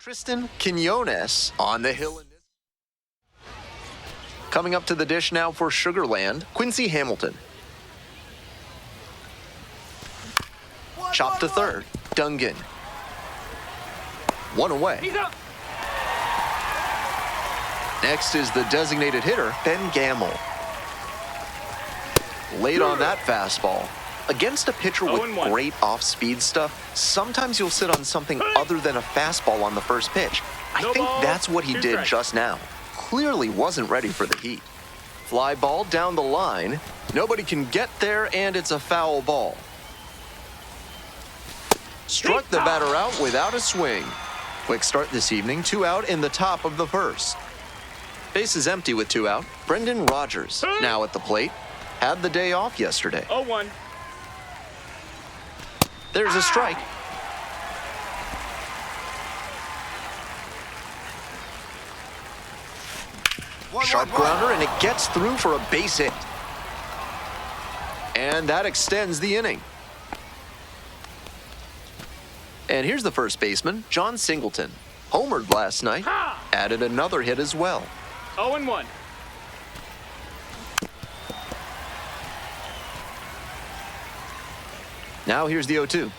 Tristan Quinones on the hill. Coming up to the dish now for Sugarland, Quincy Hamilton. Chop to third, Dungan. One away. Next is the designated hitter, Ben Gamble. Late on that fastball. Against a pitcher with great off-speed stuff, sometimes you'll sit on something other than a fastball on the first pitch. I think that's what he did just now. Clearly wasn't ready for the heat. Fly ball down the line. Nobody can get there, and it's a foul ball. Struck the batter out without a swing. Quick start this evening, 2 out in the top of the first. Base is empty with 2 out. Brendan Rodgers now at the plate. Had the day off yesterday. 0-1. There's a strike. Sharp grounder, and it gets through for a base hit. And that extends the inning. And here's the first baseman, John Singleton. Homered last night, added another hit as well. 0-1. Now here's the 0-2.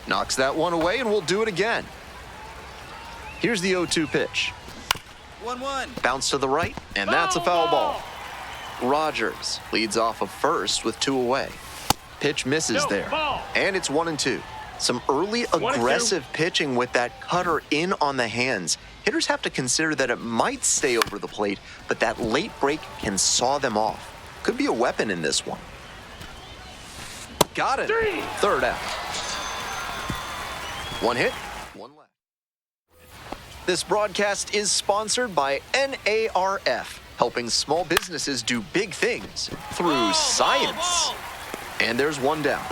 Knocks that one away, and we'll do it again. Here's the 0-2 pitch. 1-1. Bounce to the right, and that's a foul ball. Rodgers leads off of first with 2 away. Pitch misses there, and it's 1-2. Some early aggressive pitching with that cutter in on the hands. Hitters have to consider that it might stay over the plate, but that late break can saw them off. Could be a weapon in this one. Got it. Third out. 1 hit, 1 left. This broadcast is sponsored by NARF, helping small businesses do big things through science. And there's 1 down.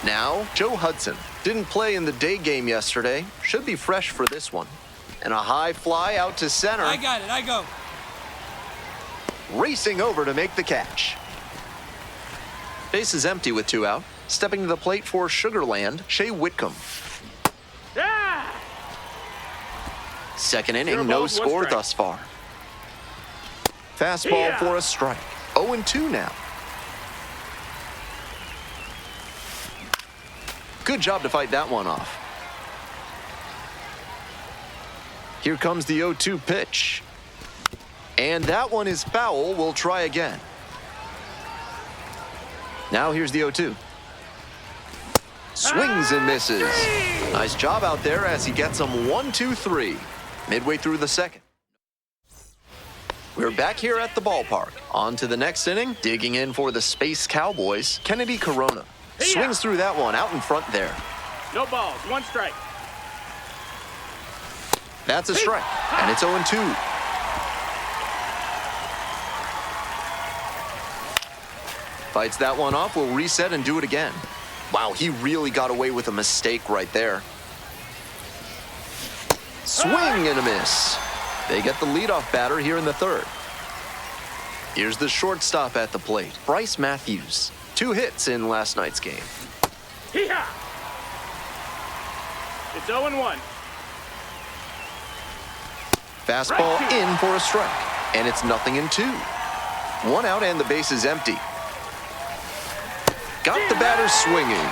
Now, Joe Hudson. Didn't play in the day game yesterday. Should be fresh for this one. And a high fly out to center. I got it. I go. Racing over to make the catch. Base is empty with 2 out. Stepping to the plate for Sugarland, Shea Whitcomb. Second inning, no score thus far. Fastball for a strike. 0-2 now. Good job to fight that one off. Here comes the 0-2 pitch. And that one is foul. We'll try again. Now here's the 0-2. Swings and misses. Nice job out there as he gets them 1-2-3. Midway through the second. We're back here at the ballpark. On to the next inning. Digging in for the Space Cowboys, Kennedy Corona. Swings through that one out in front there. No balls, 1 strike. That's a strike, and it's 0-2. Fights that one off, we'll reset and do it again. Wow, he really got away with a mistake right there. Swing and a miss. They get the leadoff batter here in the third. Here's the shortstop at the plate, Bryce Matthews. 2 hits in last night's game. It's 0-1. Fastball in for a strike, and it's 0-2. 1 out and the base is empty. Got the batter swinging.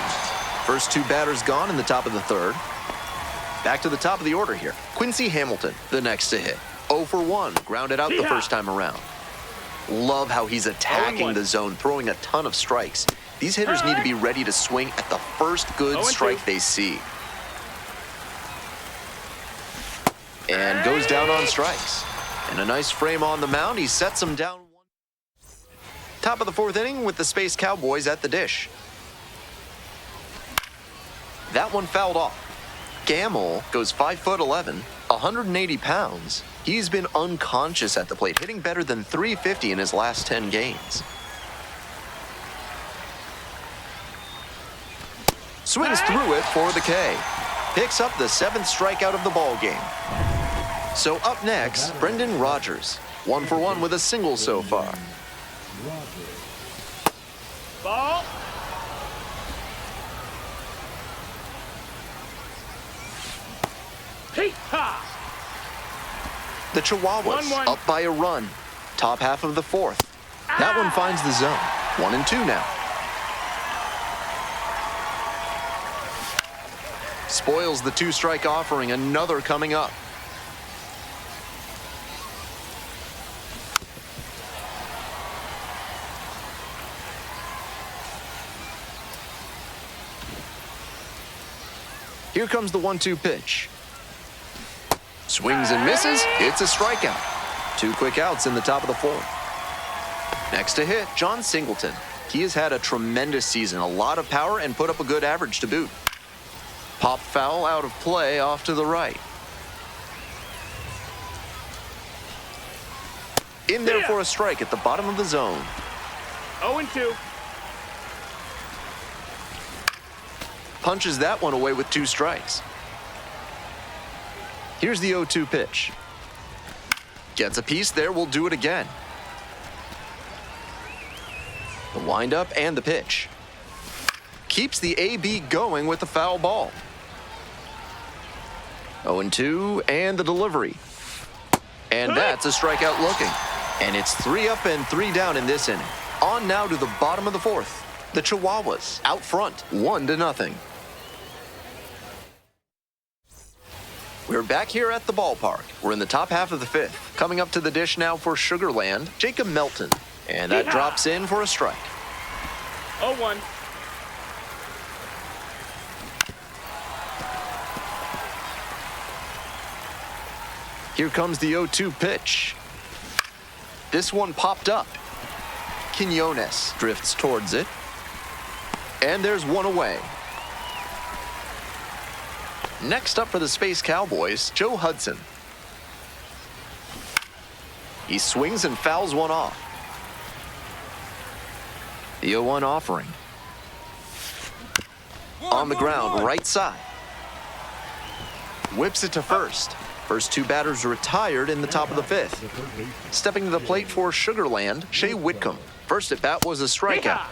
First 2 batters gone in the top of the third. Back to the top of the order here. Quincy Hamilton, the next to hit. 0 for 1, grounded out the first time around. Love how he's attacking the zone, throwing a ton of strikes. These hitters need to be ready to swing at the first good strike they see. And goes down on strikes. And a nice frame on the mound. He sets him down. Top of the 4th inning with the Space Cowboys at the dish. That one fouled off. Gamble goes 5'11", 180 pounds. He's been unconscious at the plate, hitting better than .350 in his last 10 games. Swings through it for the K. Picks up the 7th strikeout of the ball game. So up next, Brendan Rodgers. 1 for 1 with a single so far. Ball. Hee-haw! The Chihuahuas 1-1. up by a run. Top half of the fourth. That one finds the zone. 1-2 now. Spoils the two-strike offering. Another coming up. Here comes the 1-2 pitch. Swings and misses. It's a strikeout. 2 quick outs in the top of the fourth. Next to hit, John Singleton. He has had a tremendous season, a lot of power, and put up a good average to boot. Pop foul out of play off to the right. In there for a strike at the bottom of the zone. 0-2. Punches that one away with 2 strikes. Here's the 0-2 pitch. Gets a piece there, will do it again. The windup and the pitch. Keeps the AB going with the foul ball. 0-2 and the delivery. And that's a strikeout looking. And it's 3 up and 3 down in this inning. On now to the bottom of the fourth. The Chihuahuas out front, 1-0. We're back here at the ballpark. We're in the top half of the fifth. Coming up to the dish now for Sugarland, Jacob Melton. And that drops in for a strike. 0-1. Here comes the 0-2 pitch. This one popped up. Quinones drifts towards it. And there's one away. Next up for the Space Cowboys, Joe Hudson. He swings and fouls one off. The 0-1 offering. On the ground, right side. Whips it to first. First 2 batters retired in the top of the fifth. Stepping to the plate for Sugarland, Shea Whitcomb. First at bat was a strikeout.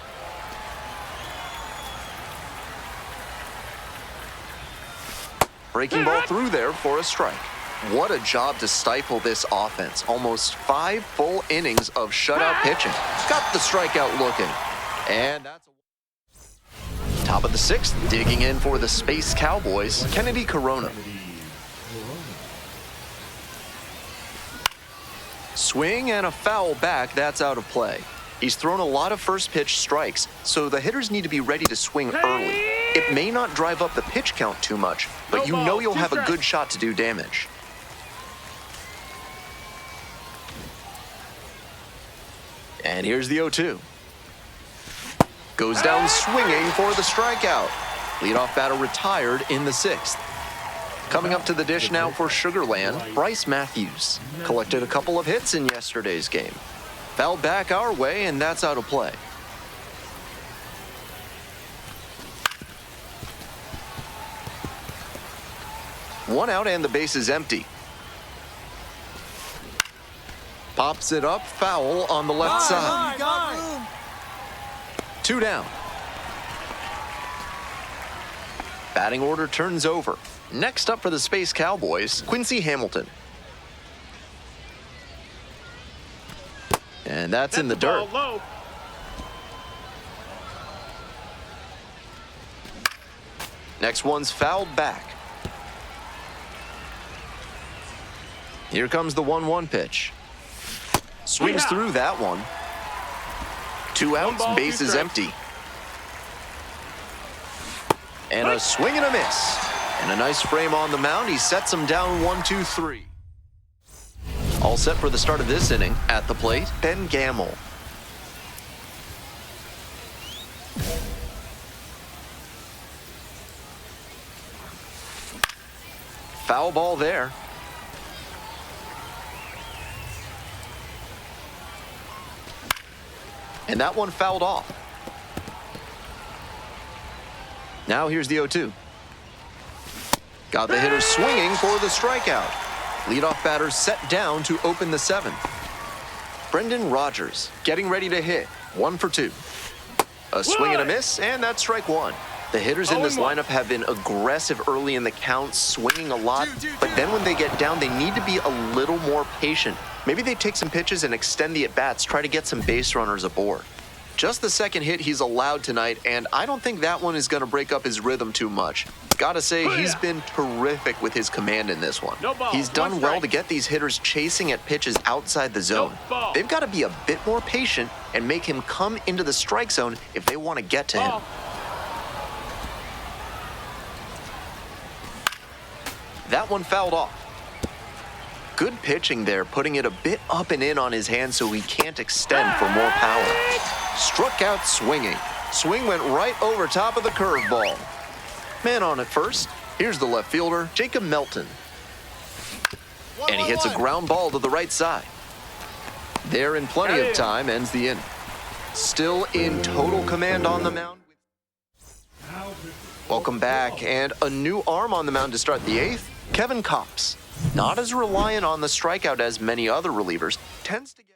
Breaking ball through there for a strike. What a job to stifle this offense. Almost 5 full innings of shutout pitching. Got the strikeout looking. And that's top of the 6th, digging in for the Space Cowboys, Kennedy Corona. Swing and a foul back, that's out of play. He's thrown a lot of first pitch strikes, so the hitters need to be ready to swing early. It may not drive up the pitch count too much, but you know you'll have a good shot to do damage. And here's the 0-2. Goes down swinging for the strikeout. Leadoff batter retired in the 6th. Coming up to the dish now for Sugarland, Bryce Matthews. Collected a couple of hits in yesterday's game. Fouled back our way, and that's out of play. One out and the base is empty. Pops it up, foul on the left side. 2 down. Batting order turns over. Next up for the Space Cowboys, Quincy Hamilton. And that's in the dirt. Low. Next one's fouled back. Here comes the 1-1 pitch. Swings through that one. 2 outs, base is empty. And a swing and a miss. And a nice frame on the mound. He sets him down 1-2-3. All set for the start of this inning. At the plate, Ben Gamble. Foul ball there. And that one fouled off. Now here's the 0-2. Got the hitter swinging for the strikeout. Leadoff batter set down to open the 7th. Brendan Rodgers getting ready to hit. 1 for 2. A swing and a miss, and that's strike 1. The hitters in this lineup have been aggressive early in the count, swinging a lot, but then when they get down, they need to be a little more patient. Maybe they take some pitches and extend the at-bats, try to get some base runners aboard. Just the second hit he's allowed tonight, and I don't think that one is going to break up his rhythm too much. Gotta say, he's been terrific with his command in this one. He's done well to get these hitters chasing at pitches outside the zone. They've got to be a bit more patient and make him come into the strike zone if they want to get to him. That one fouled off. Good pitching there, putting it a bit up and in on his hand so he can't extend for more power. Struck out swinging. Swing went right over top of the curveball. Man on at first. Here's the left fielder, Jacob Melton. And he hits a ground ball to the right side. There in plenty of time, ends the inning. Still in total command on the mound. Welcome back, and a new arm on the mound to start the eighth, Kevin Kopps. Not as reliant on the strikeout as many other relievers, tends to get...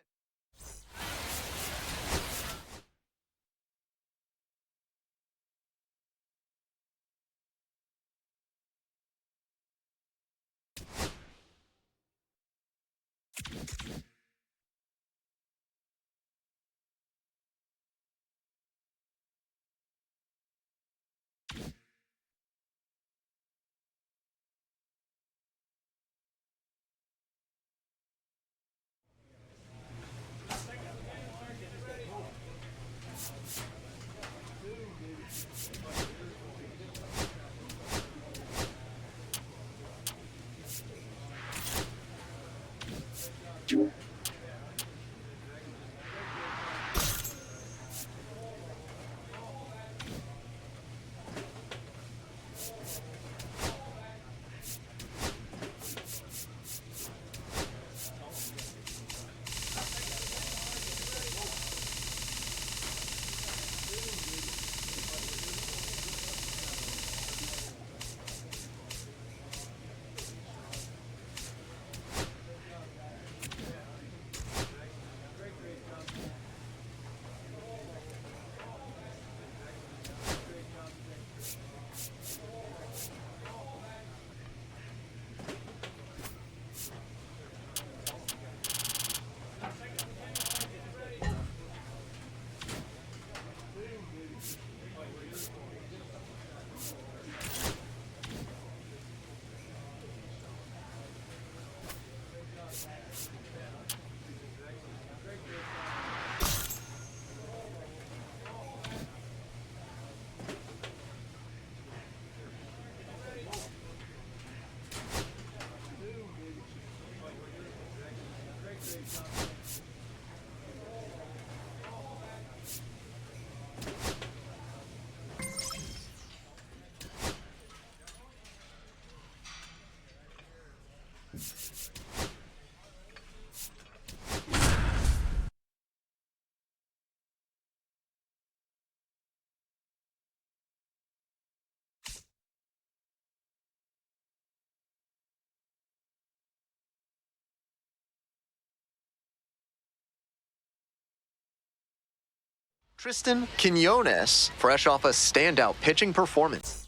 Tristan Quiñones, fresh off a standout pitching performance.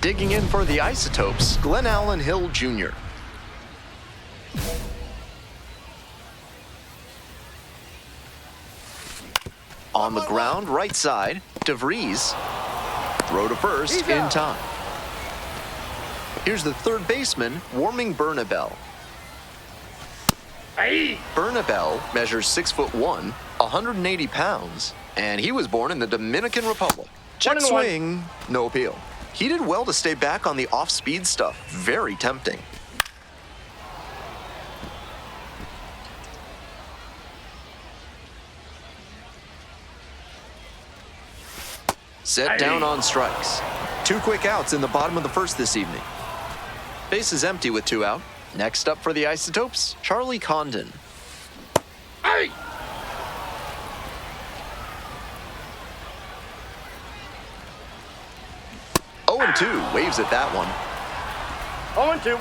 Digging in for the Isotopes, Glenn Allen Hill Jr. On the ground, right side, DeVries. Throw to first in time. Here's the third baseman, Warming Bernabel. Bernabel measures 6'1", 180 pounds, and he was born in the Dominican Republic. Check swing, no appeal. He did well to stay back on the off-speed stuff. Very tempting. Set down on strikes. 2 quick outs in the bottom of the first this evening. Base is empty with 2 out. Next up for the Isotopes, Charlie Condon. 0-2, waves at that one. 0-2.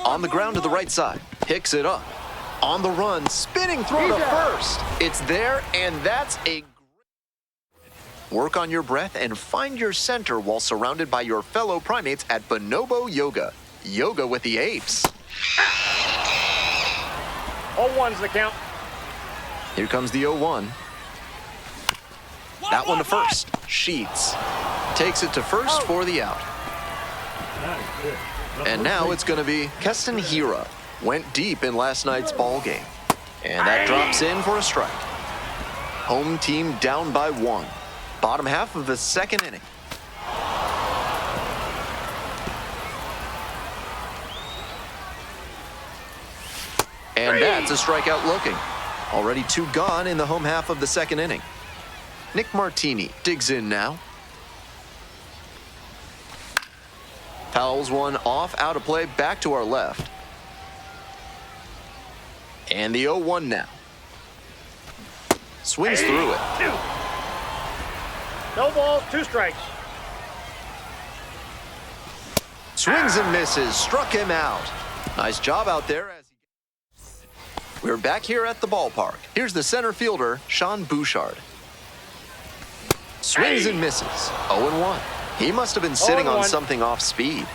On the ground to the right side, picks it up. On the run, spinning throw to first. It's there, and that's a... Work on your breath and find your center while surrounded by your fellow primates at Bonobo Yoga. Yoga with the apes. 0-1's the count. Here comes the 0-1. That one to first. Sheets takes it to first for the out. And now it's going to be Keston Hira. Went deep in last night's ball game. And that drops in for a strike. Home team down by 1. Bottom half of the second inning. And that's a strikeout looking. Already 2 gone in the home half of the second inning. Nick Martini digs in now. Fouls one off, out of play, back to our left. And the 0-1 now. Swings through it. 2. No balls, 2 strikes. Swings and misses, struck him out. Nice job out there. We're back here at the ballpark. Here's the center fielder, Sean Bouchard. Swings and misses, 0-1. He must have been sitting on something off speed.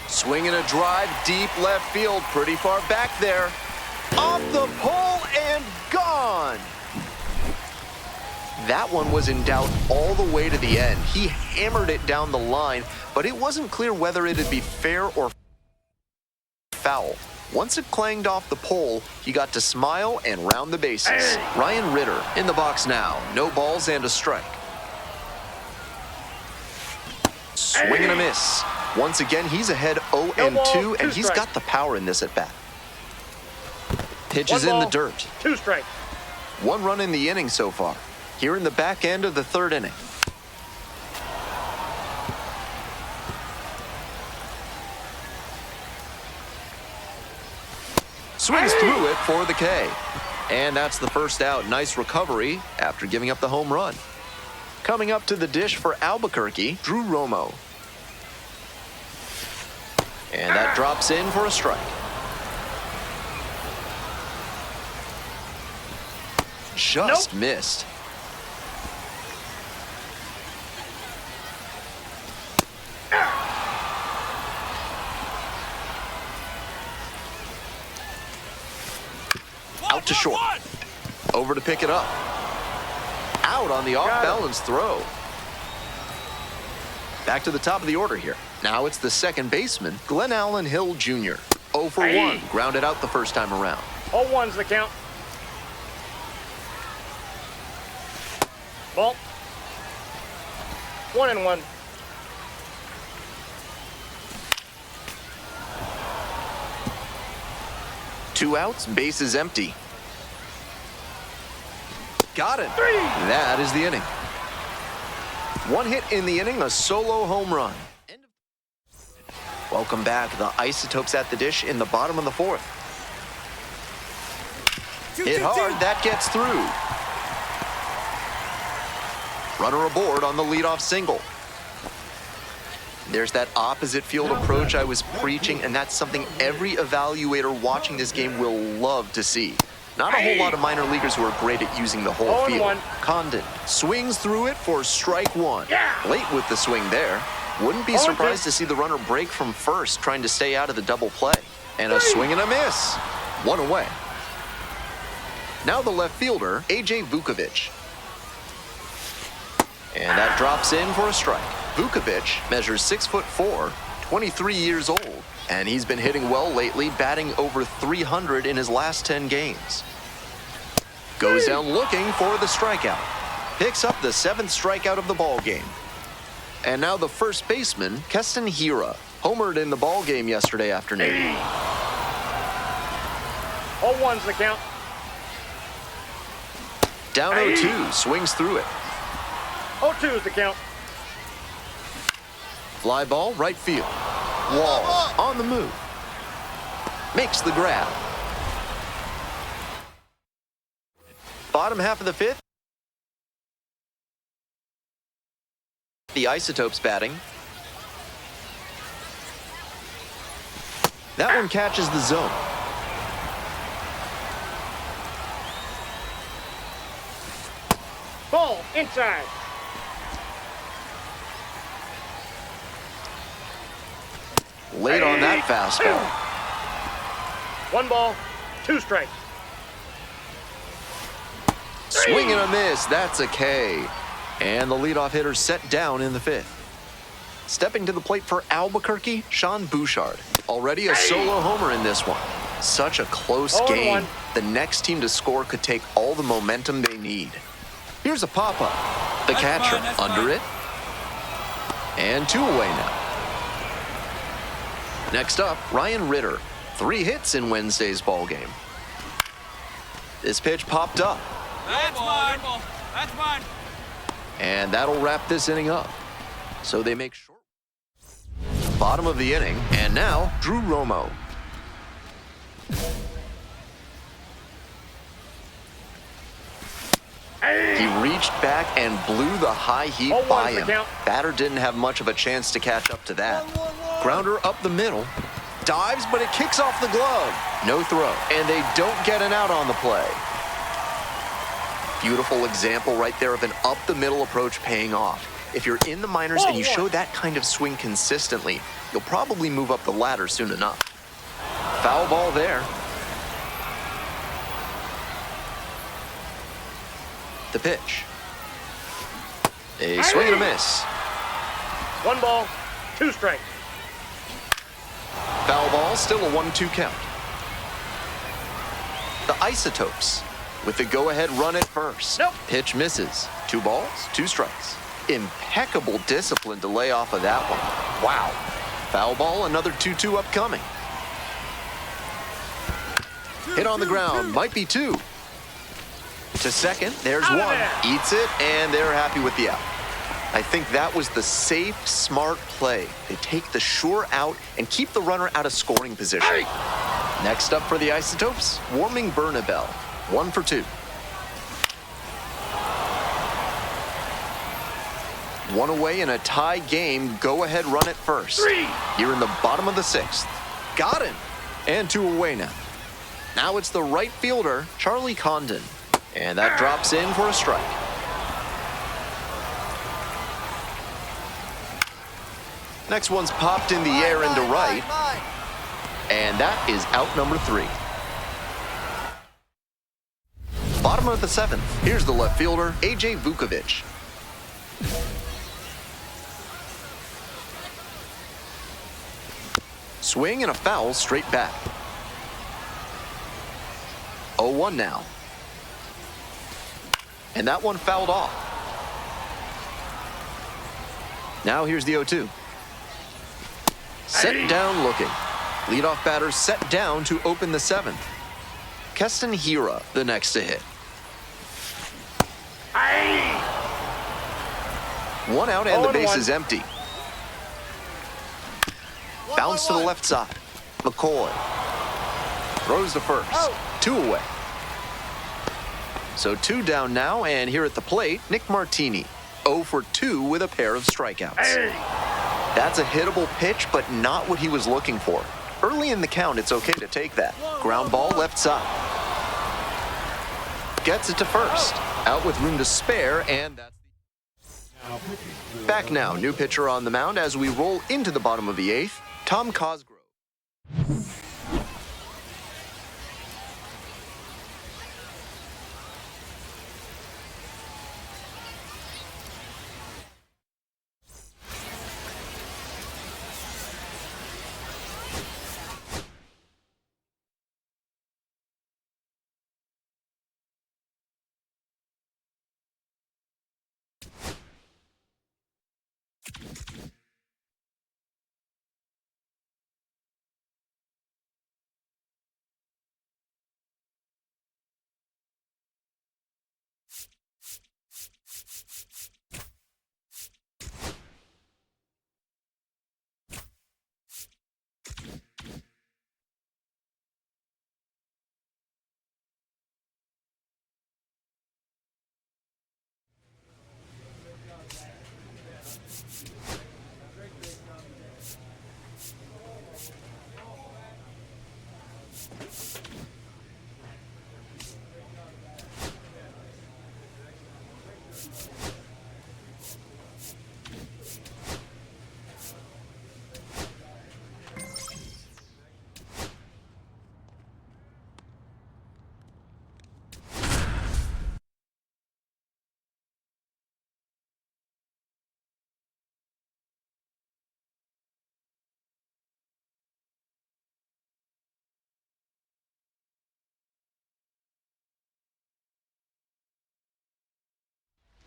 Swinging a drive deep left field, pretty far back there. Off the pole and gone. That one was in doubt all the way to the end. He hammered it down the line, but it wasn't clear whether it'd be fair or foul. Once it clanged off the pole, he got to smile and round the bases. Ryan Ritter in the box now. No balls and a strike. Swing and a miss. Once again, he's ahead 0-2, and he's got the power in this at bat. Pitch is in the dirt. 2 strikes. 1 run in the inning so far. Here in the back end of the third inning. Swings through it for the K. And that's the first out. Nice recovery after giving up the home run. Coming up to the dish for Albuquerque, Drew Romo. And that drops in for a strike. Just missed. Out to short. Over to pick it up. Out on the off-balance throw. Back to the top of the order here. Now it's the second baseman, Glenn Allen Hill Jr. 0 for 1. Grounded out the first time around. 0-1's the count. Ball. 1-1. Two outs, bases empty. Got it. 3. That is the inning. 1 hit in the inning, a solo home run. Welcome back. The Isotopes at the dish in the bottom of the 4th. Hit hard, that gets through. Runner aboard on the leadoff single. There's that opposite field approach I was preaching, and that's something every evaluator watching this game will love to see. Not a whole lot of minor leaguers who are great at using the whole field. Condon swings through it for strike 1. Late with the swing there. Wouldn't be surprised to see the runner break from first, trying to stay out of the double play. And a swing and a miss. 1 away. Now the left fielder, A.J. Vukovic. And that drops in for a strike. Vukovic measures 6'4", 23 years old, and he's been hitting well lately, batting over 300 in his last 10 games. Goes down looking for the strikeout. Picks up the 7th strikeout of the ball game. And now the first baseman, Keston Hira, homered in the ball game yesterday afternoon. 0-1's the count. Down 0-2, swings through it. 0-2's the count. Fly ball, right field. Wall on the move. Makes the grab. Bottom half of the 5th. The Isotopes batting. That one catches the zone. Ball inside. Late on that fastball. 1 ball, 2 strikes. Swing and a miss. That's a K. And the leadoff hitter set down in the 5th. Stepping to the plate for Albuquerque, Sean Bouchard. Already a solo homer in this one. Such a close game. The next team to score could take all the momentum they need. Here's a pop-up. The catcher under it. And 2 away now. Next up, Ryan Ritter. 3 hits in Wednesday's ball game. This pitch popped up. That's mine. That's mine. And that'll wrap this inning up. So they make short. Bottom of the inning, and now Drew Romo. He reached back and blew the high heat by him. Batter didn't have much of a chance to catch up to that. Grounder up the middle. Dives, but it kicks off the glove. No throw, and they don't get an out on the play. Beautiful example right there of an up-the-middle approach paying off. If you're in the minors and you show that kind of swing consistently, you'll probably move up the ladder soon enough. Foul ball there. The pitch. A swing and a miss. 1 ball, 2 strikes. Foul ball, still a 1-2 count. The Isotopes with the go-ahead run at first. Nope. Pitch misses. 2 balls, 2 strikes. Impeccable discipline to lay off of that one. Wow. Foul ball, another 2-2 upcoming. Hit on the ground, might be 2. To second, there's 1. Eats it, and they're happy with the out. I think that was the safe, smart play. They take the sure out and keep the runner out of scoring position. Next up for the Isotopes, Warming Bernabel. 1 for 2. 1 away in a tie game. Go ahead run at first. 3. Here in the bottom of the 6th. Got him. And 2 away now. Now it's the right fielder, Charlie Condon. And that drops in for a strike. Next one's popped in the air into right. And that is out number 3. Bottom of the 7th. Here's the left fielder, A.J. Vukovic. Swing and a foul straight back. 0-1 now. And that one fouled off. Now here's the 0-2. Set down looking. Leadoff batter set down to open the 7th. Keston Hiura, the next to hit. 1 out and the base is empty. Bounce to the left side. McCoy throws to first. 2 away. So 2 down now, and here at the plate, Nick Martini. 0 for 2 with a pair of strikeouts. That's a hittable pitch, but not what he was looking for. Early in the count, it's okay to take that. Ground ball left side. Gets it to first. Out with room to spare, and that's... Back now, new pitcher on the mound as we roll into the bottom of the 8th, Tom Cosgrove.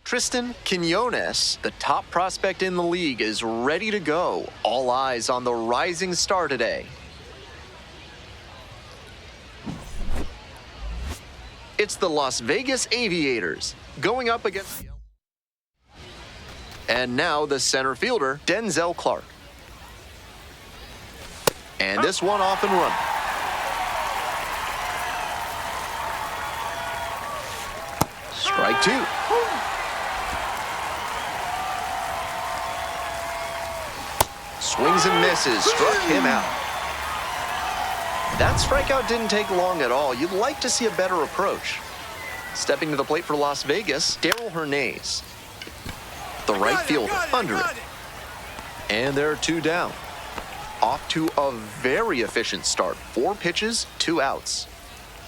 Tristan Quinones, the top prospect in the league, is ready to go. All eyes on the rising star today. It's the Las Vegas Aviators going up against... And now the center fielder, Denzel Clark. And this one off and running. Strike two. Swings and misses, struck him out. That strikeout didn't take long at all. You'd like to see a better approach. Stepping to the plate for Las Vegas, Darryl Hernandez. The right fielder under it. And there are two down. Off to a very efficient start. 4 pitches, 2 outs.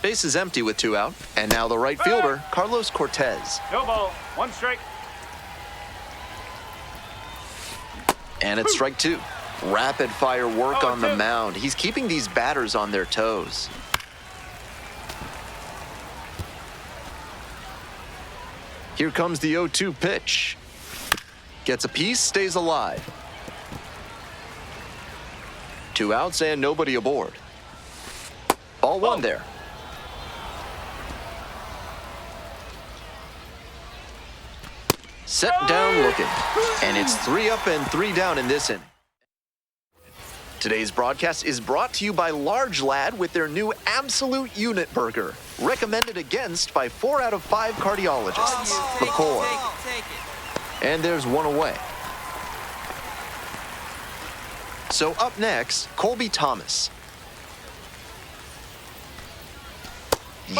Base is empty with 2 out. And now the right fielder, Carlos Cortez. No ball, 1 strike. And it's strike 2. Rapid fire work on the mound. He's keeping these batters on their toes. Here comes the 0-2 pitch. Gets a piece, stays alive. 2 outs and nobody aboard. Ball 1 there. Set down looking. And it's 3 up and 3 down in this inning. Today's broadcast is brought to you by Large Lad with their new Absolute Unit Burger. Recommended against by 4 out of 5 cardiologists. McCoy. And there's 1 away. So up next, Colby Thomas.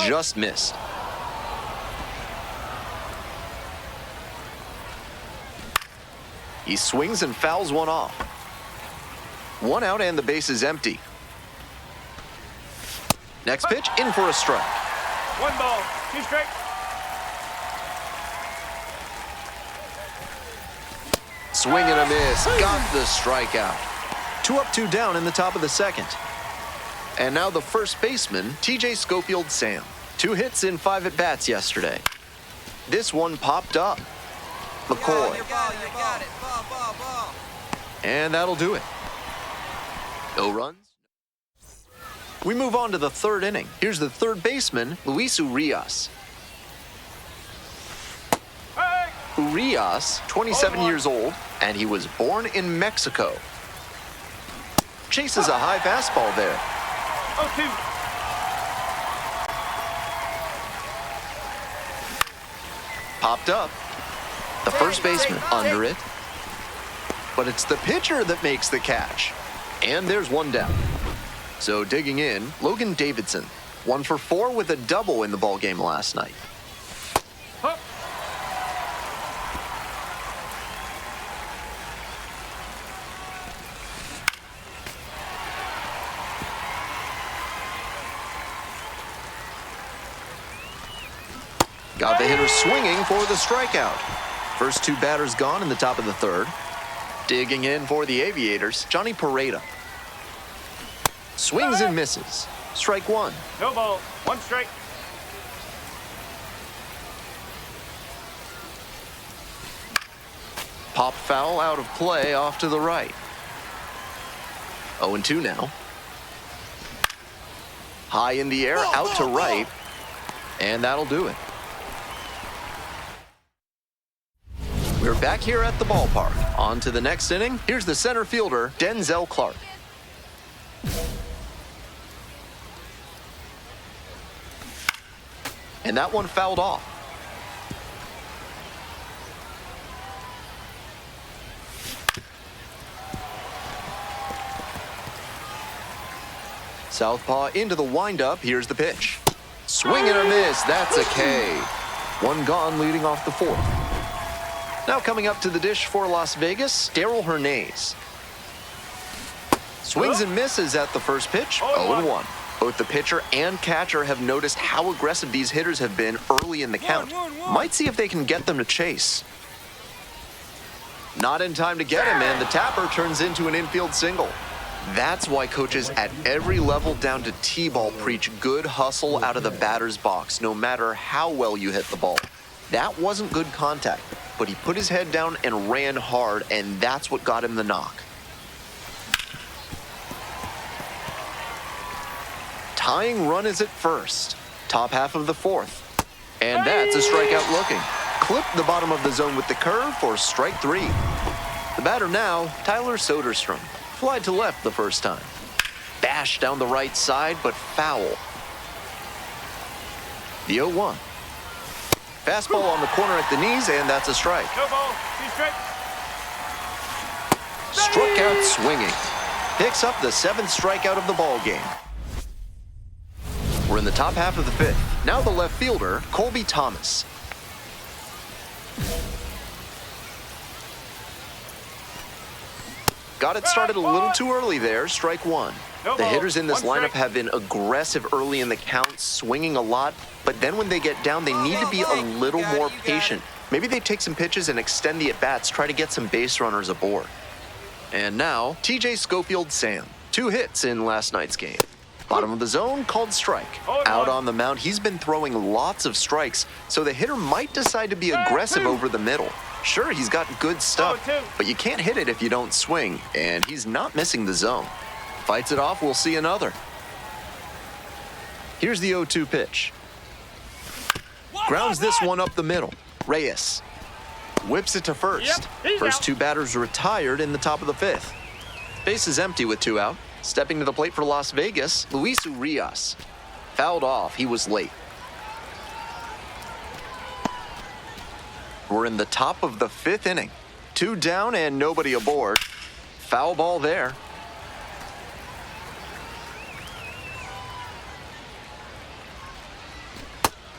Just missed. He swings and fouls 1 off. 1 out and the base is empty. Next pitch, in for a strike. 1 ball, 2 strikes. Swing and a miss, got the strikeout. 2 up, 2 down in the top of the second. And now the first baseman, TJ Schofield Sam. 2 hits in 5 at-bats yesterday. This one popped up. McCoy. And that'll do it. No runs. We move on to the 3rd inning. Here's the 3rd baseman, Luis Urias. Urias, 27 years old, and he was born in Mexico. Chases a high fastball there. 0-2. Popped up. The first baseman under it. But it's the pitcher that makes the catch. And there's 1 down. So digging in, Logan Davidson. 1 for 4 with a double in the ballgame last night. Got the hitter swinging for the strikeout. First 2 batters gone in the top of the 3rd. Digging in for the Aviators, Johnny Pareda. Swings and misses. Strike 1. No ball, 1 strike. Pop foul out of play off to the right. 0-2 now. High in the air, out to right. And that'll do it. We're back here at the ballpark. On to the next inning. Here's the center fielder, Denzel Clark. And that one fouled off. Southpaw into the windup. Here's the pitch. Swing and a miss. That's a K. 1 gone leading off the 4th. Now coming up to the dish for Las Vegas, Darryl Hernandez. Swings and misses at the first pitch, 0-1. Both the pitcher and catcher have noticed how aggressive these hitters have been early in the count. Might see if they can get them to chase. Not in time to get him, and the tapper turns into an infield single. That's why coaches at every level down to T-ball preach good hustle out of the batter's box, no matter how well you hit the ball. That wasn't good contact, but he put his head down and ran hard, and that's what got him the knock. Tying run is at first. Top half of the fourth. And that's a strikeout looking. Clipped the bottom of the zone with the curve for strike 3. The batter now, Tyler Soderstrom. Fly to left the first time. Bash down the right side, but foul. The 0-1. Fastball on the corner at the knees, and that's a strike. No ball, 2 strikes. Struck out swinging. Picks up the 7th strikeout of the ball game. We're in the top half of the 5th. Now the left fielder, Colby Thomas. Got it started a little too early there, strike 1. The hitters in this lineup have been aggressive early in the count, swinging a lot, but then when they get down, they need to be a little more patient. Maybe they take some pitches and extend the at-bats, try to get some base runners aboard. And now, TJ Schofield Sam. 2 hits in last night's game. Bottom of the zone, called strike. Out on the mound, he's been throwing lots of strikes, so the hitter might decide to be aggressive over the middle. Sure, he's got good stuff, but you can't hit it if you don't swing, and he's not missing the zone. Fights it off, we'll see another. Here's the 0-2 pitch. Grounds this one up the middle. Reyes whips it to first. First 2 batters retired in the top of the 5th. Base is empty with 2 out. Stepping to the plate for Las Vegas, Luis Urias. Fouled off, he was late. We're in the top of the 5th inning. 2 down and nobody aboard. Foul ball there.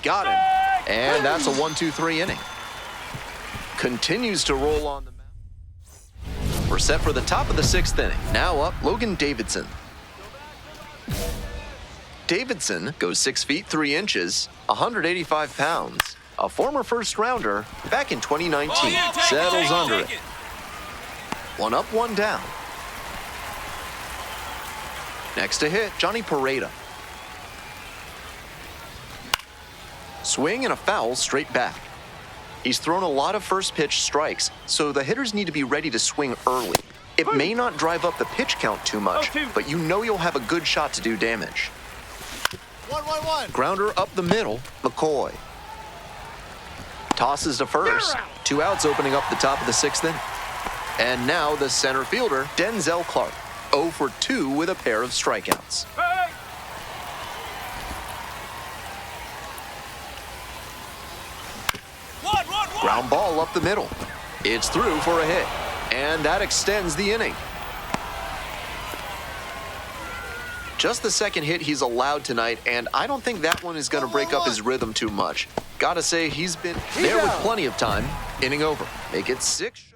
Got him. And that's a 1-2-3 inning. Continues to roll on the mound. We're set for the top of the 6th inning. Now up, Logan Davidson. Davidson goes 6 feet 3 inches, 185 pounds. A former first rounder back in 2019. Settles under it. 1 up, 1 down. Next to hit, Johnny Pareda. Swing and a foul straight back. He's thrown a lot of first pitch strikes, so the hitters need to be ready to swing early. It may not drive up the pitch count too much, but you know you'll have a good shot to do damage. 1-1-1. Grounder up the middle, McCoy. Tosses to first. 2 outs opening up the top of the 6th inning. And now the center fielder, Denzel Clark. 0 for 2 with a pair of strikeouts. Ground ball up the middle. It's through for a hit. And that extends the inning. Just the 2nd hit he's allowed tonight, and I don't think that one is going to break up his rhythm too much. Gotta say, he's been there with plenty of time. Inning over. Make it 6.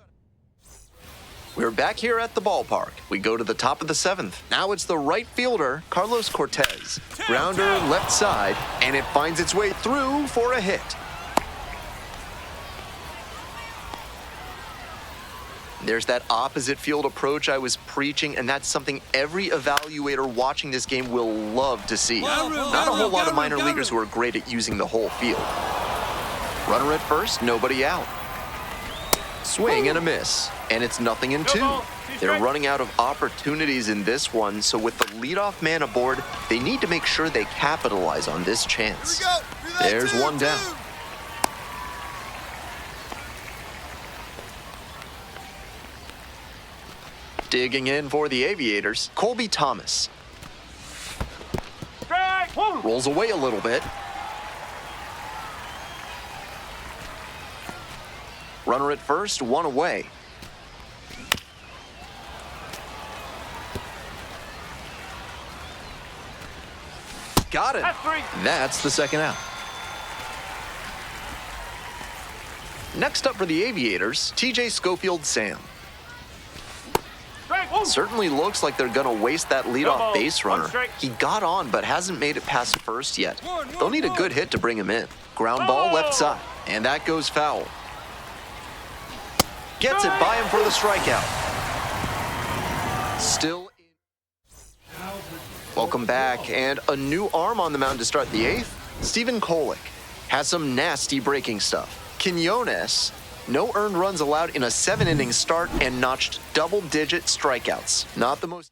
We're back here at the ballpark. We go to the top of the 7th. Now it's the right fielder, Carlos Cortez. Grounder left side, and it finds its way through for a hit. There's that opposite field approach I was preaching, and that's something every evaluator watching this game will love to see. Not a whole lot of minor leaguers who are great at using the whole field. Runner at first, nobody out. Swing and a miss, and it's 0-2. They're running out of opportunities in this one, so with the leadoff man aboard, they need to make sure they capitalize on this chance. There's 1 down. Digging in for the Aviators, Colby Thomas. Rolls away a little bit. Runner at first, 1 away. Got it. That's the 2nd out. Next up for the Aviators, TJ Schofield Sam. Certainly looks like they're going to waste that leadoff base runner. He got on, but hasn't made it past first yet. They'll need a good hit to bring him in. Ground ball left side, and that goes foul. Gets it by him for the strikeout. Still in. Welcome back, and a new arm on the mound to start the 8th. Stephen Kolek has some nasty breaking stuff. Quinones, no earned runs allowed in a 7-inning start and notched double-digit strikeouts. Not the most...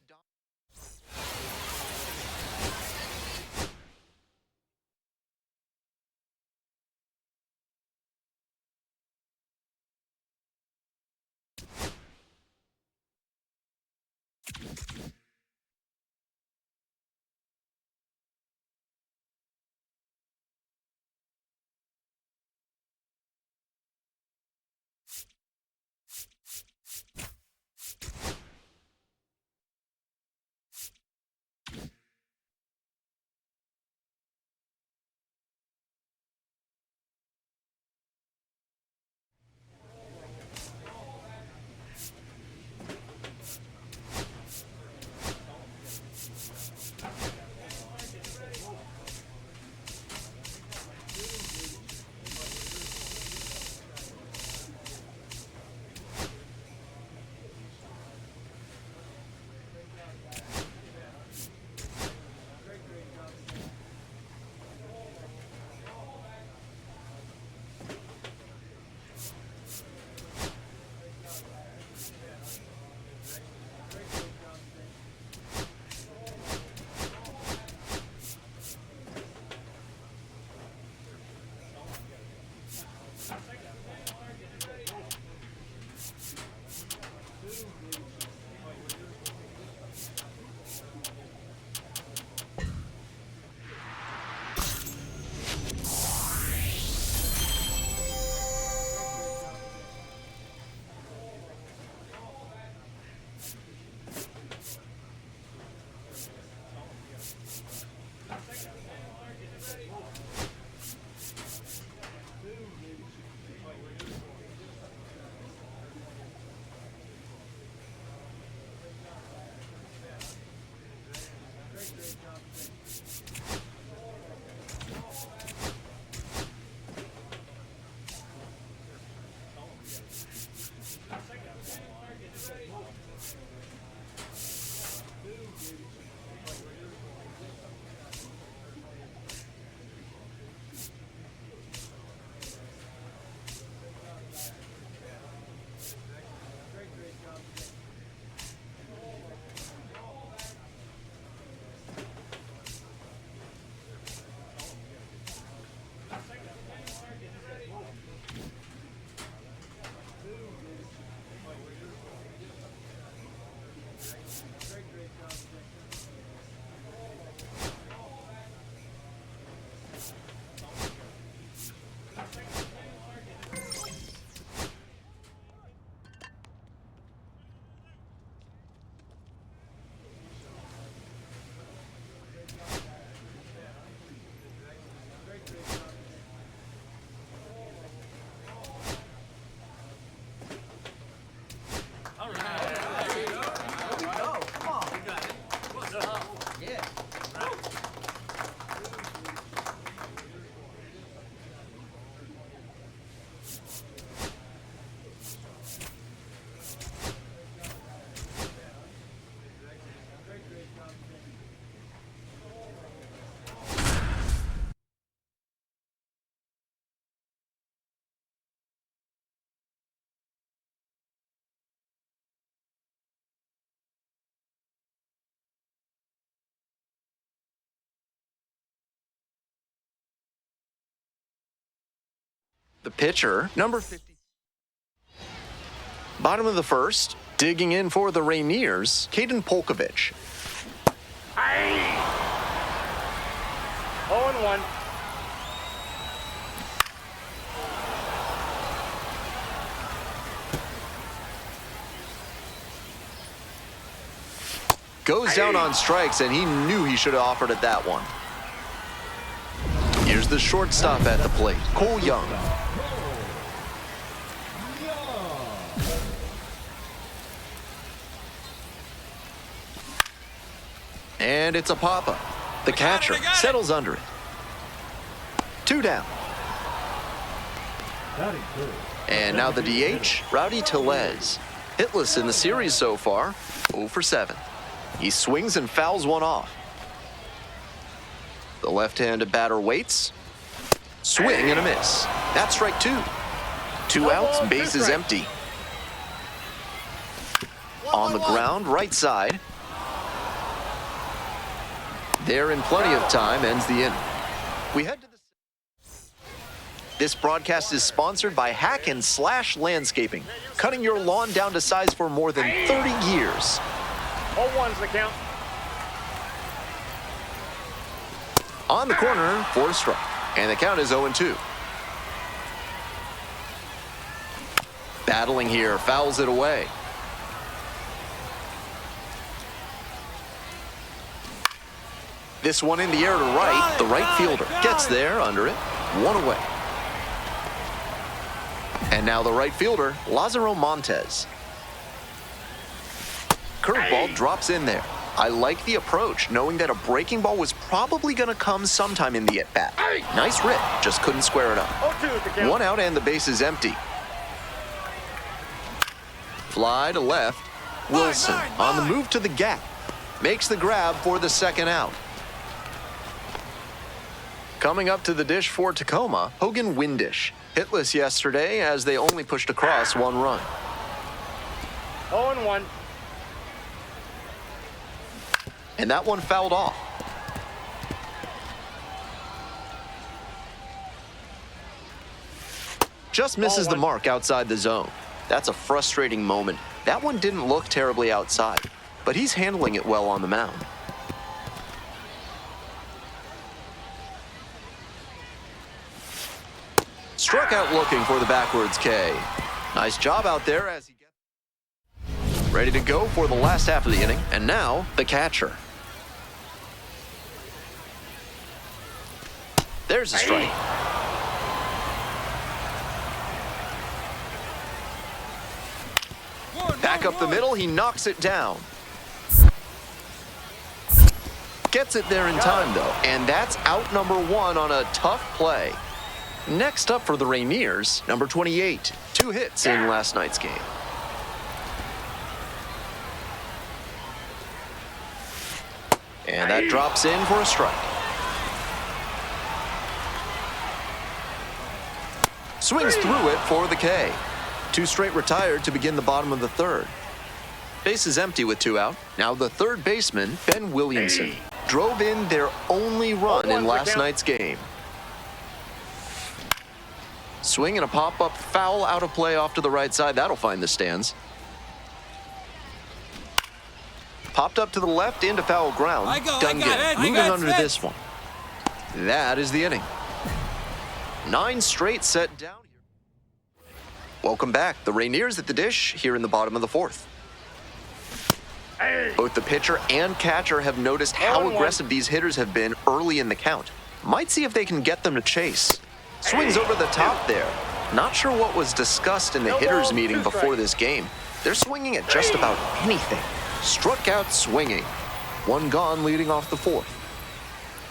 The pitcher, number 50. Bottom of the first, digging in for the Rainiers, Caden Polkovich. 0-1. Goes down on strikes, and he knew he should have offered at that one. Here's the shortstop at the plate, Cole Young. And it's a pop-up. The catcher settles under it. 2 down. And now the DH, Rowdy Tellez. Hitless in the series so far, 0 for 7. He swings and fouls one off. The left-handed batter waits. Swing and a miss. That's strike 2. Two outs, bases empty. On the ground, right side. There in plenty of time, ends the inning. We head to the... This broadcast is sponsored by Hack and Slash Landscaping, cutting your lawn down to size for more than 30 years. 0-1's the count. On the corner for a strike, and the count is 0-2. Battling here, fouls it away. This one in the air to right. The right fielder gets there under it. One away. And now the right fielder, Lázaro Montes. Curveball drops in there. I like the approach, knowing that a breaking ball was probably going to come sometime in the at-bat. Nice rip, just couldn't square it up. 0-2 at the count. One out and the base is empty. Fly to left. Wilson on the move to the gap. Makes the grab for the second out. Coming up to the dish for Tacoma, Hogan Windish. Hitless yesterday as they only pushed across one run. 0-1. And that one fouled off. Just misses the mark outside the zone. That's a frustrating moment. That one didn't look terribly outside, but he's handling it well on the mound. Struck out looking for the backwards K. Nice job out there as he gets ready to go for the last half of the inning. And now the catcher. There's a strike. Back up the middle, he knocks it down. Gets it there in time though, and that's out number one on a tough play. Next up for the Rainiers, number 28. 2 hits in last night's game. And that drops in for a strike. Swings through it for the K. 2 straight retired to begin the bottom of the third. Base is empty with 2 out. Now the third baseman, Ben Williamson, drove in their only run in last night's game. Swing and a pop-up foul out of play off to the right side. That'll find the stands. Popped up to the left into foul ground. Dungan moving under this one. That is the inning. 9 straight set down here. Welcome back. The Rainiers at the dish here in the bottom of the fourth. Both the pitcher and catcher have noticed how aggressive these hitters have been early in the count. Might see if they can get them to chase. Swings over the top there. Not sure what was discussed in the hitters meeting before this game. They're swinging at just about anything. Struck out swinging. 1 gone leading off the fourth.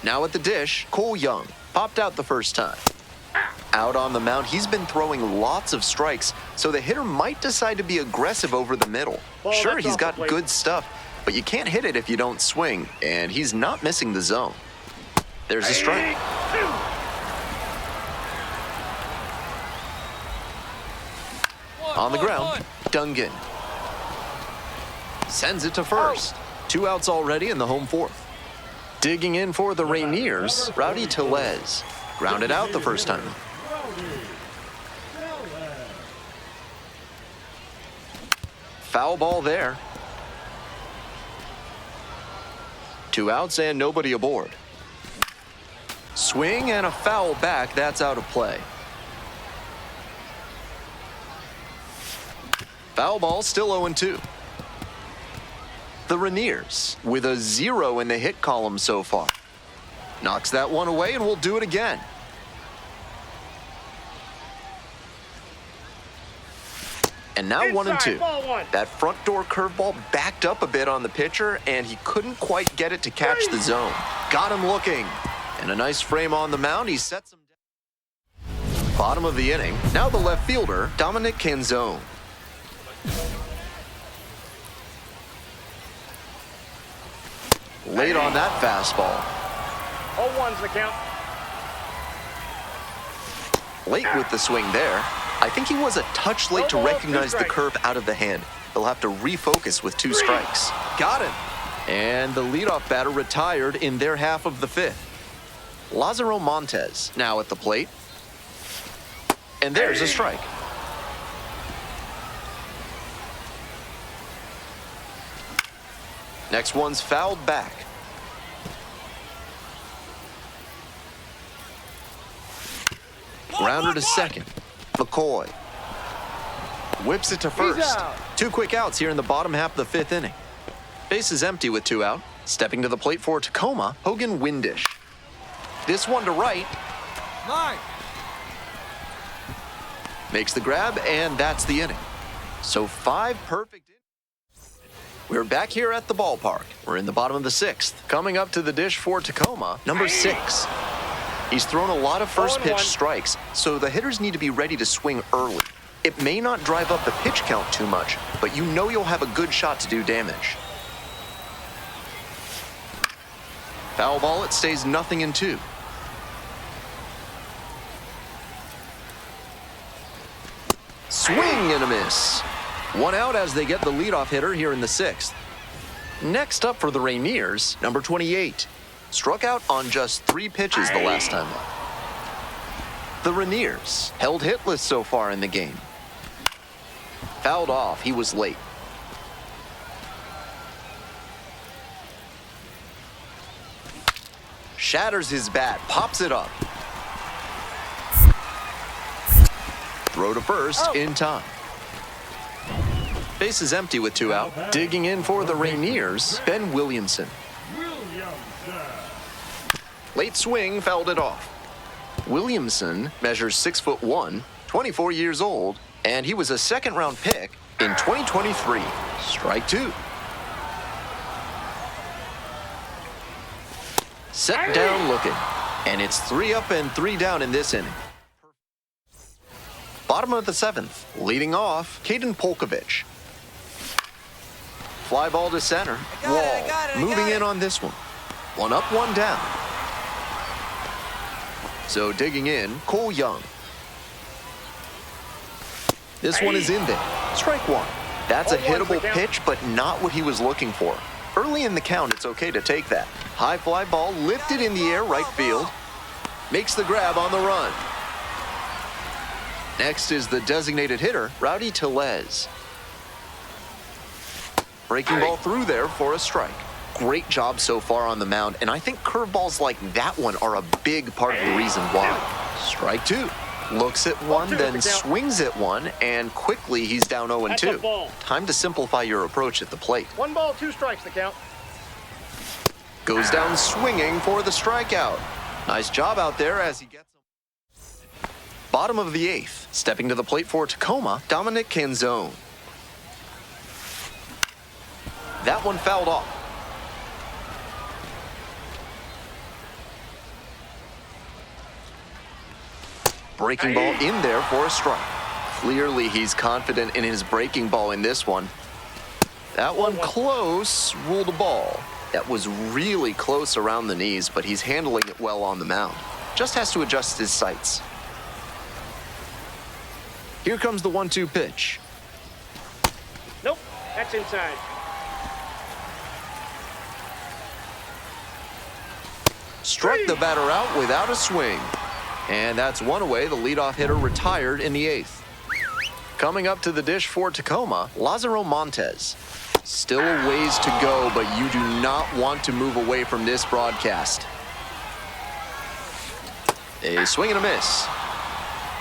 Now at the dish, Cole Young popped out the first time. Out on the mound, he's been throwing lots of strikes, so the hitter might decide to be aggressive over the middle. Sure, he's got good stuff, but you can't hit it if you don't swing, and he's not missing the zone. There's a strike. On the ground, Dungan sends it to first. 2 outs already in the home fourth. Digging in for the Rainiers, Rowdy Tellez. Grounded out the first time. Foul ball there. 2 outs and nobody aboard. Swing and a foul back. That's out of play. Foul ball, still 0-2. The Rainiers with a 0 in the hit column so far. Knocks that one away and we'll do it again. And now 1-2. That front door curveball backed up a bit on the pitcher and he couldn't quite get it to catch the zone. Got him looking. And a nice frame on the mound. He sets him down. Bottom of the inning. Now the left fielder, Dominic Canzone. Late on that fastball. 0-1's the count. Late with the swing there. I think he was a touch late to recognize the curve out of the hand. He'll have to refocus with 2 strikes. Got him. And the leadoff batter retired in their half of the 5th. Lázaro Montes now at the plate. And there's a strike. Next one's fouled back. Grounder to second. McCoy whips it to first. 2 quick outs here in the bottom half of the 5th inning. Base is empty with 2 out. Stepping to the plate for Tacoma, Hogan Windish. This one to right. Line. Makes the grab, and that's the inning. So 5 perfect innings. We're back here at the ballpark. We're in the bottom of the 6th. Coming up to the dish for Tacoma, number 6. He's thrown a lot of first pitch strikes, so the hitters need to be ready to swing early. It may not drive up the pitch count too much, but you know you'll have a good shot to do damage. Foul ball, it stays 0-2. Swing and a miss. 1 out as they get the leadoff hitter here in the 6th. Next up for the Rainiers, number 28. Struck out on just 3 pitches the last time up. The Rainiers held hitless so far in the game. Fouled off, he was late. Shatters his bat, pops it up. Throw to first in time. Base is empty with 2 out. Digging in for the Rainiers, Ben Williamson. Late swing fouled it off. Williamson measures 6'1", 24 years old, and he was a 2nd-round pick in 2023. Strike 2. Set down looking, and it's 3 up and 3 down in this inning. Bottom of the 7th, leading off, Caden Polkovich. Fly ball to center. Wall moving in on this one. 1 up, 1 down. So digging in, Cole Young. This one is in there. Strike 1. That's a hittable pitch, but not what he was looking for. Early in the count, it's okay to take that. High fly ball lifted in the air, right field. Makes the grab on the run. Next is the designated hitter, Rowdy Tellez. Breaking ball through there for a strike. Great job so far on the mound, and I think curveballs like that one are a big part of the reason why. Strike 2. Looks at 1, then swings at 1, and quickly he's down 0-2. Time to simplify your approach at the plate. 1 ball, 2 strikes the count. Goes down swinging for the strikeout. Nice job out there as he gets him. Bottom of the 8th. Stepping to the plate for Tacoma, Dominic Canzone. That one fouled off. Breaking ball in there for a strike. Clearly he's confident in his breaking ball in this one. That one close, ruled a ball. That was really close around the knees, but he's handling it well on the mound. Just has to adjust his sights. Here comes the 1-2 pitch. Nope, that's inside. Struck the batter out without a swing. And that's 1 away. The leadoff hitter retired in the 8th. Coming up to the dish for Tacoma, Lázaro Montes. Still a ways to go, but you do not want to move away from this broadcast. A swing and a miss.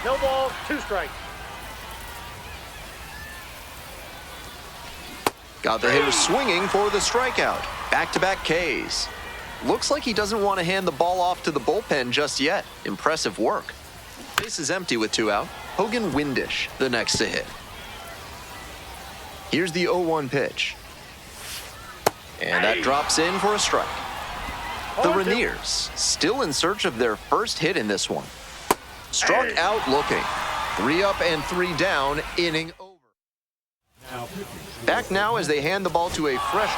No balls, 2 strikes. Got the hitter swinging for the strikeout. Back-to-back Ks. Looks like he doesn't want to hand the ball off to the bullpen just yet. Impressive work. Base is empty with 2 out. Hogan Windish, the next to hit. Here's the 0-1 pitch. And that drops in for a strike. The Rainiers still in search of their first hit in this one. Struck out looking. 3 up and 3 down, inning over. Back now as they hand the ball to a fresh...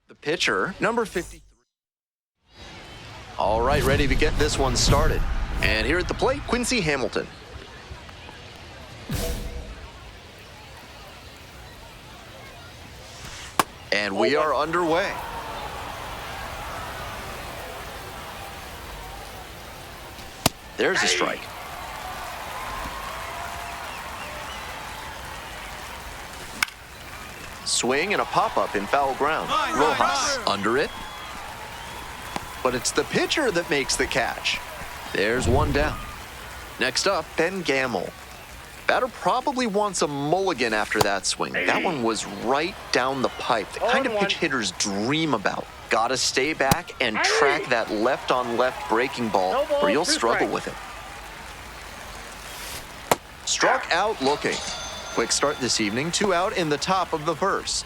The pitcher, number 53. All right, ready to get this one started. And here at the plate, Quincy Hamilton. And we are underway. There's a strike. Swing and a pop-up in foul ground. Rojas under it. But it's the pitcher that makes the catch. There's one down. Next up, Ben Gamel. Batter probably wants a mulligan after that swing. That one was right down the pipe. The kind of pitch hitters dream about. Gotta stay back and track that left-on-left breaking ball, or you'll struggle with it. Struck out looking. Quick start this evening, 2 out in the top of the first.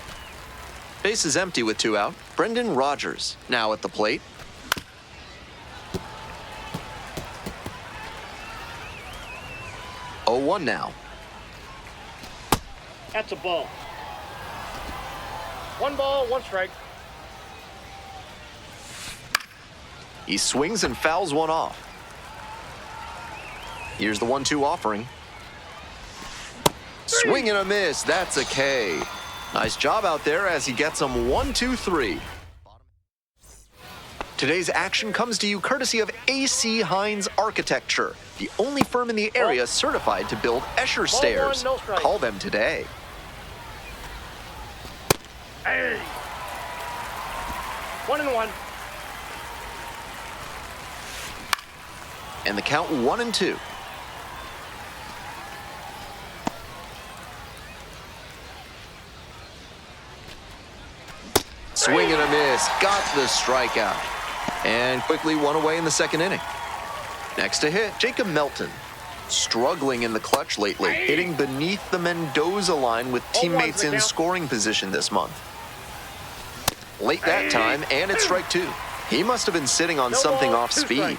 Base is empty with 2 out. Brendan Rodgers now at the plate. Oh, 1 now. That's a ball. 1 ball, 1 strike. He swings and fouls one off. Here's the 1-2 offering. Swing and a miss. That's a K. Nice job out there as he gets him 1, 2, 3. Today's action comes to you courtesy of AC Hines Architecture, the only firm in the area certified to build Escher stairs. Call them today. Hey. 1-1. And the count 1-2. Swing and a miss. Got the strikeout. And quickly 1 away in the second inning. Next to hit, Jacob Melton. Struggling in the clutch lately, hitting beneath the Mendoza line with teammates in scoring position this month. Late that time, and it's strike 2. He must have been sitting on something off speed.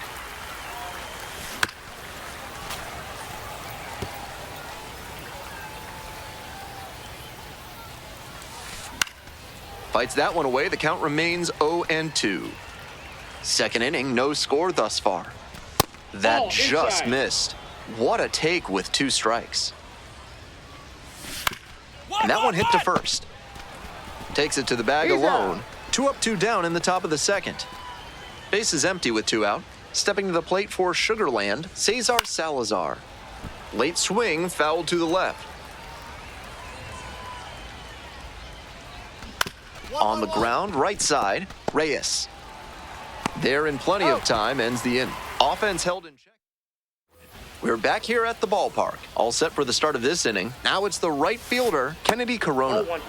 Fights that one away. The count remains 0-2. Second inning, no score thus far. That just missed. What a take with 2 strikes. And that one hit to first. Takes it to the bag alone. 2 up, 2 down in the top of the second. Base is empty with 2 out. Stepping to the plate for Sugarland, Cesar Salazar. Late swing, fouled to the left. On the ground, right side, Reyes. There in plenty of time, ends the inning. Offense held in check. We're back here at the ballpark. All set for the start of this inning. Now it's the right fielder, Kennedy Corona.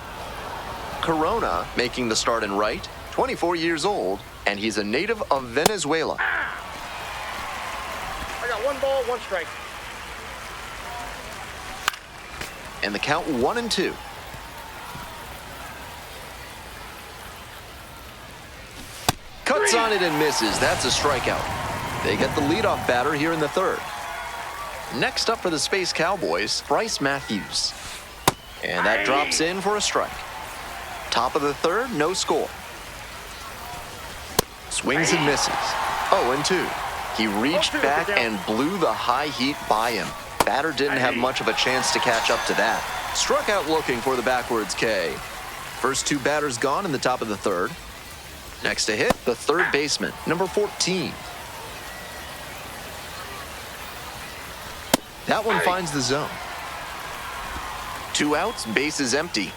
Corona making the start in right, 24 years old, and he's a native of Venezuela. I got 1 ball, 1 strike. And the count 1-2. Cuts on it and misses. That's a strikeout. They get the leadoff batter here in the third. Next up for the Space Cowboys, Bryce Matthews. And that drops in for a strike. Top of the third, no score. Swings and misses. 0-2. He reached back and blew the high heat by him. Batter didn't have much of a chance to catch up to that. Struck out looking for the backwards K. First 2 batters gone in the top of the third. Next to hit, the third baseman, number 14. That one finds the zone. 2 outs, base is empty.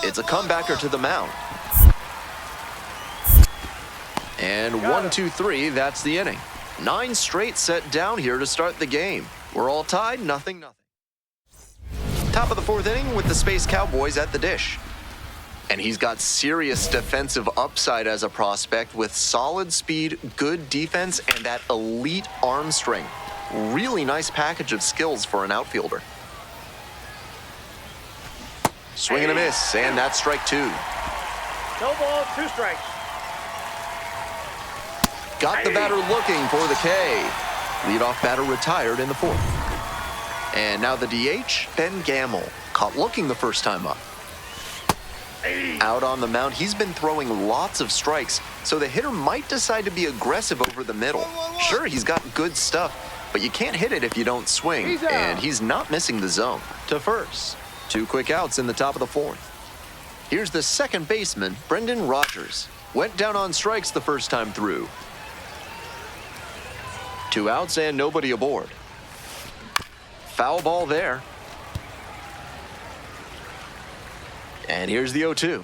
It's a comebacker to the mound. And 1, 2, 3, that's the inning. 9 straight set down here to start the game. We're all tied, 0-0. Top of the 4th inning with the Space Cowboys at the dish. And he's got serious defensive upside as a prospect with solid speed, good defense, and that elite arm strength. Really nice package of skills for an outfielder. Swing and a miss, and that's strike 2. No ball, 2 strikes. Got the batter looking for the K. Leadoff batter retired in the 4th. And now the DH, Ben Gamel. Caught looking the first time up. Out on the mound, he's been throwing lots of strikes, so the hitter might decide to be aggressive over the middle. Sure, he's got good stuff, but you can't hit it if you don't swing, and he's not missing the zone. To first. 2 quick outs in the top of the 4th. Here's the second baseman, Brendan Rodgers. Went down on strikes the first time through. 2 outs and nobody aboard. Foul ball there. And here's the 0-2.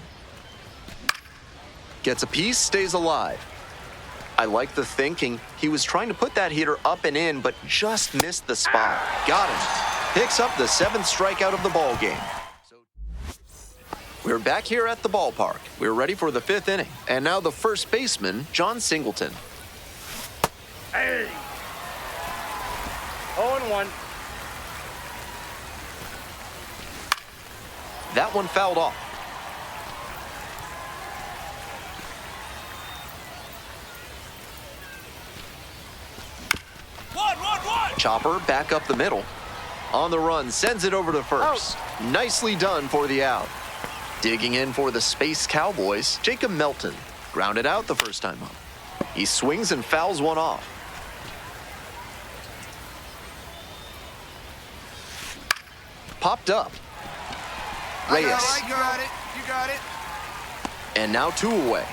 Gets a piece, stays alive. I like the thinking. He was trying to put that hitter up and in, but just missed the spot. Got him. Picks up the 7th strikeout of the ball game. We're back here at the ballpark. We're ready for the 5th inning. And now the first baseman, John Singleton. Hey! 0-1. That one fouled off. Chopper back up the middle. On the run, sends it over to first. Nicely done for the out. Digging in for the Space Cowboys, Jacob Melton. Grounded out the first time up. He swings and fouls one off. Popped up. Reyes. You got it. You got it. And now 2 away.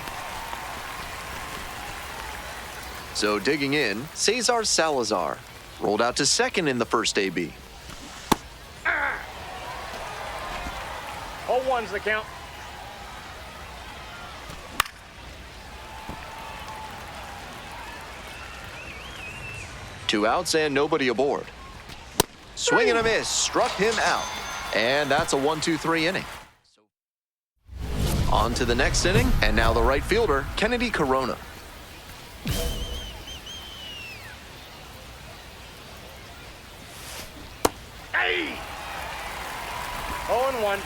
So digging in, Cesar Salazar. Rolled out to second in the first AB. 0-1's the count. Two outs and nobody aboard. Swing and a miss, struck him out. And that's a 1-2-3 inning. On to the next inning, and now the right fielder, Kennedy Corona. Hey! 0-1.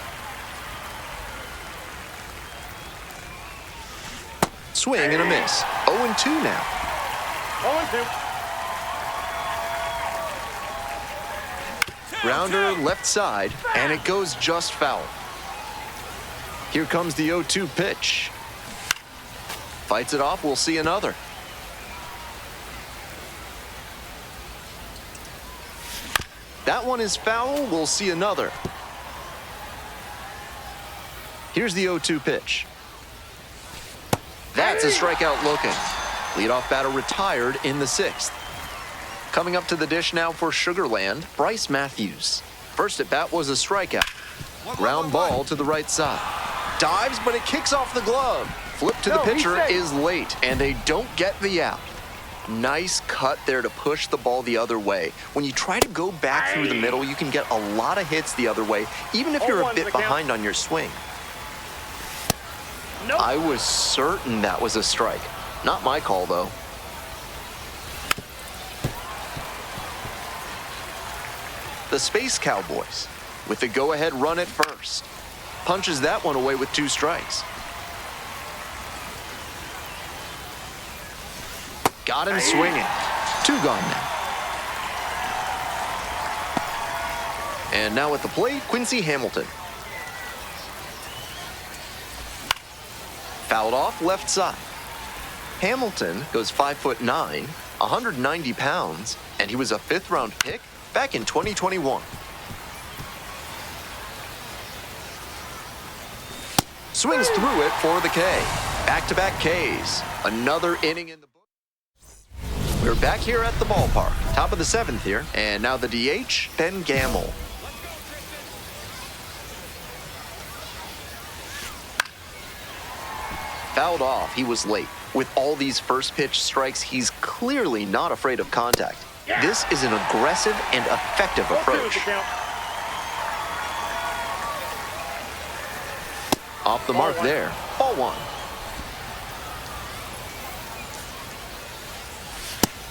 Swing and a miss. 0-2 now. 0-2. Grounder left side, and it goes just foul. Here comes the 0-2 pitch. Fights it off, we'll see another. That one is foul, we'll see another. Here's the 0-2 pitch. That's a strikeout looking. Leadoff batter retired in the 6th. Coming up to the dish now for Sugarland, Bryce Matthews. First at bat was a strikeout. Ground ball to the right side. Dives, but it kicks off the glove. Flip to the pitcher is late, and they don't get the out. Nice cut there to push the ball the other way. When you try to go back through the middle, you can get a lot of hits the other way, even if you're a bit behind on your swing. I was certain that was a strike. Not my call, though. The Space Cowboys with the go-ahead run at first. Punches that one away with 2 strikes. Got him swinging. 2 gone now. And now at the plate, Quincy Hamilton. Fouled off left side. Hamilton goes 5'9", 190 pounds, and he was a 5th-round pick back in 2021. Swings through it for the K. Back-to-back Ks. Another inning in the book. We're back here at the ballpark. Top of the 7th here. And now the DH, Ben Gamble. Fouled off. He was late. With all these first pitch strikes, he's clearly not afraid of contact. This is an aggressive and effective approach. Off the mark there. Ball 1.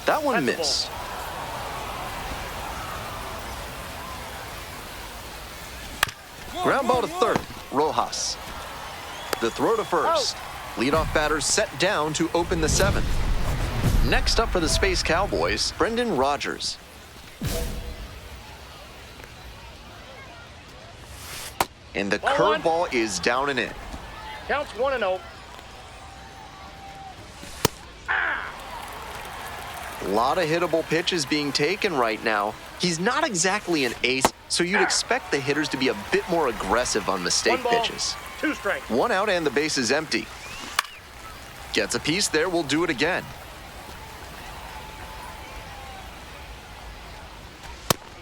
That one missed. Ground ball to third. Rojas. The throw to first. Leadoff batter set down to open the 7th. Next up for the Space Cowboys, Brendan Rodgers. And the curveball is down and in. Counts 1-0. A lot of hittable pitches being taken right now. He's not exactly an ace, so you'd expect the hitters to be a bit more aggressive on mistake 1 ball, pitches. 2 strikes. 1 out and the base is empty. Gets a piece there, we'll do it again.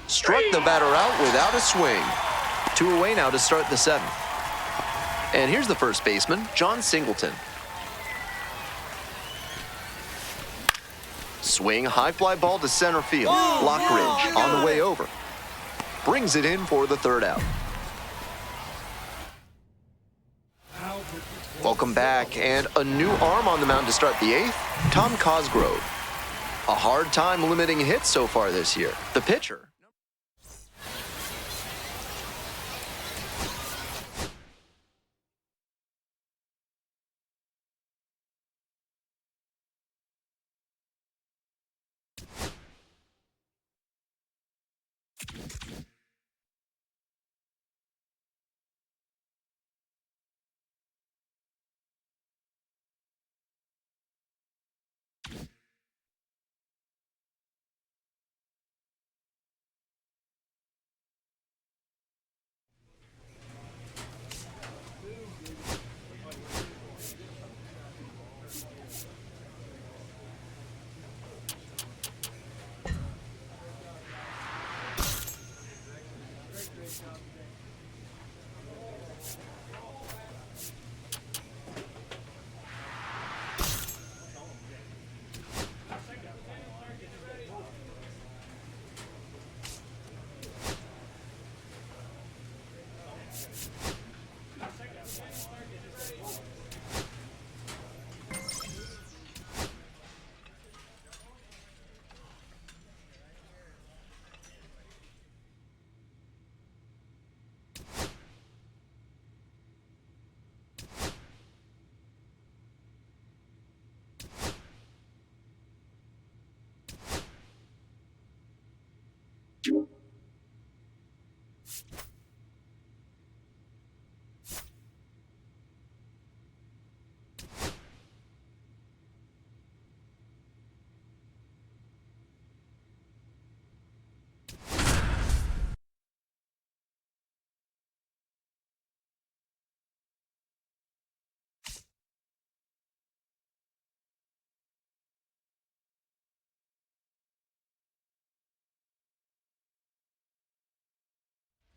Struck the batter out without a swing. 2 away now to start the 7th. And here's the first baseman, John Singleton. Swing, high fly ball to center field. Lockridge on the way over. Brings it in for the 3rd out. Welcome back, and a new arm on the mound to start the 8th, Tom Cosgrove. A hard time limiting hits so far this year. The pitcher.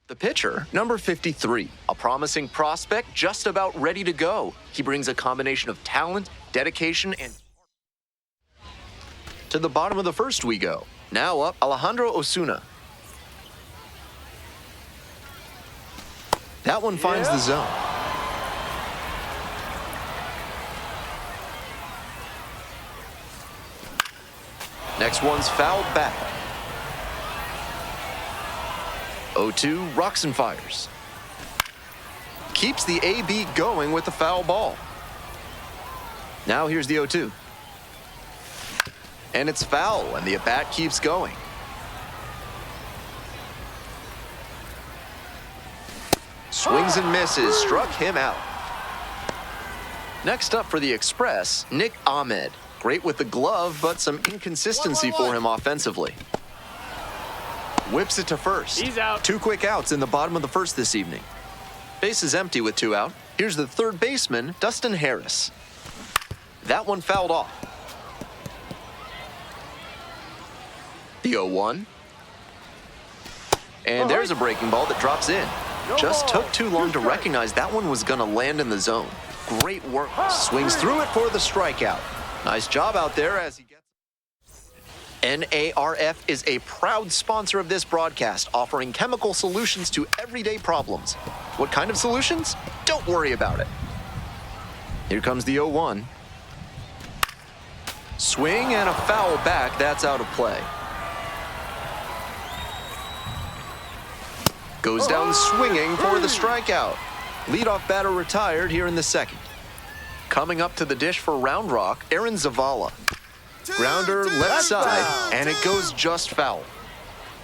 The pitcher, number 53, a promising prospect just about ready to go. He brings a combination of talent, dedication, and to the bottom of the 1st we go. Now up, Alejandro Osuna. That one finds the zone. Next one's fouled back. 0-2, rocks and fires. Keeps the AB going with the foul ball. Now here's the 0-2. And it's foul, and the at-bat keeps going. Swings and misses, struck him out. Next up for the Express, Nick Ahmed. Great with the glove, but some inconsistency for him offensively. Whips it to first. He's out. 2 quick outs in the bottom of the 1st this evening. Base is empty with 2 out. Here's the 3rd baseman, Dustin Harris. That one fouled off. The 0-1. And there's a breaking ball that drops in. Just took too long to recognize that one was going to land in the zone. Great work. Swings through it for the strikeout. Nice job out there as he gets. NARF is a proud sponsor of this broadcast, offering chemical solutions to everyday problems. What kind of solutions? Don't worry about it. Here comes the 0-1. Swing and a foul back. That's out of play. Goes down swinging for the strikeout. Leadoff batter retired here in the 2nd. Coming up to the dish for Round Rock, Aaron Zavala. Grounder left side, and it goes just foul.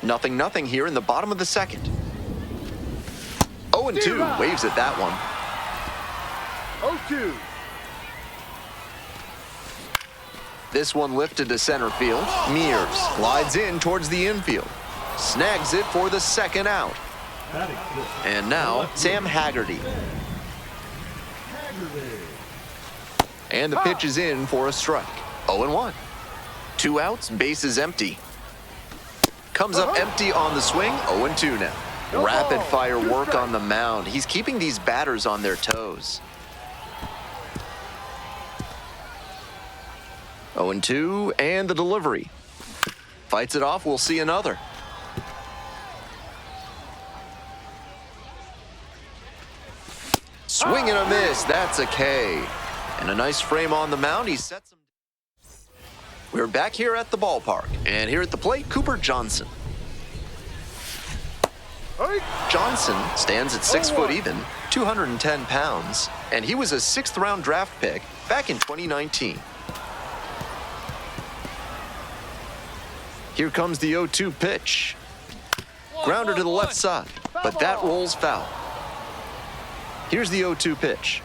0-0 here in the bottom of the 2nd. 0-2, waves at that one. 0-2. This one lifted to center field. Mears glides in towards the infield. Snags it for the second out. And now, Sam Haggerty. And the pitch is in for a strike. 0-1. 2 outs, bases empty. Comes up empty on the swing, 0-2 now. Rapid fire work on the mound. He's keeping these batters on their toes. 0-2, and the delivery. Fights it off, we'll see another. Swing and a miss, that's a K. And a nice frame on the mound, he sets him. We're back here at the ballpark, and here at the plate, Cooper Johnson. Johnson stands at 6 foot even, 210 pounds, and he was a 6th round draft pick back in 2019. Here comes the 0-2 pitch. Grounder to the left side, but that rolls foul. Here's the 0-2 pitch.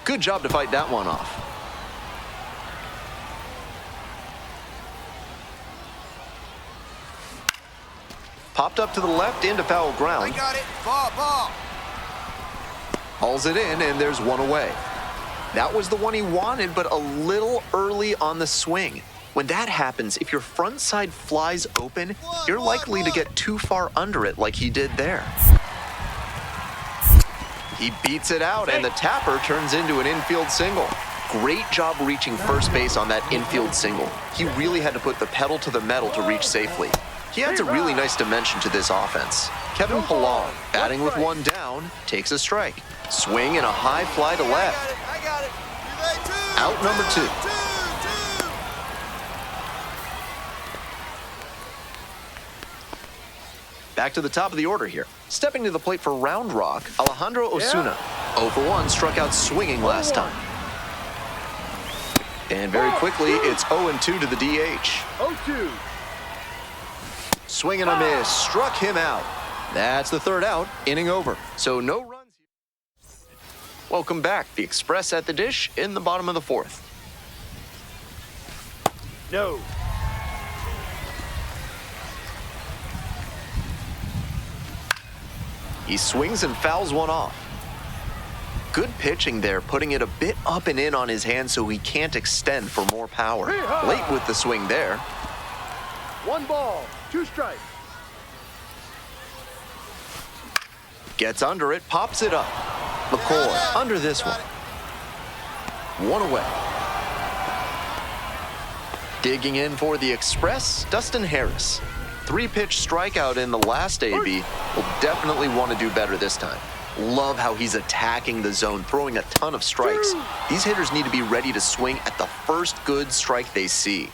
Good job to fight that one off. Popped up to the left into foul ground. I got it. Ball. Hauls it in, and there's one away. That was the one he wanted, but a little early on the swing. When that happens, if your front side flies open, you're likely to get too far under it like he did there. He beats it out, and the tapper turns into an infield single. Great job reaching first base on that infield single. He really had to put the pedal to the metal to reach safely. He adds a really nice dimension to this offense. Kevin Pillar, batting with one down, takes a strike. Swing and a high fly to left. I got it. Out number 2. Back to the top of the order here. Stepping to the plate for Round Rock, Alejandro Osuna. 0 for 1, struck out swinging last time. And very quickly, it's 0-2 to the DH. 0-2. Swing and a miss, struck him out. That's the 3rd out, inning over. So no runs here. Welcome back. The Express at the dish in the bottom of the 4th. No. He swings and fouls one off. Good pitching there, putting it a bit up and in on his hand so he can't extend for more power. Late with the swing there. 1 ball, 2 strikes. Gets under it, pops it up. McCoy under this one. 1 away. Digging in for the Express, Dustin Harris. 3-pitch strikeout in the last AB. Will definitely want to do better this time. Love how he's attacking the zone, throwing a ton of strikes. These hitters need to be ready to swing at the first good strike they see.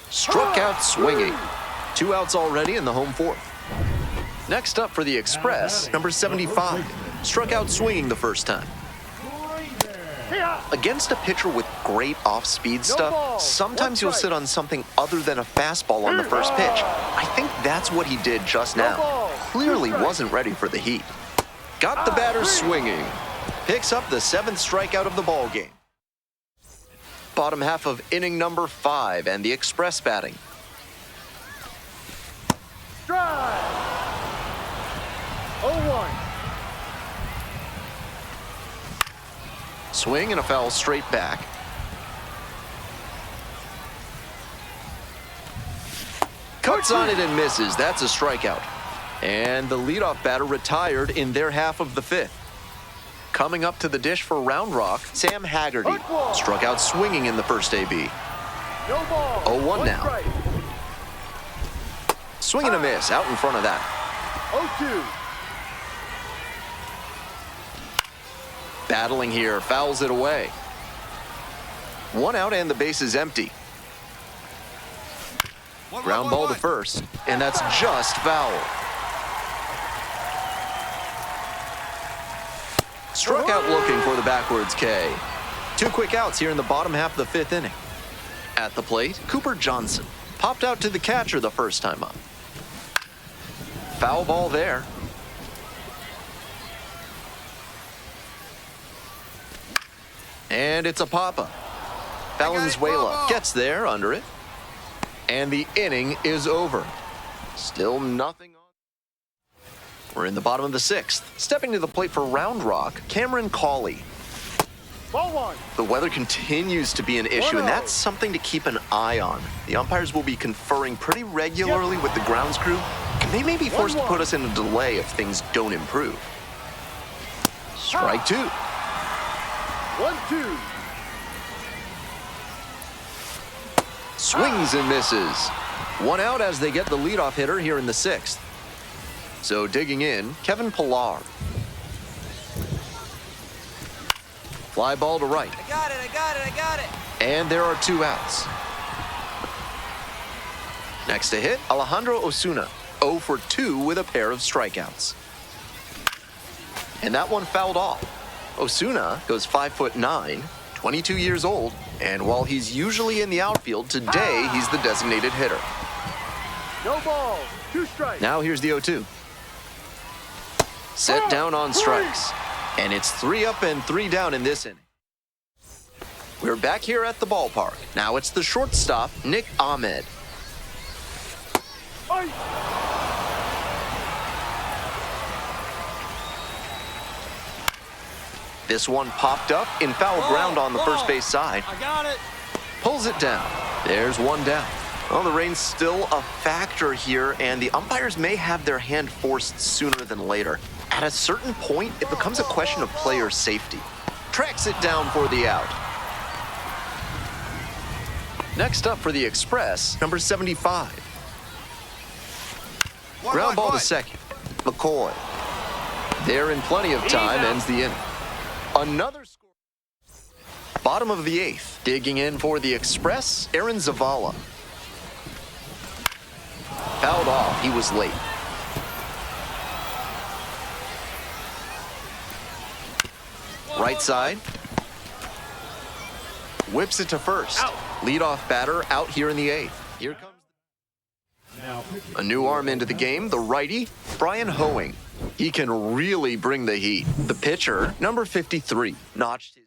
Struck out swinging. 2 outs already in the home 4th. Next up for the Express, number 75. Struck out swinging the first time. Against a pitcher with great off-speed stuff, sometimes you'll sit on something other than a fastball on the first pitch. I think that's what he did just now. Clearly wasn't ready for the heat. Got the batter swinging. Picks up the 7th strikeout of the ball game. Bottom half of inning number 5 and the Express batting. Strike. 0-1. Swing and a foul straight back. Cuts on it and misses. That's a strikeout. And the leadoff batter retired in their half of the 5th. Coming up to the dish for Round Rock, Sam Haggerty. Struck out swinging in the first AB. No ball. 0-1 now. Strike. Swing and a miss out in front of that. 0-2. Battling here, fouls it away. 1 out and the base is empty. Ground ball to first, and that's just foul. Struck out looking for the backwards K. 2 quick outs here in the bottom half of the 5th inning. At the plate, Cooper Johnson. Popped out to the catcher the first time up. Foul ball there. And it's a pop-up. Valenzuela gets there under it. And the inning is over. Still nothing on. We're in the bottom of the 6th. Stepping to the plate for Round Rock, Cameron Cawley. Ball 1. The weather continues to be an issue, and that's something to keep an eye on. The umpires will be conferring pretty regularly with the grounds crew, and they may be forced to put us in a delay if things don't improve. Strike 2. 1-2. Swings and misses. 1 out as they get the leadoff hitter here in the 6th. So digging in, Kevin Pillar. Fly ball to right. I got it. And there are 2 outs. Next to hit, Alejandro Osuna, 0 for 2 with a pair of strikeouts. And that one fouled off. Osuna goes 5'9", 22 years old, and while he's usually in the outfield, today he's the designated hitter. No balls. 2 strikes. Now here's the 0-2. Set down on strikes. And it's 3 up and 3 down in this inning. We're back here at the ballpark. Now it's the shortstop, Nick Ahmed. This one popped up in foul ground on the first base side. I got it. Pulls it down. There's 1 down. Well, the rain's still a factor here, and the umpires may have their hand forced sooner than later. At a certain point, it becomes a question of player safety. Tracks it down for the out. Next up for the Express, number 75. Ground ball to second. McCoy. There in plenty of time, ends the inning. Another score. Bottom of the 8th. Digging in for the Express, Aaron Zavala. Fouled off. He was late. Right side. Whips it to first. Leadoff batter out here in the 8th. Here comes a new arm into the game, the righty, Brian Hoeing. He can really bring the heat. The pitcher, number 53, notched his...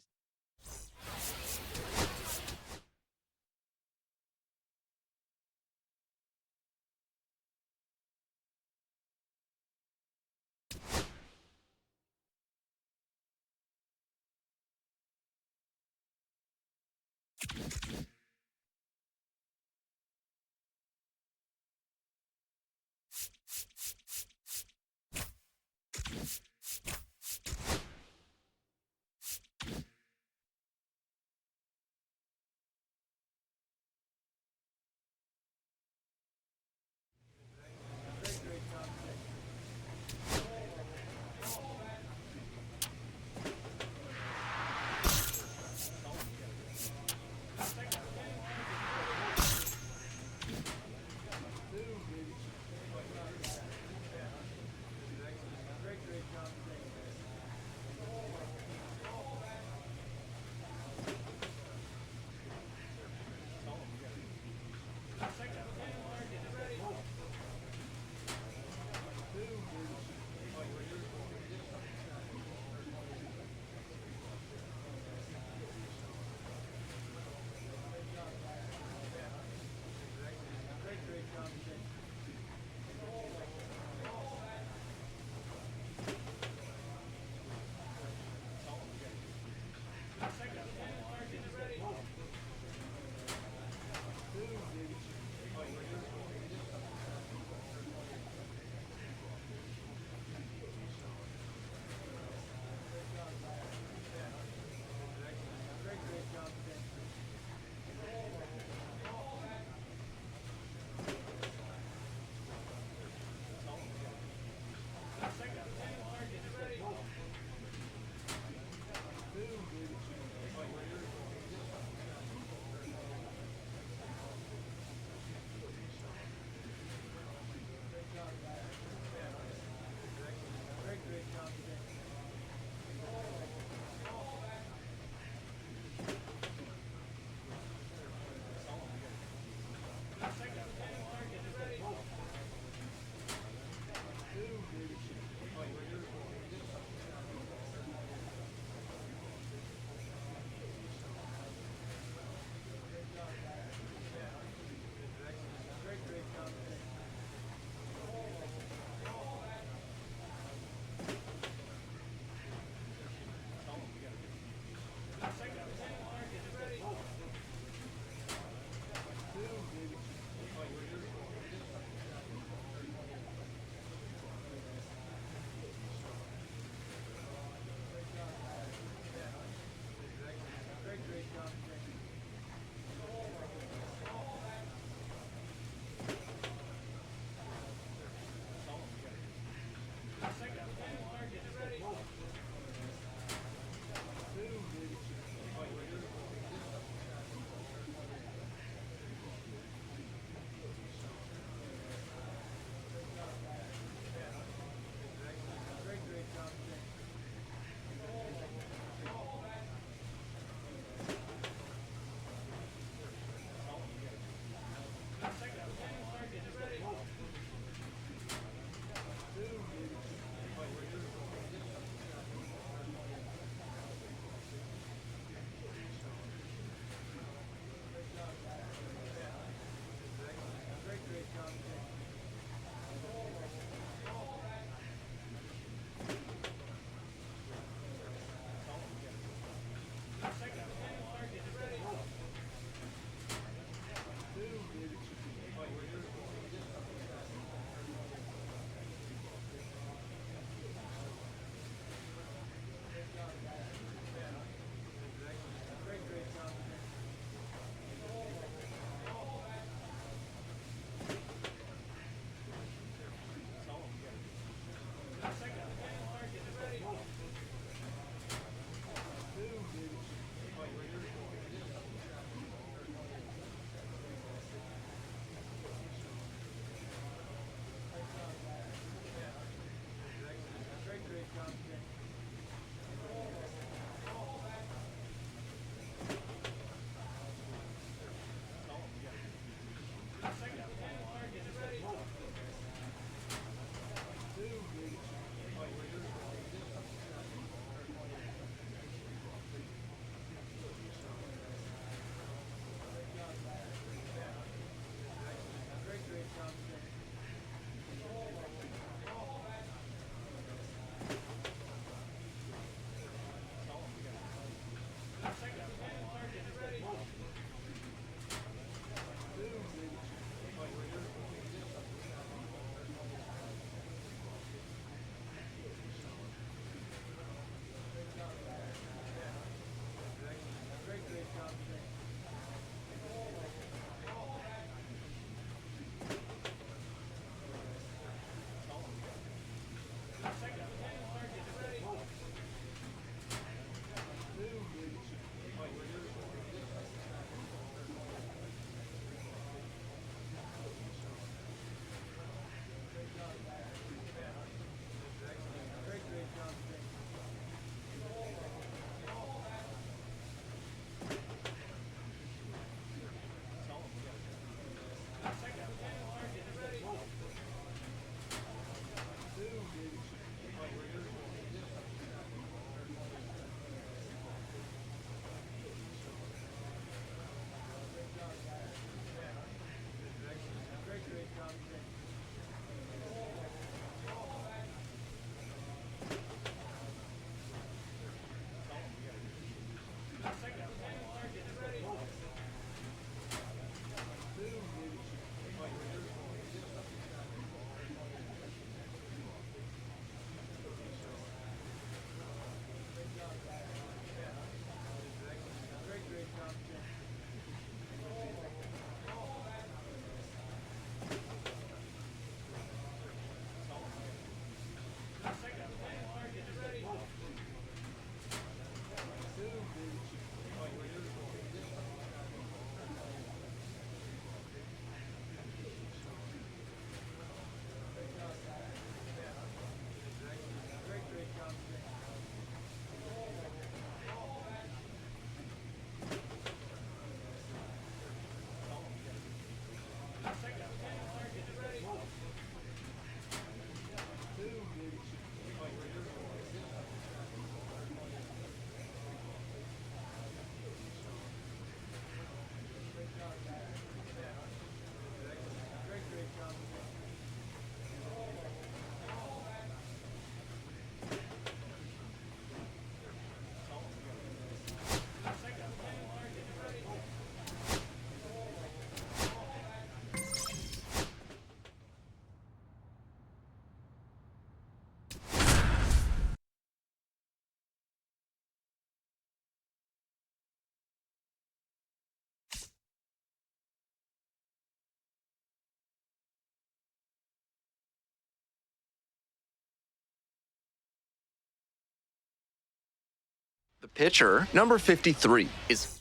Pitcher number 53 is...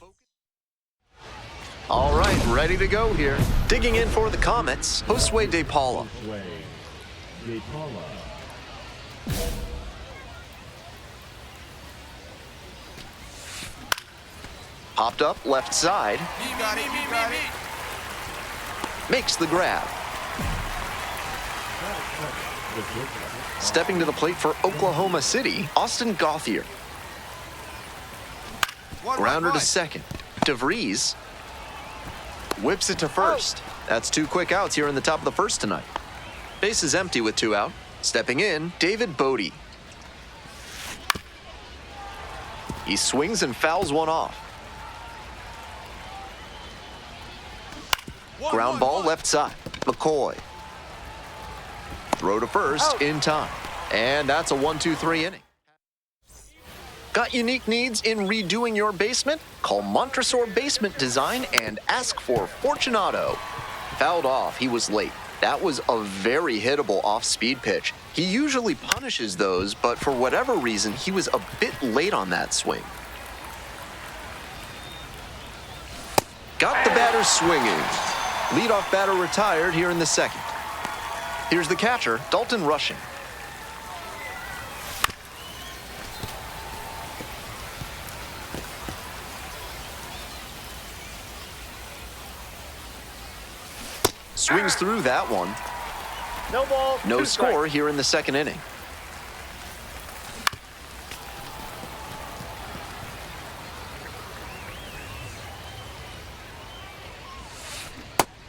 All right, ready to go here. Digging in for the Comets, Josue De Paula. Popped up left side. You got it, you got it. Makes the grab. Stepping to the plate for Oklahoma City, Austin Gauthier. Grounder to second. DeVries whips it to first. That's 2 quick outs here in the top of the first tonight. Base is empty with 2 out. Stepping in, David Bodie. He swings and fouls one off. Ground ball left side. McCoy. Throw to first in time. And that's a 1-2-3 inning. Got unique needs in redoing your basement? Call Montresor Basement Design and ask for Fortunato. Fouled off. He was late. That was a very hittable off-speed pitch. He usually punishes those, but for whatever reason, he was a bit late on that swing. Got the batter swinging. Leadoff batter retired here in the second. Here's the catcher, Dalton Rushing. Swings through that one. No ball. No 2 score strikes. here in the second inning.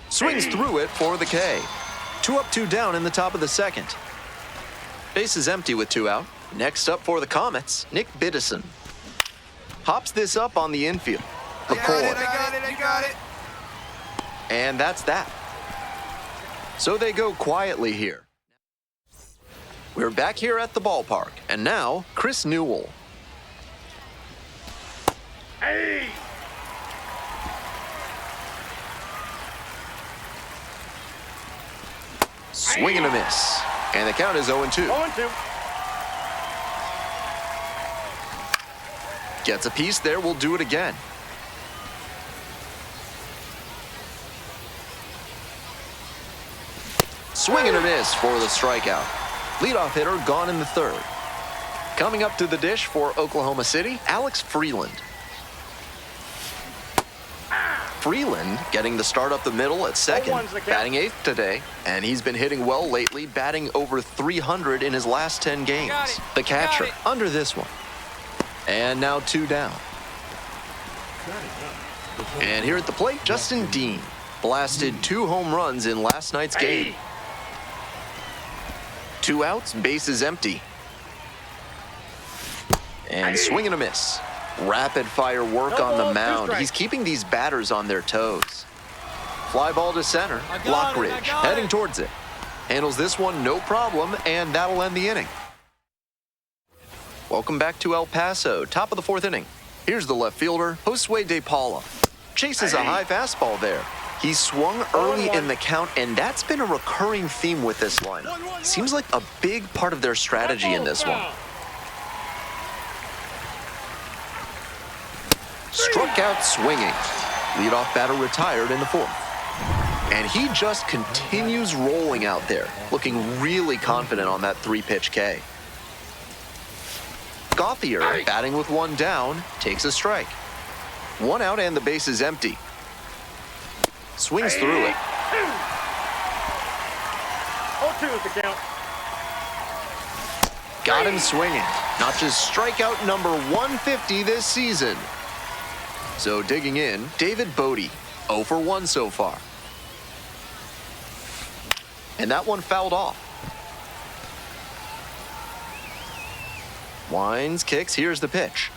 Swings through it for the K. 2 up, 2 down in the top of the second. Base is empty with 2 out. Next up for the Comets, Nick Biddison. Hops this up on the infield. I got McCoy. it, I got it, I got it. And that's that. So they go quietly here. We're back here at the ballpark, and now Chris Newell. Hey! Swing and a miss. And the count is 0-2. 0-2. Gets a piece there, we'll do it again. Swing and a miss for the strikeout. Leadoff hitter gone in the third. Coming up to the dish for Oklahoma City, Alex Freeland. Freeland getting the start up the middle at second, 0-1's the count. batting 8th today, and he's been hitting well lately, batting over 300 in his last 10 games. Got it. The catcher Got it. under this one. And now 2 down. And here at the plate, Justin Dean blasted 2 home runs in last night's game. 2 outs, base is empty. And swing and a miss. Rapid fire work No on the ball, 2 mound. strikes. He's keeping these batters on their toes. Fly ball to center. I got it, I Lockridge got heading it. towards it. Handles this one no problem, and that'll end the inning. Welcome back to El Paso, top of the 4th inning. Here's the left fielder, Josue De Paula. Chases a high fastball there. He swung early 0-1. in the count, and that's been a recurring theme with this lineup. Seems like a big part of their strategy in this one. Struck out swinging. Leadoff batter retired in the 4th. And he just continues rolling out there, looking really confident on that 3-pitch K. Gauthier, batting with 1 down, takes a strike. 1 out and the base is empty. Swings through it. 0-2 is the count. Got him swinging. Notches strikeout number 150 this season. So digging in, David Bodie, 0 for 1 so far. And that one fouled off. Winds, kicks, here's the pitch.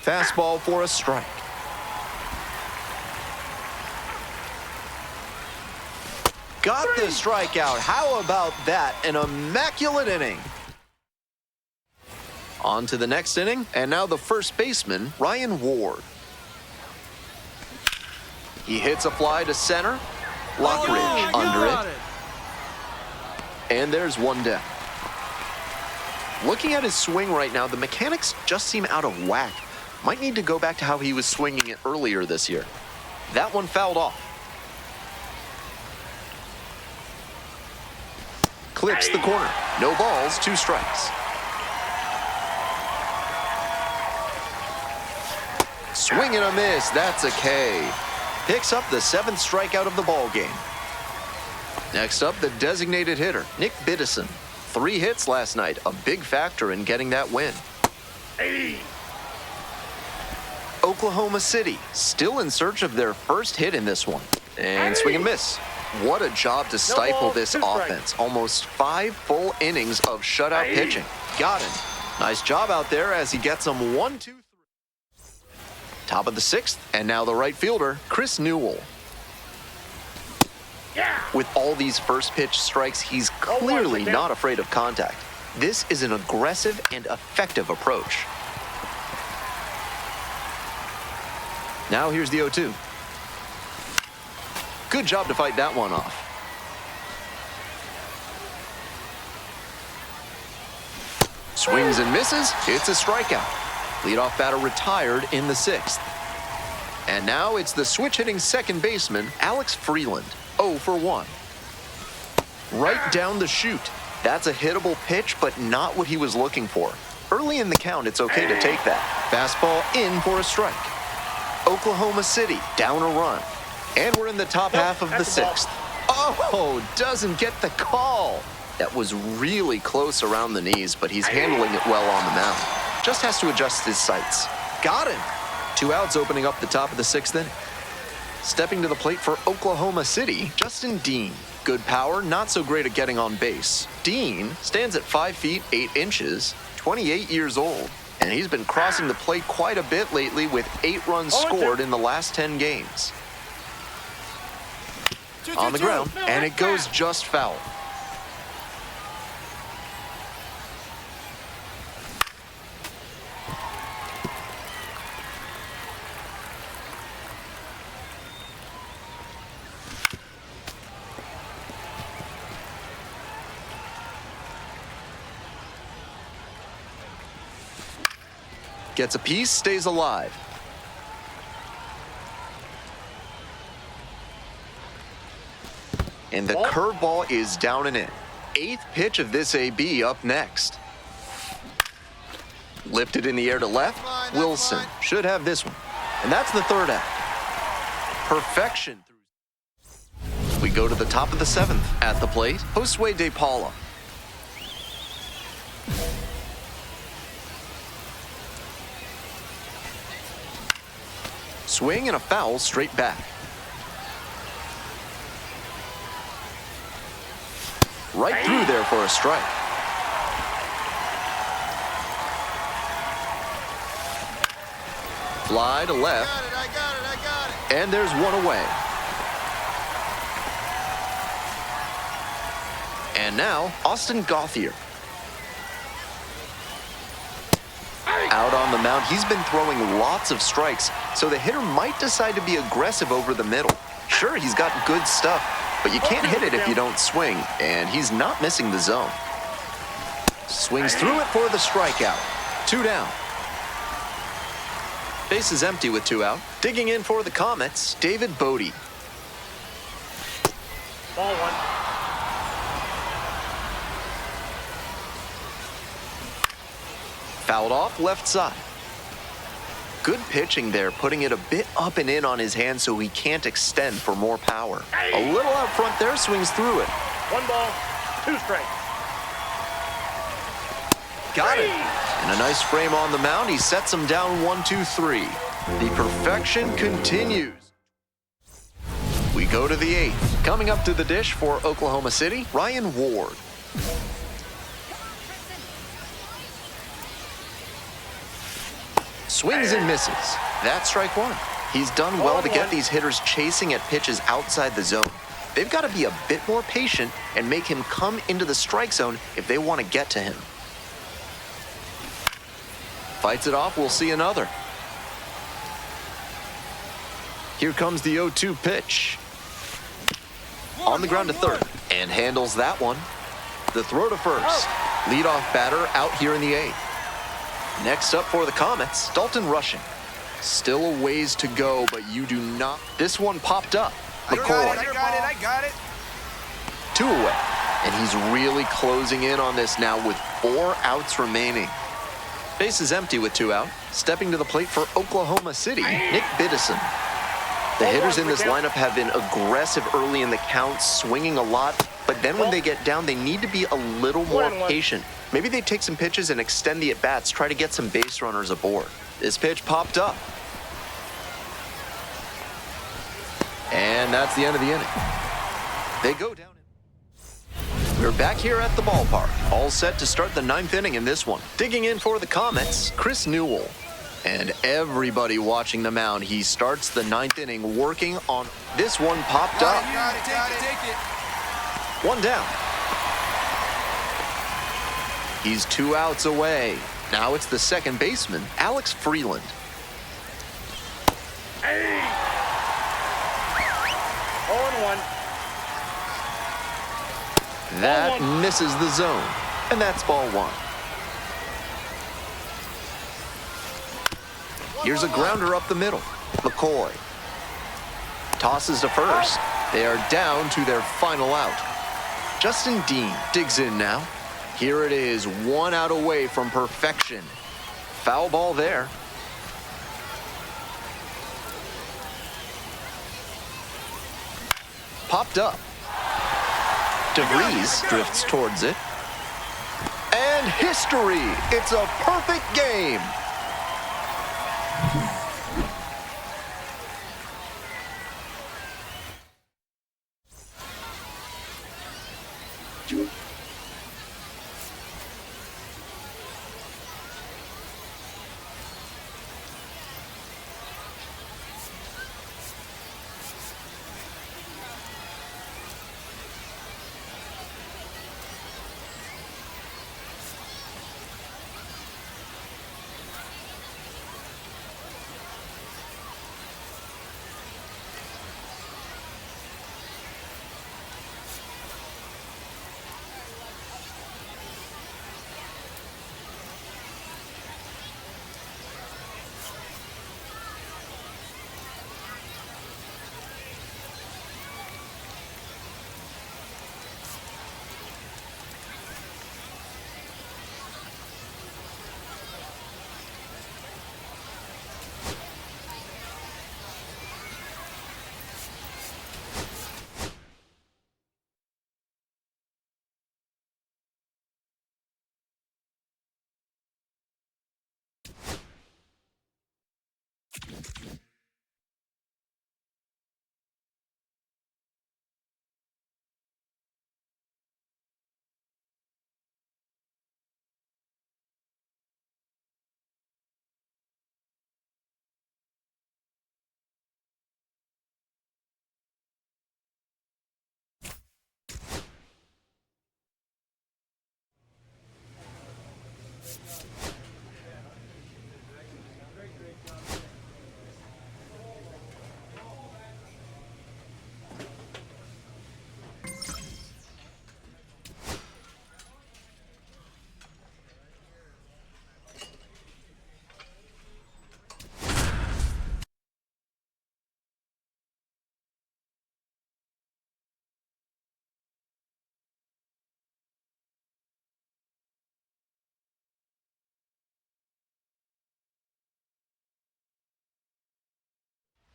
Fastball for a strike. Got the strikeout. How about that? An immaculate inning. On to the next inning, and now the first baseman, Ryan Ward. He hits a fly to center. Lockridge Oh, under got it. And there's 1 down. Looking at his swing right now, the mechanics just seem out of whack. might need to go back to how he was swinging it earlier this year. That one fouled off. Clips the corner. No balls, 2 strikes. Swing and a miss. That's a K. Picks up the 7th strikeout of the ball game. Next up, the designated hitter, Nick Biddison. 3 hits last night, a big factor in getting that win. Oklahoma City, still in search of their first hit in this one. And swing and miss. What a job to stifle this offense. Almost 5 full innings of shutout pitching. Got him. Nice job out there as he gets them 1-2-3. Top of the 6th, and now the right fielder, Chris Newell. With all these first pitch strikes, he's clearly not afraid of contact. This is an aggressive and effective approach. Now here's the 0-2. Good job to fight that one off. Swings and misses. It's a strikeout. Leadoff batter retired in the 6th. And now it's the switch-hitting second baseman, Alex Freeland, 0 for 1. Right down the chute. That's a hittable pitch, but not what he was looking for. Early in the count, it's okay to take that. Fastball in for a strike. Oklahoma City down a run. And we're in the top half of the 6th. Oh, doesn't get the call. That was really close around the knees, but he's handling it well on the mound. Just has to adjust his sights. Got him. 2 outs opening up the top of the 6th inning. Stepping to the plate for Oklahoma City, Justin Dean. Good power, not so great at getting on base. Dean stands at 5 feet 8 inches, 28 years old, and he's been crossing the plate quite a bit lately with 8 runs scored in the last 10 games. On the ground, and it goes just foul. Gets a piece, stays alive. And the curveball is down and in. 8th pitch of this AB up next. Lifted in the air to left. Wilson should have this one. And that's the 3rd out. Perfection. We go to the top of the 7th. At the plate, Josue De Paula. Swing and a foul straight back. Right through there for a strike. Fly to left. I got it. And there's one away. And now, Austin Gauthier. Out on the mound, he's been throwing lots of strikes, so the hitter might decide to be aggressive over the middle. Sure, he's got good stuff, but you can't hit it if you don't swing, and he's not missing the zone. Swings through it for the strikeout. 2 down. Base is empty with 2 out. Digging in for the Comets, David Bodie. Ball 1. Fouled off left side. Good pitching there, putting it a bit up and in on his hand so he can't extend for more power. A little out front there, swings through it. 1 ball, 2 strikes. Got it. And a nice frame on the mound. He sets him down 1-2-3. The perfection continues. We go to the 8th. Coming up to the dish for Oklahoma City, Ryan Ward. Swings and misses. That's strike 1. He's done well to get these hitters chasing at pitches outside the zone. They've got to be a bit more patient and make him come into the strike zone if they want to get to him. Fights it off, we'll see another. Here comes the 0-2 pitch. On the ground to 3rd, and handles that one. The throw to 1st. Leadoff batter out here in the 8th. Next up for the Comets, Dalton Rushing. Still a ways to go, but you do not. This one popped up. McCoy. I got it. 2 away. And he's really closing in on this now with 4 outs remaining. Base is empty with 2 out. Stepping to the plate for Oklahoma City, Nick Biddison. The hitters in this lineup have been aggressive early in the count, swinging a lot, but then when they get down, they need to be a little more patient. Maybe they take some pitches and extend the at-bats, try to get some base runners aboard. This pitch popped up. And that's the end of the inning. They go down. We're back here at the ballpark, all set to start the 9th inning in this one. Digging in for the Comets, Chris Newell. And everybody watching the mound, he starts the 9th inning working on this one popped up. Got it. Take it. 1 down. He's 2 outs away. Now it's the second baseman, Alex Freeland. Hey! 0-1. That misses the zone, and that's ball 1. Here's a grounder up the middle. McCoy tosses to first. They are down to their final out. Justin Dean digs in now. Here it is, 1 out away from perfection. Foul ball there. Popped up. DeVries drifts towards it. And history! It's a perfect game!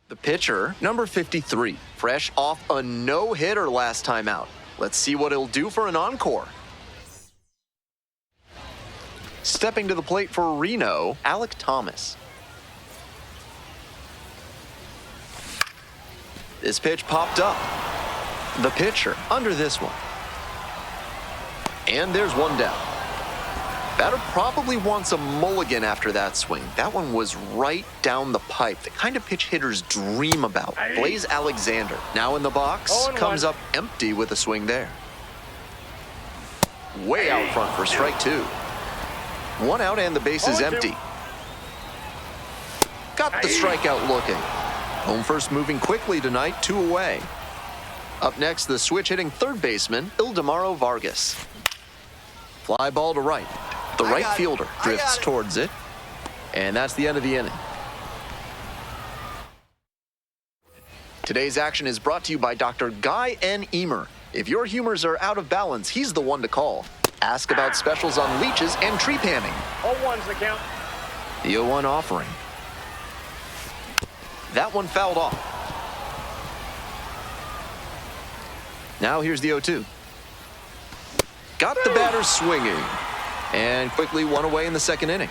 The pitcher, number 53, fresh off a no-hitter last time out. Let's see what he'll do for an encore. Stepping to the plate for Reno, Alec Thomas. This pitch popped up. The pitcher under this one. And there's 1 down. Batter probably wants a mulligan after that swing. That one was right down the pipe, the kind of pitch hitters dream about. Blaze Alexander, now in the box, comes up empty with a swing there. Way out front for strike 2. 1 out and the base is empty. Got the strikeout looking. Home first moving quickly tonight, 2 away. Up next, the switch-hitting third baseman, Ildemaro Vargas. Fly ball to right. The right fielder drifts towards it. And that's the end of the inning. Today's action is brought to you by Dr. Guy N. Emer. If your humors are out of balance, he's the one to call. Ask about specials on leeches and tree panning. 0-1's the count. The 0-1 offering. That one fouled off. Now here's the 0-2. Got the batter swinging. And quickly one away in the second inning.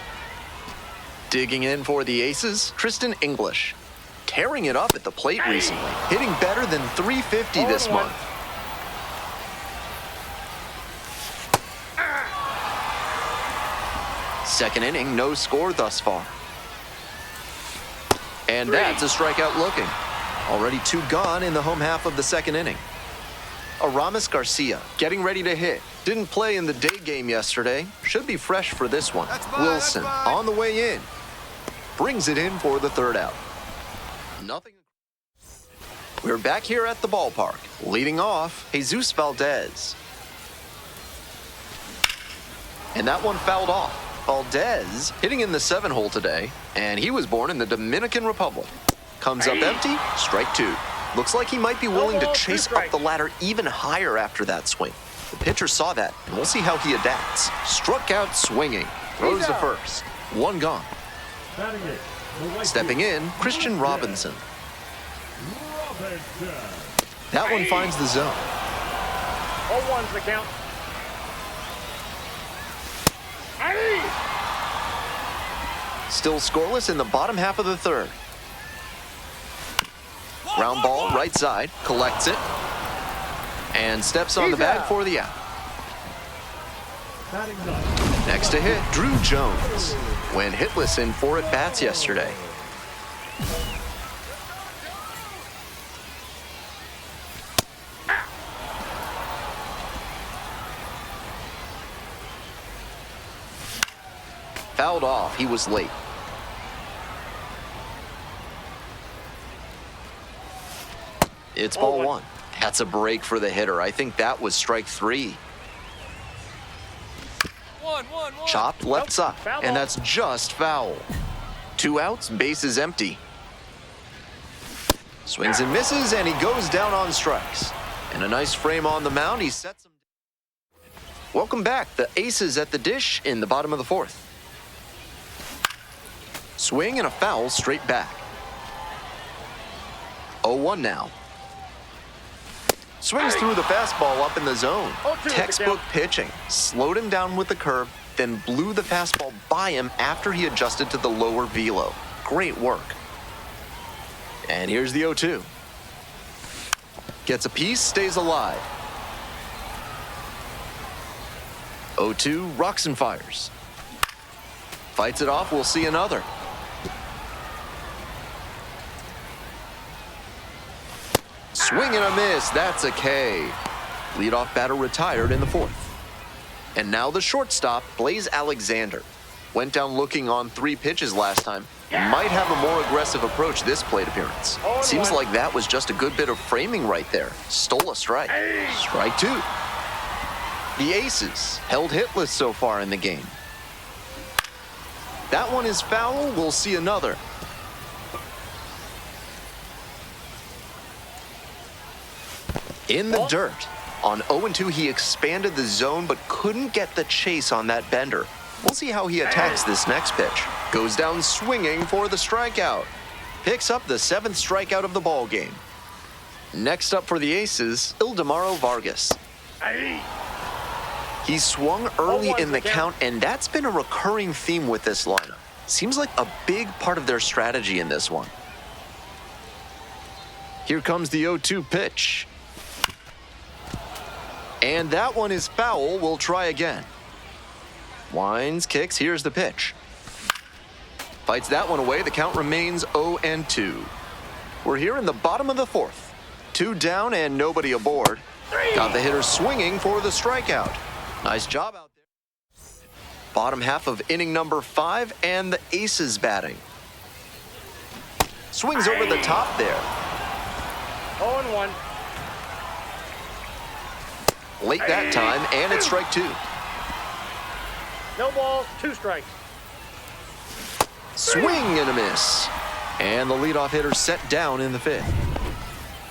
Digging in for the aces, Tristan English. Tearing it up at the plate recently. Hitting better than .350 this month. Second inning, no score thus far. And that's a strikeout looking. Already 2 gone in the home half of the second inning. Aramis Garcia getting ready to hit. Didn't play in the day game yesterday. Should be fresh for this one. Wilson on the way in. Brings it in for the third out. Nothing. We're back here at the ballpark. Leading off, Jesus Valdez. And that one fouled off. Valdez hitting in the 7-hole today, and he was born in the Dominican Republic. Comes up empty, strike 2. Looks like he might be willing to chase up the ladder even higher after that swing. The pitcher saw that, and we'll see how he adapts. Struck out swinging. Throws to first. 1 gone. Stepping in, Christian Robinson. That one finds the zone. 0-1's the count. Still scoreless in the bottom half of the third. Ground ball, right side, collects it, and steps on the bag for the out. Next to hit, Drew Jones. Went hitless in 4 at-bats yesterday. Fouled off, he was late. It's ball 1. That's a break for the hitter. I think that was strike 3. Chopped left side, and that's just foul. 2 outs, bases empty. Swings and misses, and he goes down on strikes. And a nice frame on the mound, he sets him. Welcome back, the aces at the dish in the bottom of the 4th. Swing and a foul straight back. 0-1 now. Swings through the fastball up in the zone. Textbook pitching. Slowed him down with the curve, then blew the fastball by him after he adjusted to the lower velo. Great work. And here's the 0-2. Gets a piece, stays alive. 0-2, rocks and fires. Fights it off, we'll see another. Swing and a miss, that's a K. Leadoff batter retired in the 4th. And now the shortstop, Blaze Alexander. Went down looking on 3 pitches last time. Might have a more aggressive approach this plate appearance. Seems like that was just a good bit of framing right there. Stole a strike. Strike 2. The aces held hitless so far in the game. That one is foul, we'll see another. In the dirt. On 0-2, he expanded the zone but couldn't get the chase on that bender. We'll see how he attacks this next pitch. Goes down swinging for the strikeout. Picks up the 7th strikeout of the ball game. Next up for the aces, Ildemaro Vargas. He swung early in the count, and that's been a recurring theme with this lineup. Seems like a big part of their strategy in this one. Here comes the 0-2 pitch. And that one is foul. We'll try again. Winds, kicks, here's the pitch. Fights that one away. The count remains 0-2. We're here in the bottom of the 4th. 2 down and nobody aboard. Got the hitter swinging for the strikeout. Nice job out there. Bottom half of inning number 5 and the aces batting. Swings over the top there. 0-1. Late that time, and it's strike 2. No balls, 2 strikes. Swing and a miss. And the leadoff hitter set down in the 5th.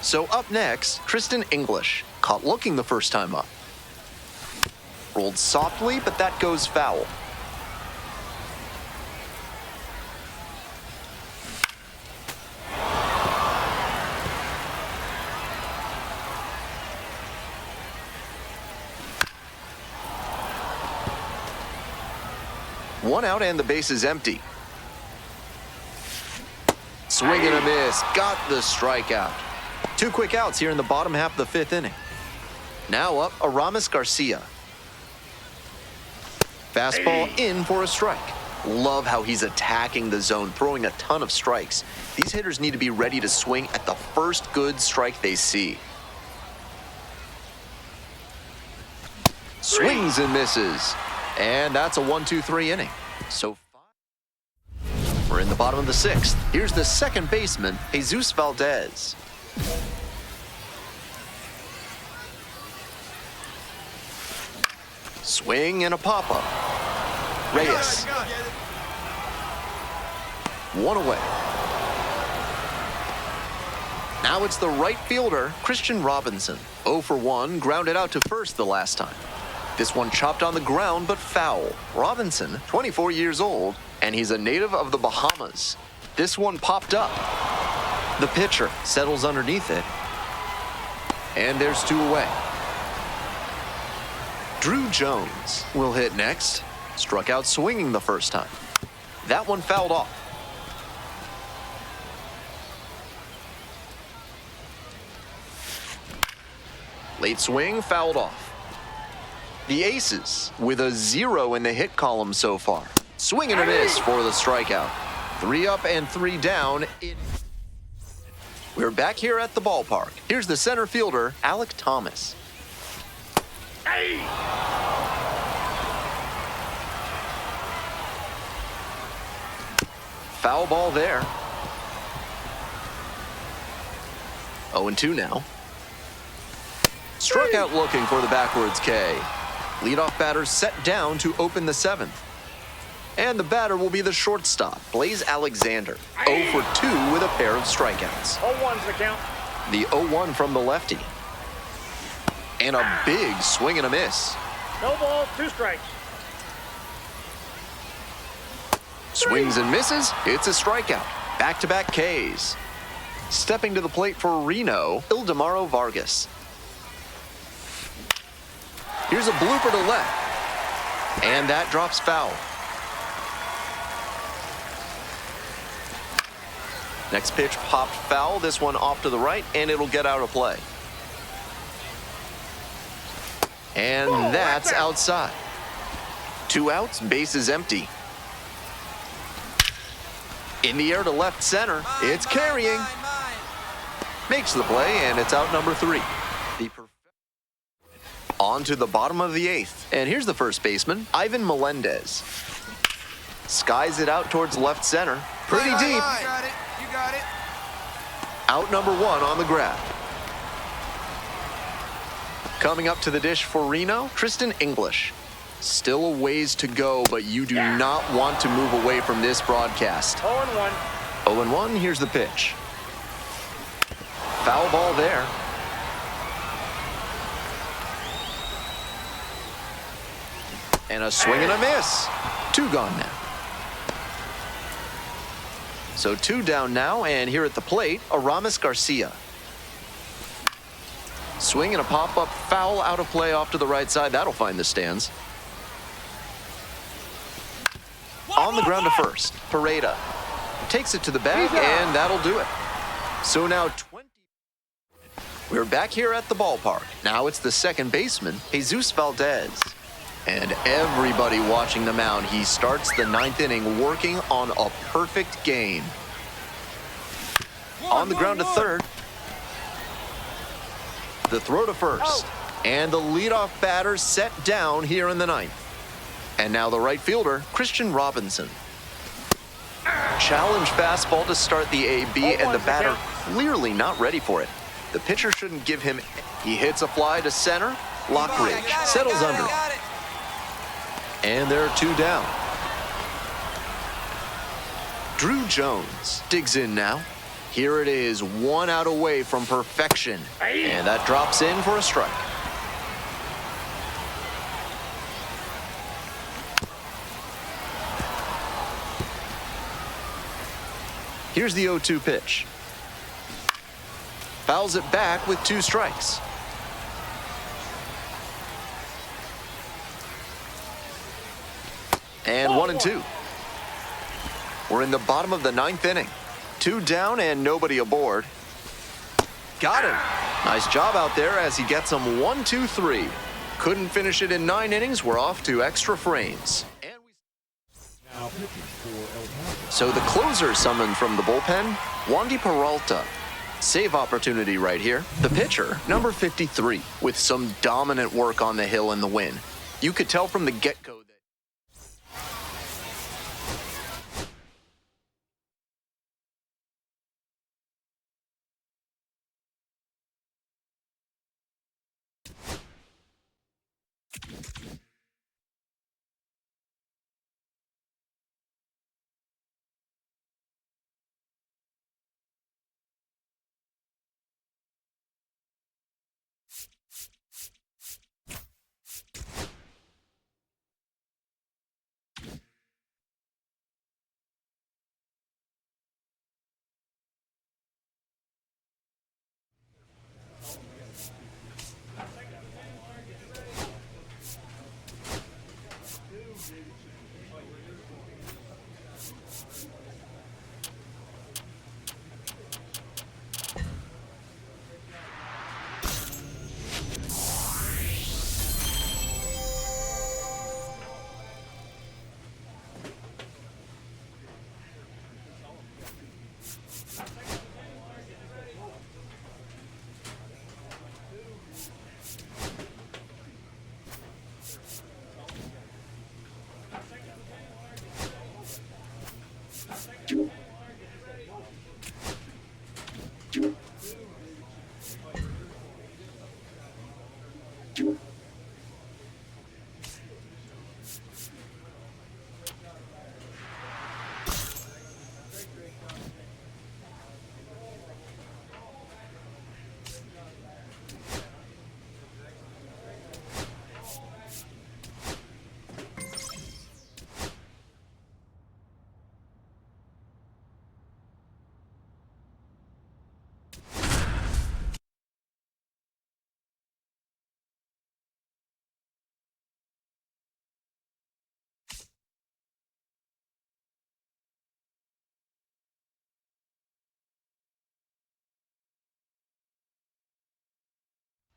So up next, Tristan English, caught looking the first time up. Rolled softly, but that goes foul. One out and the base is empty. Swing and a miss. Got the strikeout. 2 quick outs here in the bottom half of the 5th inning. Now up, Aramis Garcia. Fastball in for a strike. Love how he's attacking the zone, throwing a ton of strikes. These hitters need to be ready to swing at the first good strike they see. Swings and misses. And that's a 1-2-3 inning. So we're in the bottom of the 6th. Here's the second baseman, Jesus Valdez. Swing and a pop-up. Reyes. One away. Now it's the right fielder, Christian Robinson. 0 for 1, grounded out to first the last time. This one chopped on the ground, but foul. Robinson, 24 years old, and he's a native of the Bahamas. This one popped up. The pitcher settles underneath it, and there's 2 away. Drew Jones will hit next. Struck out swinging the first time. That one fouled off. Late swing, fouled off. The Aces with a 0 in the hit column so far. Swing and a miss for the strikeout. 3 up and 3 down. We're back here at the ballpark. Here's the center fielder, Alek Thomas. Foul ball there. 0-2 now. Struck out looking for the backwards K. Leadoff batter set down to open the 7th. And the batter will be the shortstop, Blaze Alexander. 0 for 2 with a pair of strikeouts. 0-1's the count. The 0-1 from the lefty. And a big swing and a miss. No balls, 2 strikes. Swings and misses. It's a strikeout. Back-to-back Ks. Stepping to the plate for Reno, Ildemaro Vargas. Here's a blooper to left. And that drops foul. Next pitch popped foul. This one off to the right, and it'll get out of play. And that's outside. 2 outs, base is empty. In the air to left center. It's carrying. Makes the play, and it's out number 3. On to the bottom of the 8th. And here's the first baseman, Ivan Melendez. Skies it out towards left center. Pretty deep. You got it. You got it. Out number 1 on the grab. Coming up to the dish for Reno, Tristan English. Still a ways to go, but you do not want to move away from this broadcast. 0-1. 0-1, here's the pitch. Foul ball there. And a swing and a miss. 2 gone now. So 2 down now, and here at the plate, Aramis Garcia. Swing and a pop-up, foul out of play off to the right side. That'll find the stands. On the ground to first, Pareda takes it to the bag, and that'll do it. So now 20. We're back here at the ballpark. Now it's the second baseman, Jesus Valdez. And everybody watching the mound, he starts the 9th inning working on a perfect game. On the ground to third. The throw to first. And the leadoff batter set down here in the 9th. And now the right fielder, Christian Robinson. Challenge fastball to start the AB, and the batter clearly not ready for it. The pitcher shouldn't give him. He hits a fly to center. Lockridge settles under it. And there are 2 down. Drew Jones digs in now. Here it is, 1 out away from perfection. And that drops in for a strike. Here's the 0-2 pitch. Fouls it back with 2 strikes. And 1-2. We're in the bottom of the 9th inning. 2 down and nobody aboard. Got him. Nice job out there as he gets him 1-2-3. Couldn't finish it in 9 innings. We're off to extra frames. So the closer summoned from the bullpen, Wandy Peralta. Save opportunity right here. The pitcher, number 53, with some dominant work on the hill in the win. You could tell from the get-go that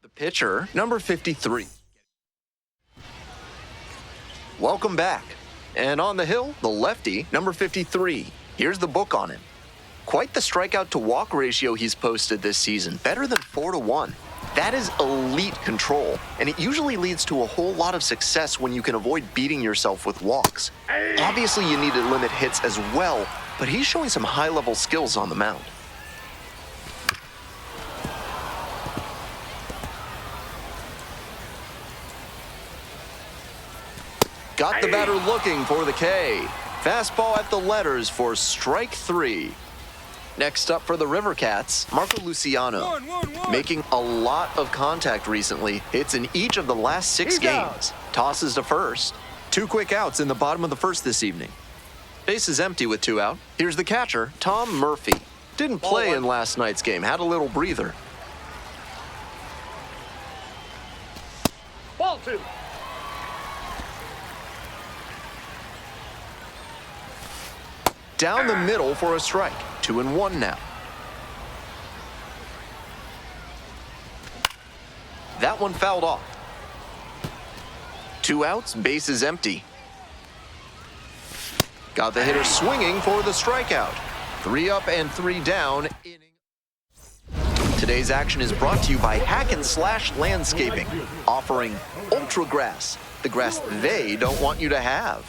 the pitcher, number 53. Welcome back. And on the hill, the lefty, number 53. Here's the book on him. Quite the strikeout to walk ratio he's posted this season, better than 4-1. That is elite control, and it usually leads to a whole lot of success when you can avoid beating yourself with walks. Obviously, you need to limit hits as well, but he's showing some high-level skills on the mound. Got the batter looking for the K. Fastball at the letters for strike 3. Next up for the River Cats, Marco Luciano. Making a lot of contact recently. Hits in each of the last 6 games. Tosses to first. 2 quick outs in the bottom of the 1st this evening. Base is empty with 2 out. Here's the catcher, Tom Murphy. Didn't play in last night's game, had a little breather. Ball 2. Down the middle for a strike. 2-1 now. That one fouled off. 2 outs, base is empty. Got the hitter swinging for the strikeout. 3 up and 3 down. Today's action is brought to you by Hack and Slash Landscaping, offering Ultra Grass, the grass they don't want you to have.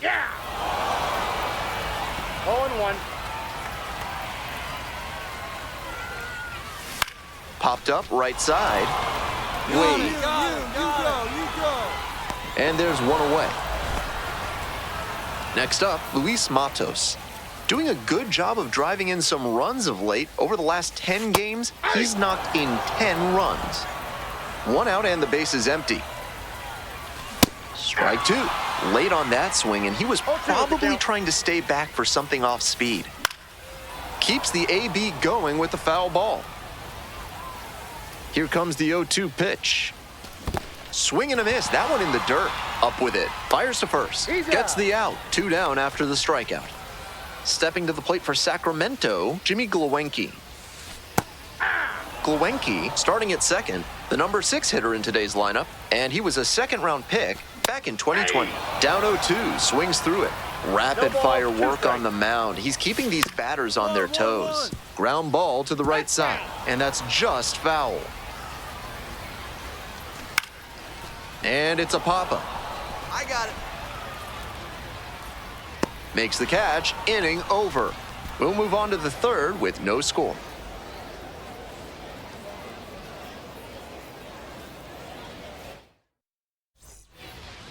Yeah! 0-1. Popped up right side. Wade. You go. And there's 1 away. Next up, Luis Matos. doing a good job of driving in some runs of late. Over the last 10 games, he's knocked in 10 runs. 1 out and the base is empty. Strike 2. Late on that swing, and he was probably trying to stay back for something off speed. Keeps the AB going with the foul ball. Here comes the 0-2 pitch. Swing and a miss. That one in the dirt. Up with it. Fires to first. Gets the out. 2 down after the strikeout. Stepping to the plate for Sacramento, Jimmy Glowinski. Glowinski starting at second, the number 6 hitter in today's lineup, and he was a second-round pick back in 2020. Down 0-2, swings through it. Rapid-fire work on the mound. He's keeping these batters on their toes. Ground ball to the right side, and that's just foul. And it's a pop-up. I got it. Makes the catch, inning over. We'll move on to the third with no score.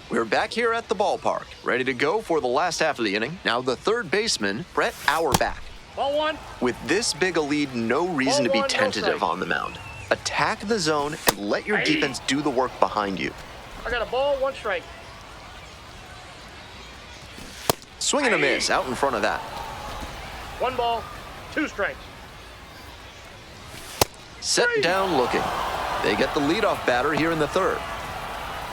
We're back here at the ballpark, ready to go for the last half of the inning. Now the third baseman, Brett Auerbach. Ball 1. With this big a lead, no reason to be tentative on the mound. Attack the zone and let your defense do the work behind you. I got a ball, 1 strike. Swing and a miss out in front of that. 1 ball, 2 strikes. Set down looking. They get the leadoff batter here in the third.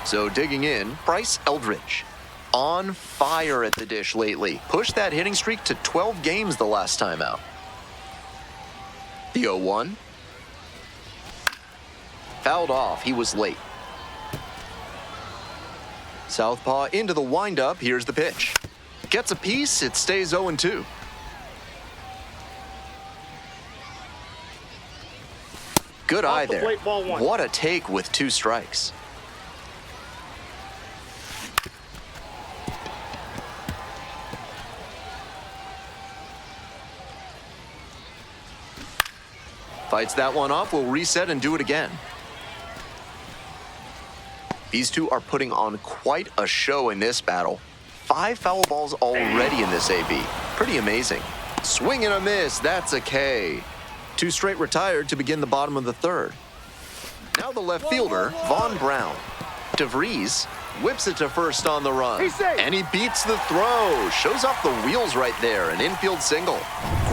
So digging in, Bryce Eldridge. On fire at the dish lately. Pushed that hitting streak to 12 games the last time out. The 0-1. Fouled off. He was late. Southpaw into the windup. Here's the pitch. Gets a piece. It stays 0-2. Good eye there. What a take with 2 strikes. Fights that one off. We'll reset and do it again. These two are putting on quite a show in this battle. 5 foul balls already in this AB. Pretty amazing. Swing and a miss. That's a K. 2 straight retired to begin the bottom of the third. Now the left fielder, Vaughn Brown. DeVries whips it to first on the run. And he beats the throw. Shows off the wheels right there. An infield single.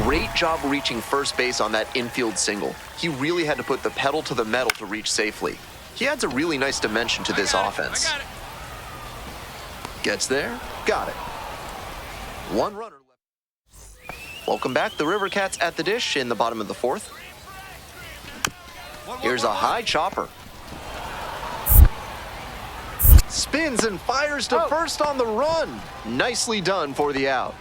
Great job reaching first base on that infield single. He really had to put the pedal to the metal to reach safely. He adds a really nice dimension to this offense. I got it. Gets there. Got it. 1 runner left. Welcome back. The River Cats at the dish in the bottom of the 4th. Here's a high chopper. Spins and fires to first on the run. Nicely done for the out.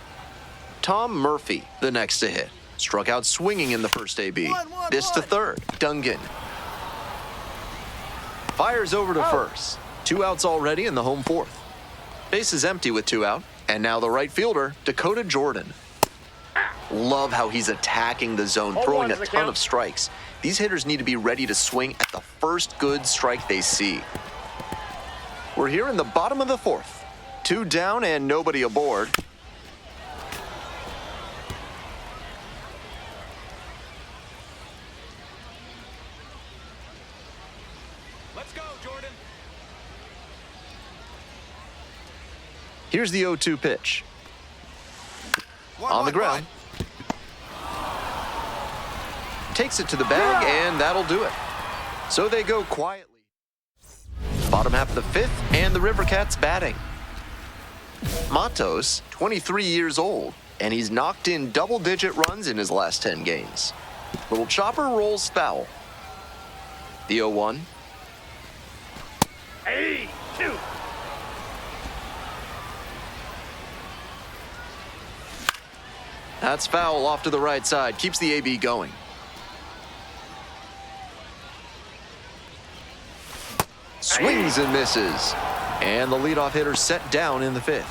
Tom Murphy, the next to hit. Struck out swinging in the first AB. This to third. Dungan. Fires over to first. 2 outs already in the home 4th. Base is empty with 2 out. And now the right fielder, Dakota Jordan. Love how he's attacking the zone, throwing a ton of strikes. These hitters need to be ready to swing at the first good strike they see. We're here in the bottom of the 4th. 2 down and nobody aboard. Let's go, Jordan. Here's the 0-2 pitch. On the ground. Takes it to the bag, and that'll do it. So they go quietly. Bottom half of the 5th, and the River Cats batting. Matos, 23 years old, and he's knocked in double-digit runs in his last 10 games. Little chopper rolls foul. The 0-1. Hey, 2. That's foul off to the right side. Keeps the AB going. Swings and misses. And the leadoff hitter set down in the 5th.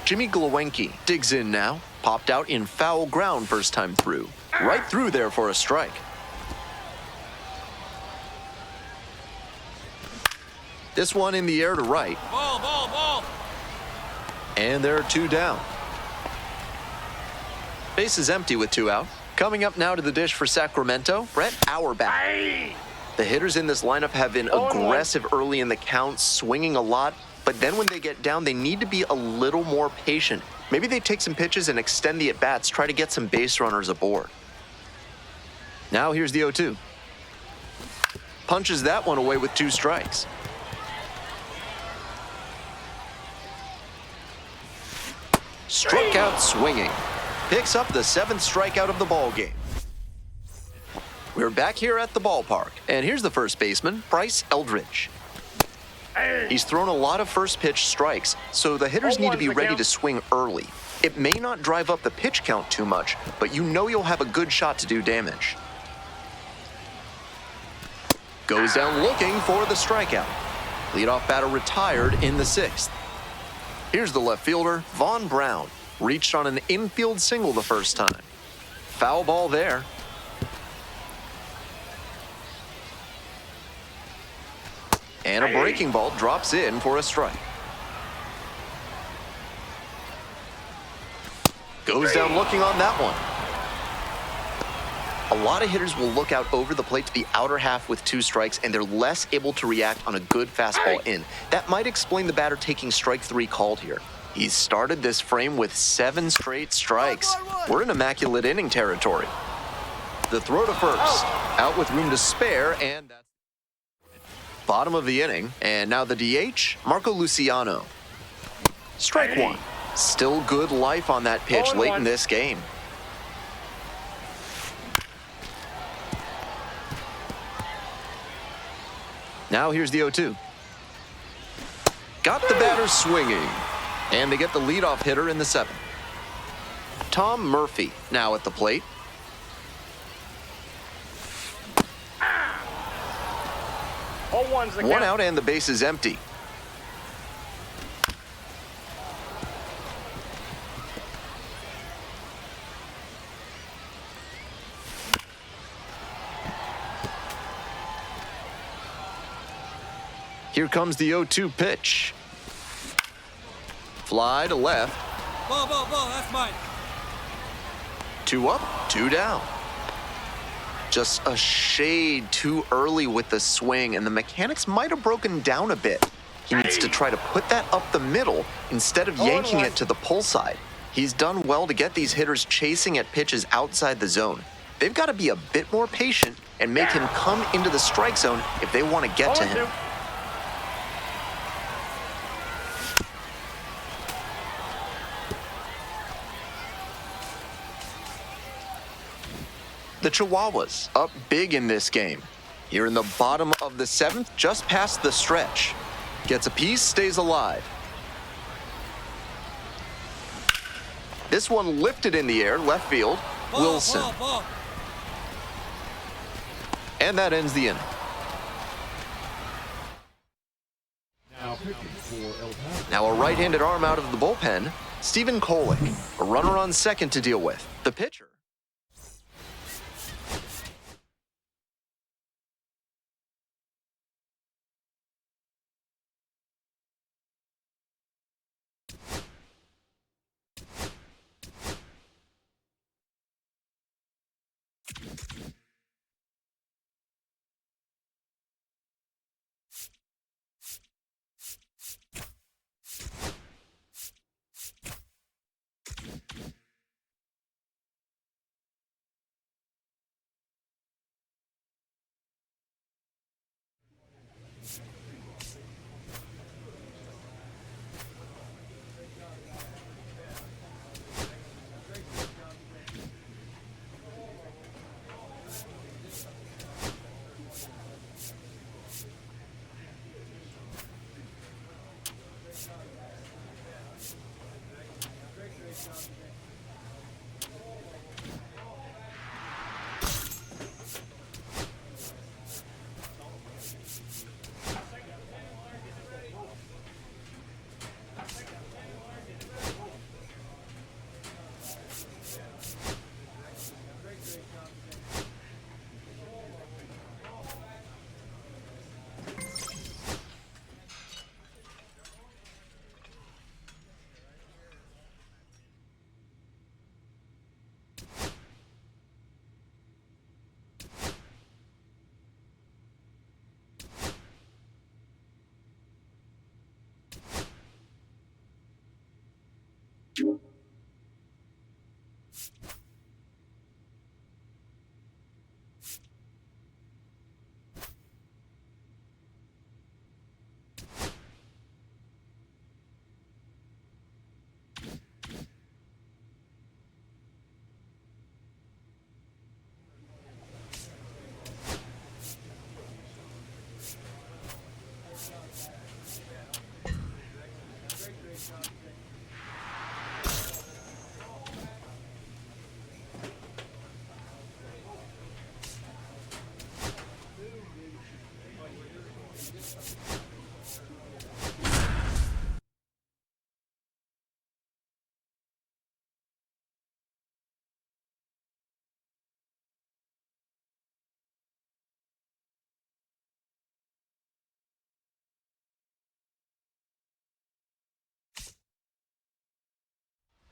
Jimmy Glowinski digs in now. Popped out in foul ground first time through. Right through there for a strike. This one in the air to right. Ball, ball, ball. And there are 2 down. Base is empty with 2 out. Coming up now to the dish for Sacramento, Brett Auerbach. The hitters in this lineup have been aggressive early in the count, swinging a lot, but then when they get down, they need to be a little more patient. Maybe they take some pitches and extend the at-bats, try to get some base runners aboard. Now here's the 0-2. Punches that one away with 2 strikes. Struck out swinging. Picks up the 7th strikeout of the ball game. We're back here at the ballpark, and here's the first baseman, Bryce Eldridge. He's thrown a lot of first pitch strikes, so the hitters need to be ready to swing early. It may not drive up the pitch count too much, but you know you'll have a good shot to do damage. Goes down looking for the strikeout. Leadoff batter retired in the 6th. Here's the left fielder, Vaughn Brown. Reached on an infield single the first time. Foul ball there. And a breaking ball drops in for a strike. Goes down looking on that one. A lot of hitters will look out over the plate to the outer half with 2 strikes, and they're less able to react on a good fastball in. That might explain the batter taking strike 3 called here. He's started this frame with 7 straight strikes. We're in immaculate inning territory. The throw to first. Out with room to spare, and that's bottom of the inning. And now the DH, Marco Luciano. Strike 1. Still good life on that pitch late in this game. Now here's the 0-2. Got the batter swinging. And they get the leadoff hitter in the 7th. Tom Murphy now at the plate. One out and the base is empty. Here comes the 0-2 pitch. Fly to left. Ball, that's mine. 2 up, 2 down. Just a shade too early with the swing, and the mechanics might have broken down a bit. He needs to try to put that up the middle instead of yanking it to the pull side. He's done well to get these hitters chasing at pitches outside the zone. They've got to be a bit more patient and make him come into the strike zone if they want to get to him. The Chihuahuas up big in this game. Here in the bottom of the 7th, just past the stretch. Gets a piece, stays alive. This one lifted in the air, left field, Wilson. And that ends the inning. Now a right-handed arm out of the bullpen, Stephen Kolek. A runner on second to deal with. The pitcher.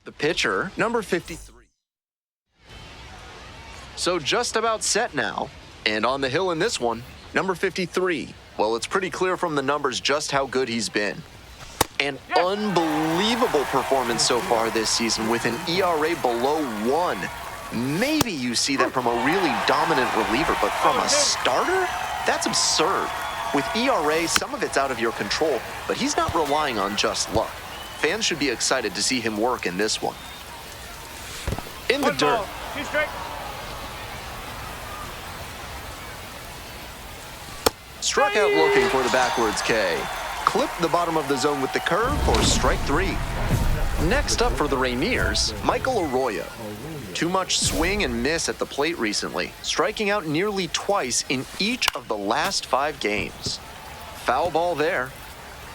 The pitcher, number 53. So just about set now. And on the hill in this one, number 53. Well, it's pretty clear from the numbers just how good he's been. An unbelievable performance so far this season with an ERA below 1. Maybe you see that from a really dominant reliever, but from a starter? That's absurd. With ERA, some of it's out of your control, but he's not relying on just luck. Fans should be excited to see him work in this one. In the dirt. Struck out looking for the backwards K. Clipped the bottom of the zone with the curve for strike 3. Next up for the Rainiers, Michael Arroyo. Too much swing and miss at the plate recently, striking out nearly twice in each of the last 5 games. Foul ball there.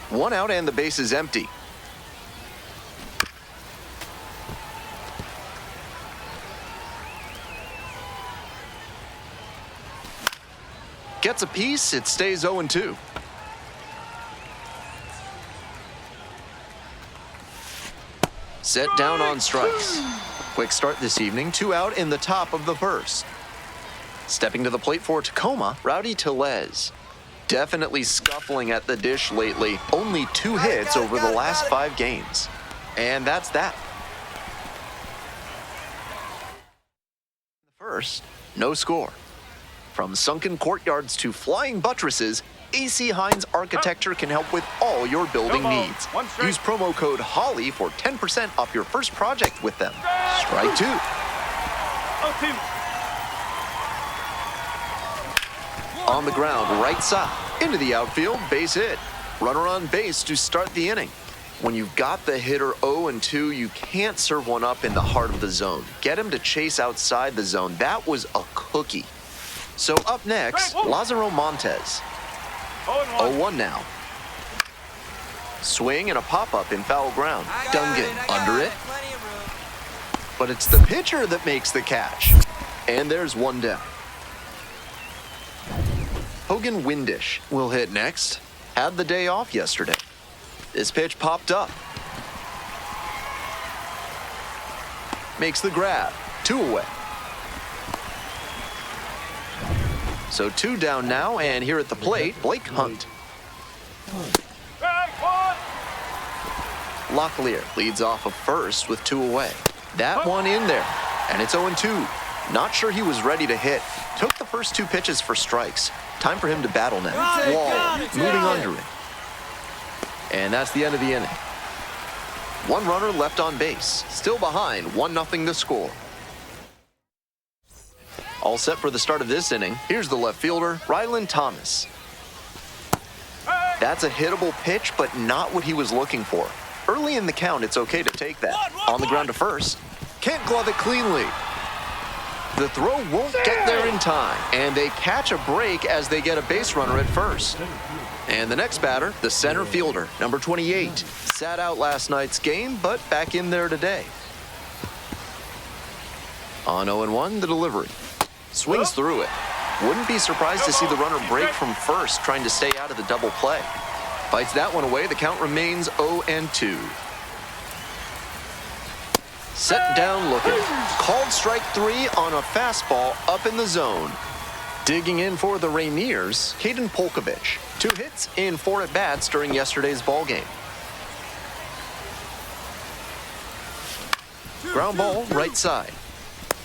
1 out and the base is empty. Gets a piece, it stays 0-2. Set down on strikes. Quick start this evening, 2 out in the top of the first. Stepping to the plate for Tacoma, Rowdy Tellez. Definitely scuffling at the dish lately. Only 2 hits over the last 5 games. And that's that. First, no score. From sunken courtyards to flying buttresses, AC Hines Architecture can help with all your building needs. Use promo code HOLLY for 10% off your first project with them. Strike 2. On the ground, right side, into the outfield, base hit. Runner on base to start the inning. When you've got the hitter 0-2, you can't serve one up in the heart of the zone. Get him to chase outside the zone. That was a cookie. So up next, Lázaro Montes. 0-1 now. Swing and a pop-up in foul ground. Dungan under it. But it's the pitcher that makes the catch. And there's 1 down. Hogan Windish will hit next. Had the day off yesterday. This pitch popped up. Makes the grab. 2 away. So 2 down now, and here at the plate, Blake Hunt. Locklear leads off of first with 2 away. That one in there, and it's 0-2. Not sure he was ready to hit. Took the first 2 pitches for strikes. Time for him to battle now. Wall moving under it. And that's the end of the inning. 1 runner left on base. Still behind, 1-0 the score. All set for the start of this inning. Here's the left fielder, Rylan Thomas. That's a hittable pitch, but not what he was looking for. Early in the count, it's okay to take that. On the ground to first. Can't glove it cleanly. The throw won't get there in time, and they catch a break as they get a base runner at first. And the next batter, the center fielder, number 28. Sat out last night's game, but back in there today. On 0-1, the delivery. Swings through it. Wouldn't be surprised to see the runner break from first, trying to stay out of the double play. Fights that one away. The count remains 0-2. Set down looking. Called strike 3 on a fastball up in the zone. Digging in for the Rainiers, Caden Polkovich. 2 hits in 4 at-bats during yesterday's ballgame. Ground ball, right side.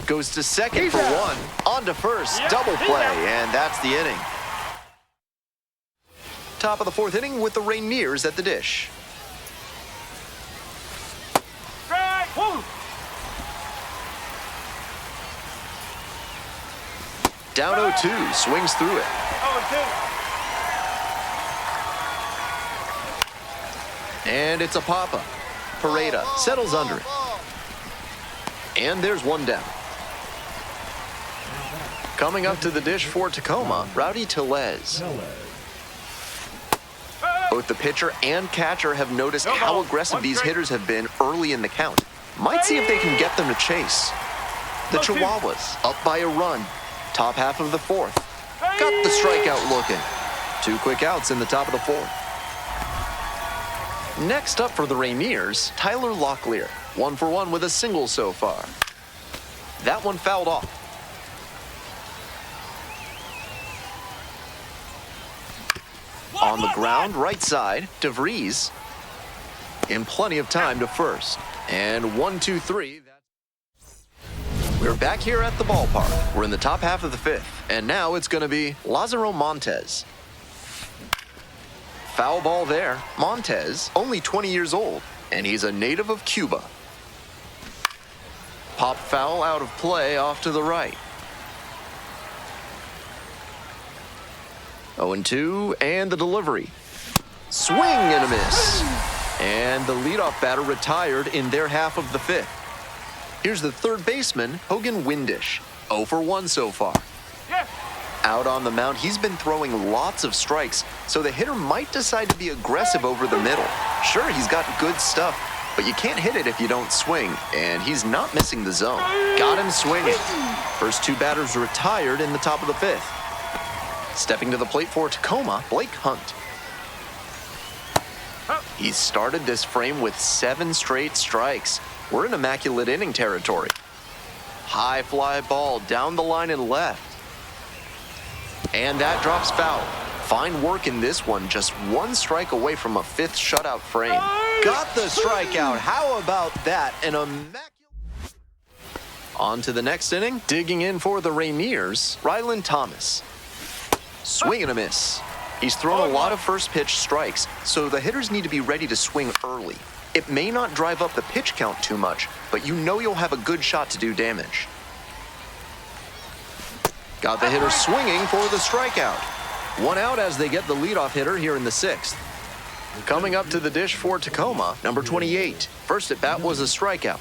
Goes to second for 1. On to first, double play, and that's the inning. Top of the 4th inning with the Rainiers at the dish. Down 0-2, swings through it. And it's a pop-up. Pareda settles under it. And there's 1 down. Coming up to the dish for Tacoma, Rowdy Tellez. Both the pitcher and catcher have noticed how aggressive these hitters have been early in the count. Might see if they can get them to chase. The Chihuahuas up by a run. Top half of the 4th. Got the strikeout looking. 2 quick outs in the top of the 4th. Next up for the Rainiers, Tyler Locklear. 1 for 1 with a single so far. That one fouled off. On the ground, right side, DeVries. In plenty of time to first. And 1, 2, 3. We're back here at the ballpark. We're in the top half of the fifth. And now it's going to be Lázaro Montes. Foul ball there. Montes, only 20 years old, and he's a native of Cuba. Pop foul out of play off to the right. 0-2, and the delivery. Swing and a miss. And the leadoff batter retired in their half of the fifth. Here's the third baseman, Hogan Windish. 0 for 1 so far. Yes. Out on the mound, he's been throwing lots of strikes, so the hitter might decide to be aggressive over the middle. Sure, he's got good stuff, but you can't hit it if you don't swing, and he's not missing the zone. Got him swinging. First two batters retired in the top of the fifth. Stepping to the plate for Tacoma, Blake Hunt. He's started this frame with 7 straight strikes. We're in immaculate inning territory. High fly ball down the line and left. And that drops foul. Fine work in this one, just 1 strike away from a 5th shutout frame. Got the strikeout. How about that? An immaculate. On to the next inning. Digging in for the Rainiers, Ryland Thomas. Swing and a miss. He's thrown a lot of first pitch strikes, so the hitters need to be ready to swing early. It may not drive up the pitch count too much, but you know you'll have a good shot to do damage. Got the hitter swinging for the strikeout. 1 out as they get the leadoff hitter here in the 6th. Coming up to the dish for Tacoma, number 28. First at bat was a strikeout.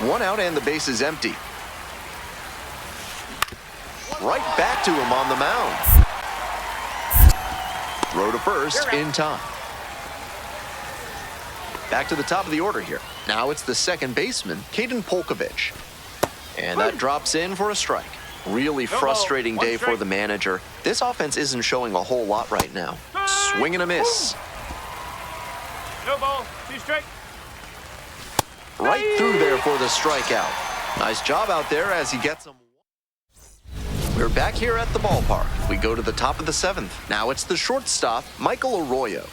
One out and the base is empty. Right back to him on the mound. Throw to first in time. Back to the top of the order here. Now it's the second baseman, Caden Polkovich. And that drops in for a strike. Really frustrating day for the manager. This offense isn't showing a whole lot right now. Swing and a miss. No ball, 2 strike. Right through there for the strikeout. Nice job out there as he gets him. We're back here at the ballpark. We go to the top of the 7th. Now it's the shortstop, Michael Arroyo.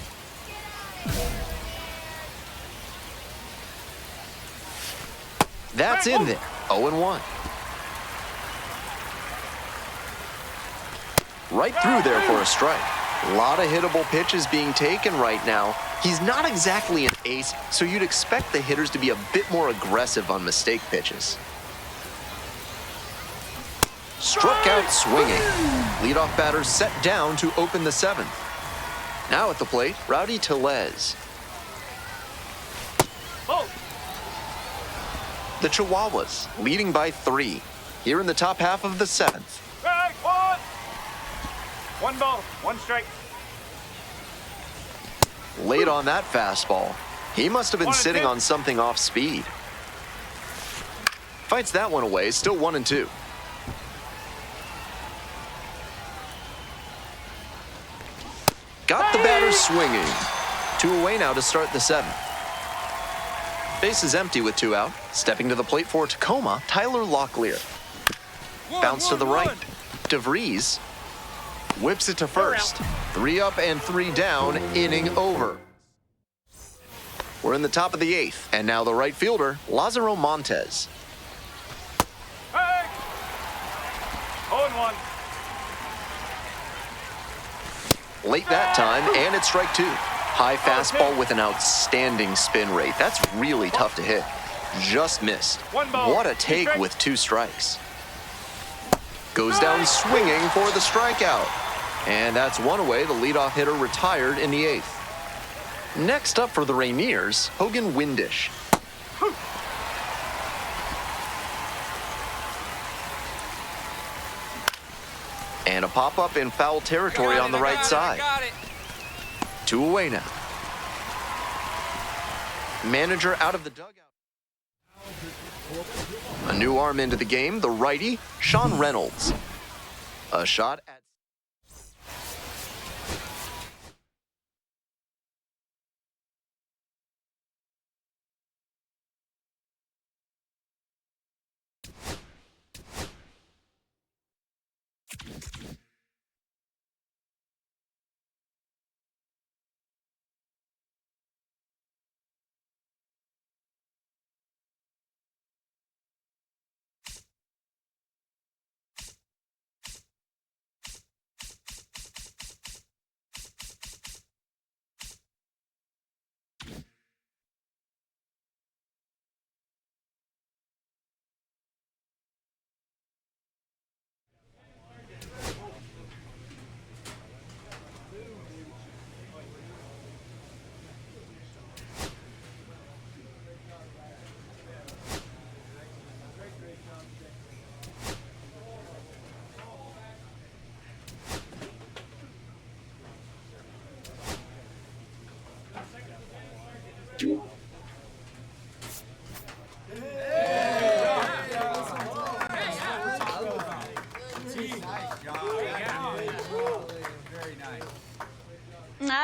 That's in there. 0-1. Right through there for a strike. A lot of hittable pitches being taken right now. He's not exactly an ace, so you'd expect the hitters to be a bit more aggressive on mistake pitches. Struck out swinging. Leadoff batter set down to open the 7th. Now at the plate, Rowdy Tellez. The Chihuahuas leading by 3 here in the top half of the 7th. Strike 1. 1 ball, 1 strike. Late on that fastball. He must have been sitting 1-2. on something off speed. Fights that one away, still 1-2. Got the batter swinging. 2 away now to start the 7th. Base is empty with 2 out. Stepping to the plate for Tacoma, Tyler Locklear. Bounce to the right. DeVries whips it to first. 3 up and 3 down, inning over. We're in the top of the 8th, and now the right fielder, Lázaro Montes. Hey! 0-1. Late that time, and it's strike 2. High fastball with an outstanding spin rate. That's really tough to hit. Just missed. 1 ball. What a take with 2 strikes. Goes down swinging for the strikeout. And that's 1 away. The leadoff hitter retired in the 8th. Next up for the Rainiers, Hogan Windish. And a pop-up in foul territory on the right side. 2 away now. Manager out of the dugout. A new arm into the game, the righty, Sean Reynolds. A shot at...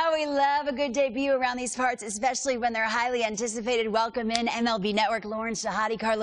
Oh, we love a good debut around these parts, especially when they're highly anticipated. Welcome in MLB Network, Lauren Shahadi, Carlos.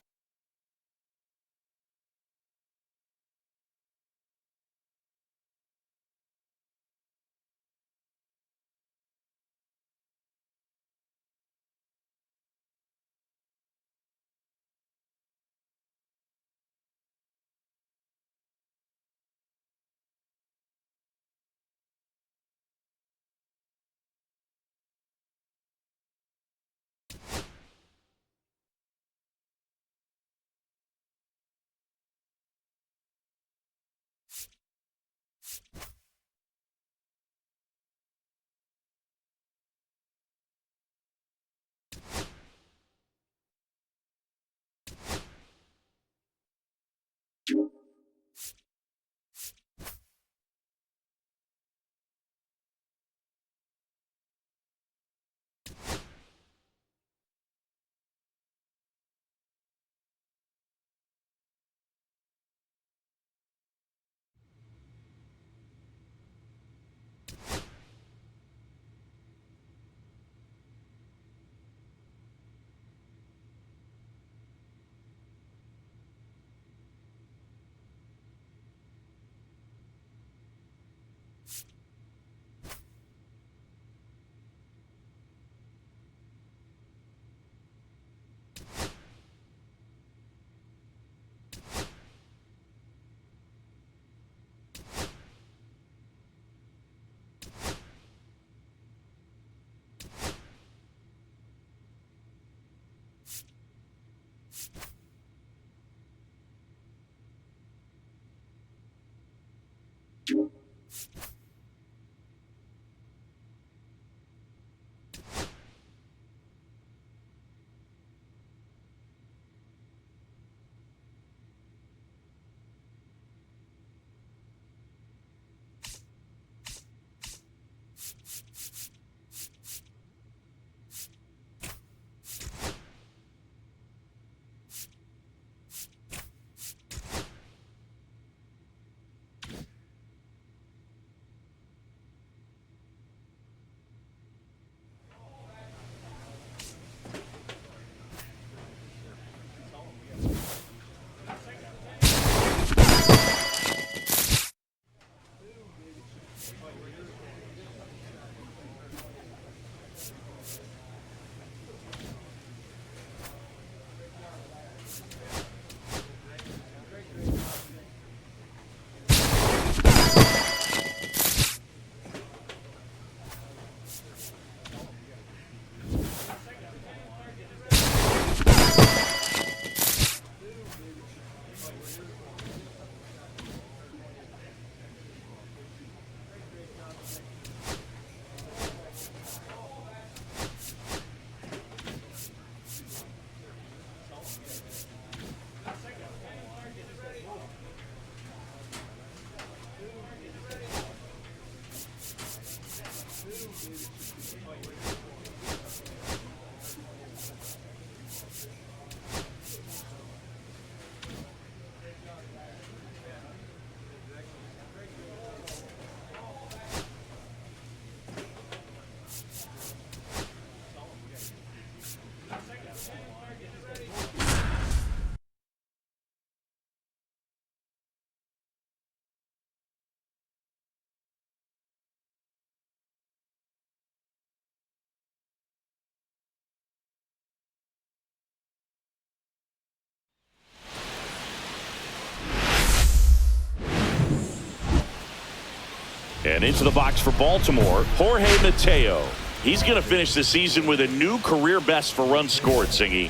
And into the box for Baltimore, Jorge Mateo. He's going to finish the season with a new career best for runs scored, Singy.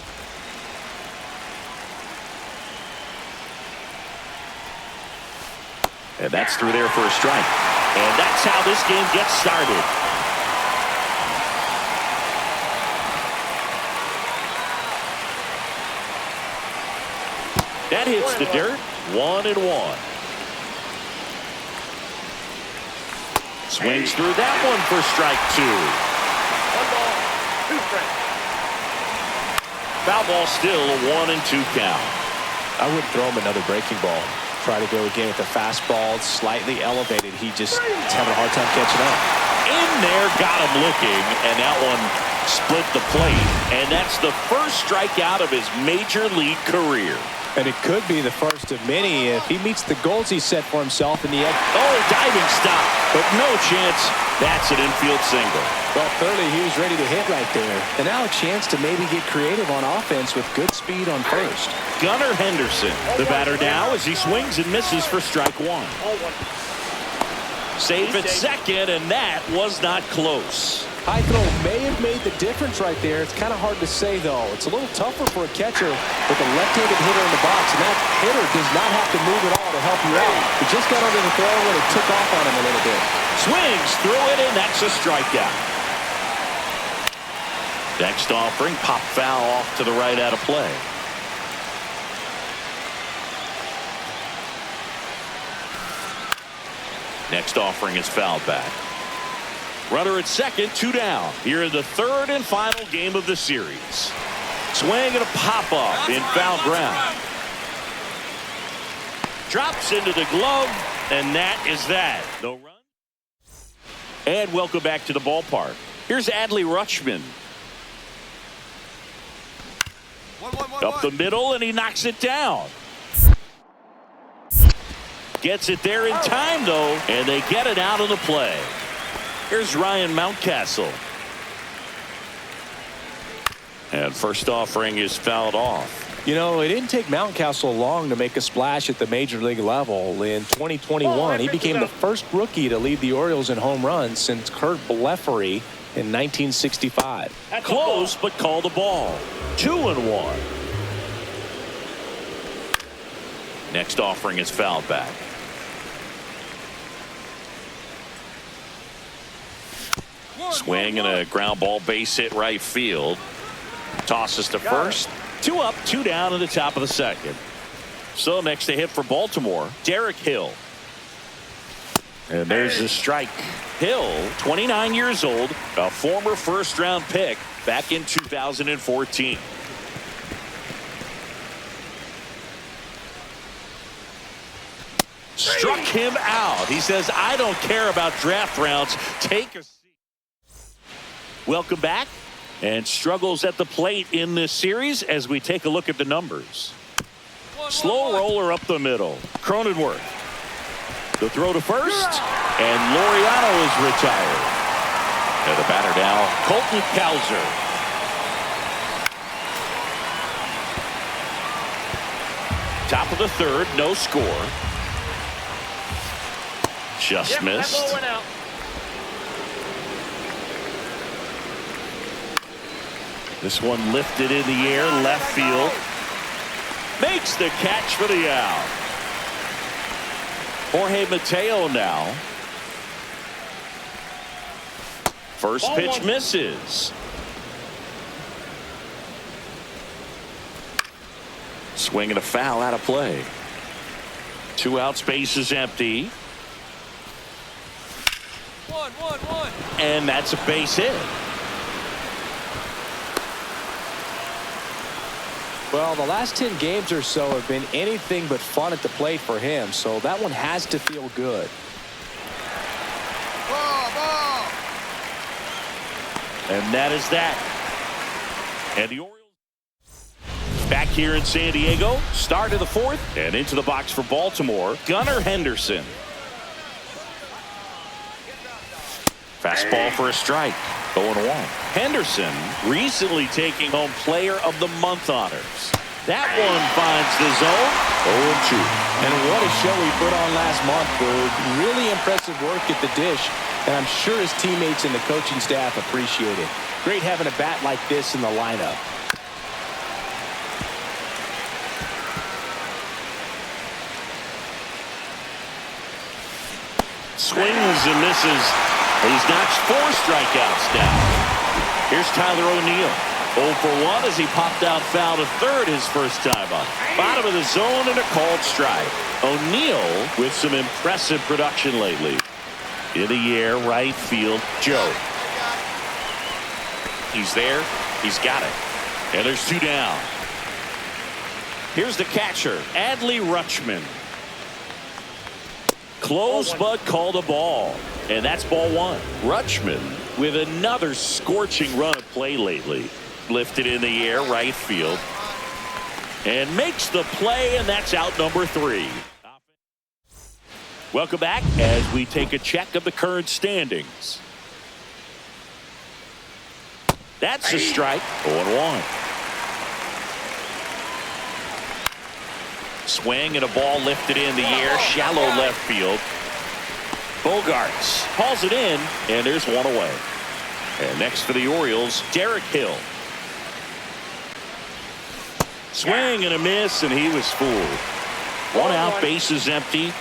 And that's through there for a strike. And that's how this game gets started. That hits the dirt. 1-1. Swings through that one for strike 2. 1 ball, 2 strikes. Foul ball still a 1-2 count. I wouldn't throw him another breaking ball. Try to go again with the fastball, slightly elevated. He just is having a hard time catching up. In there, got him looking, and that one split the plate. And that's the first strikeout of his major league career. And it could be the first of many if he meets the goals he set for himself in the end. Oh, diving stop, but no chance. That's an infield single. Well, clearly he was ready to hit right there. And now a chance to maybe get creative on offense with good speed on first. Gunnar Henderson, the batter now as he swings and misses for strike 1. Safe at second, and that was not close. High throw may have made the difference right there. It's kind of hard to say, though. It's a little tougher for a catcher with a left-handed hitter in the box, and that hitter does not have to move at all to help you out. He just got under the throw and it took off on him a little bit. Swings through it, and that's a strikeout. Next offering, pop foul off to the right out of play. Next offering is fouled back. Runner at second, 2 down. Here in the third and final game of the series. Swing and a pop-up in foul ground. Drops into the glove, and that is that. No run. And welcome back to the ballpark. Here's Adley Rutschman. Up the middle, and he knocks it down. Gets it there in time, though, and they get it out of the play. Here's Ryan Mountcastle. And first offering is fouled off. You know, it didn't take Mountcastle long to make a splash at the major league level. In 2021, he became the first rookie to lead the Orioles in home runs since Kurt Blefary in 1965. Close, but called a ball. 2-1. Next offering is fouled back. Swing and a ground ball base hit right field. Tosses to first. 2 up, 2 down in the top of the second. So next to hit for Baltimore, Derek Hill. And there's the strike. Hill, 29 years old, a former first-round pick back in 2014. Struck him out. He says, I don't care about draft rounds. Take a seat. Welcome back. And struggles at the plate in this series as we take a look at the numbers. Slow roller up the middle. Cronenworth. The throw to first. And Laureano is retired. And the batter now, Colton Cowser. Top of the third, no score. Just missed. That ball went out. This one lifted in the air, left field. Makes the catch for the out. Jorge Mateo now. First pitch misses. Swing and a foul out of play. 2 outs, base is empty. 1-1-1. And that's a base hit. Well, the last 10 games or so have been anything but fun at the plate for him, so that one has to feel good. Ball. And that is that. And the Orioles back here in San Diego. Start of the fourth. And into the box for Baltimore, Gunnar Henderson. Fastball for a strike. 0-1. Henderson recently taking home Player of the Month honors. That one finds the zone. 0-2. And what a show he put on last month, Bird. Really impressive work at the dish, and I'm sure his teammates and the coaching staff appreciate it. Great having a bat like this in the lineup. Swings and misses. He's notched 4 strikeouts now. Here's Tyler O'Neill. 0 for 1 as he popped out foul to third his first time up. Bottom of the zone and a called strike. O'Neill with some impressive production lately. In the air, right field, Joe. He's there. He's got it. And there's 2 down. Here's the catcher, Adley Rutschman. Close but called a ball. And that's ball 1. Rutschman with another scorching run of play lately. Lifted in the air, right field. And makes the play, and that's out number 3. Welcome back as we take a check of the current standings. That's a strike. 0-1. Swing and a ball lifted in the air, shallow left field. Bogarts hauls it in, and there's 1 away. And next for the Orioles, Derek Hill. Swing and a miss, and he was fooled. 1 out, bases empty.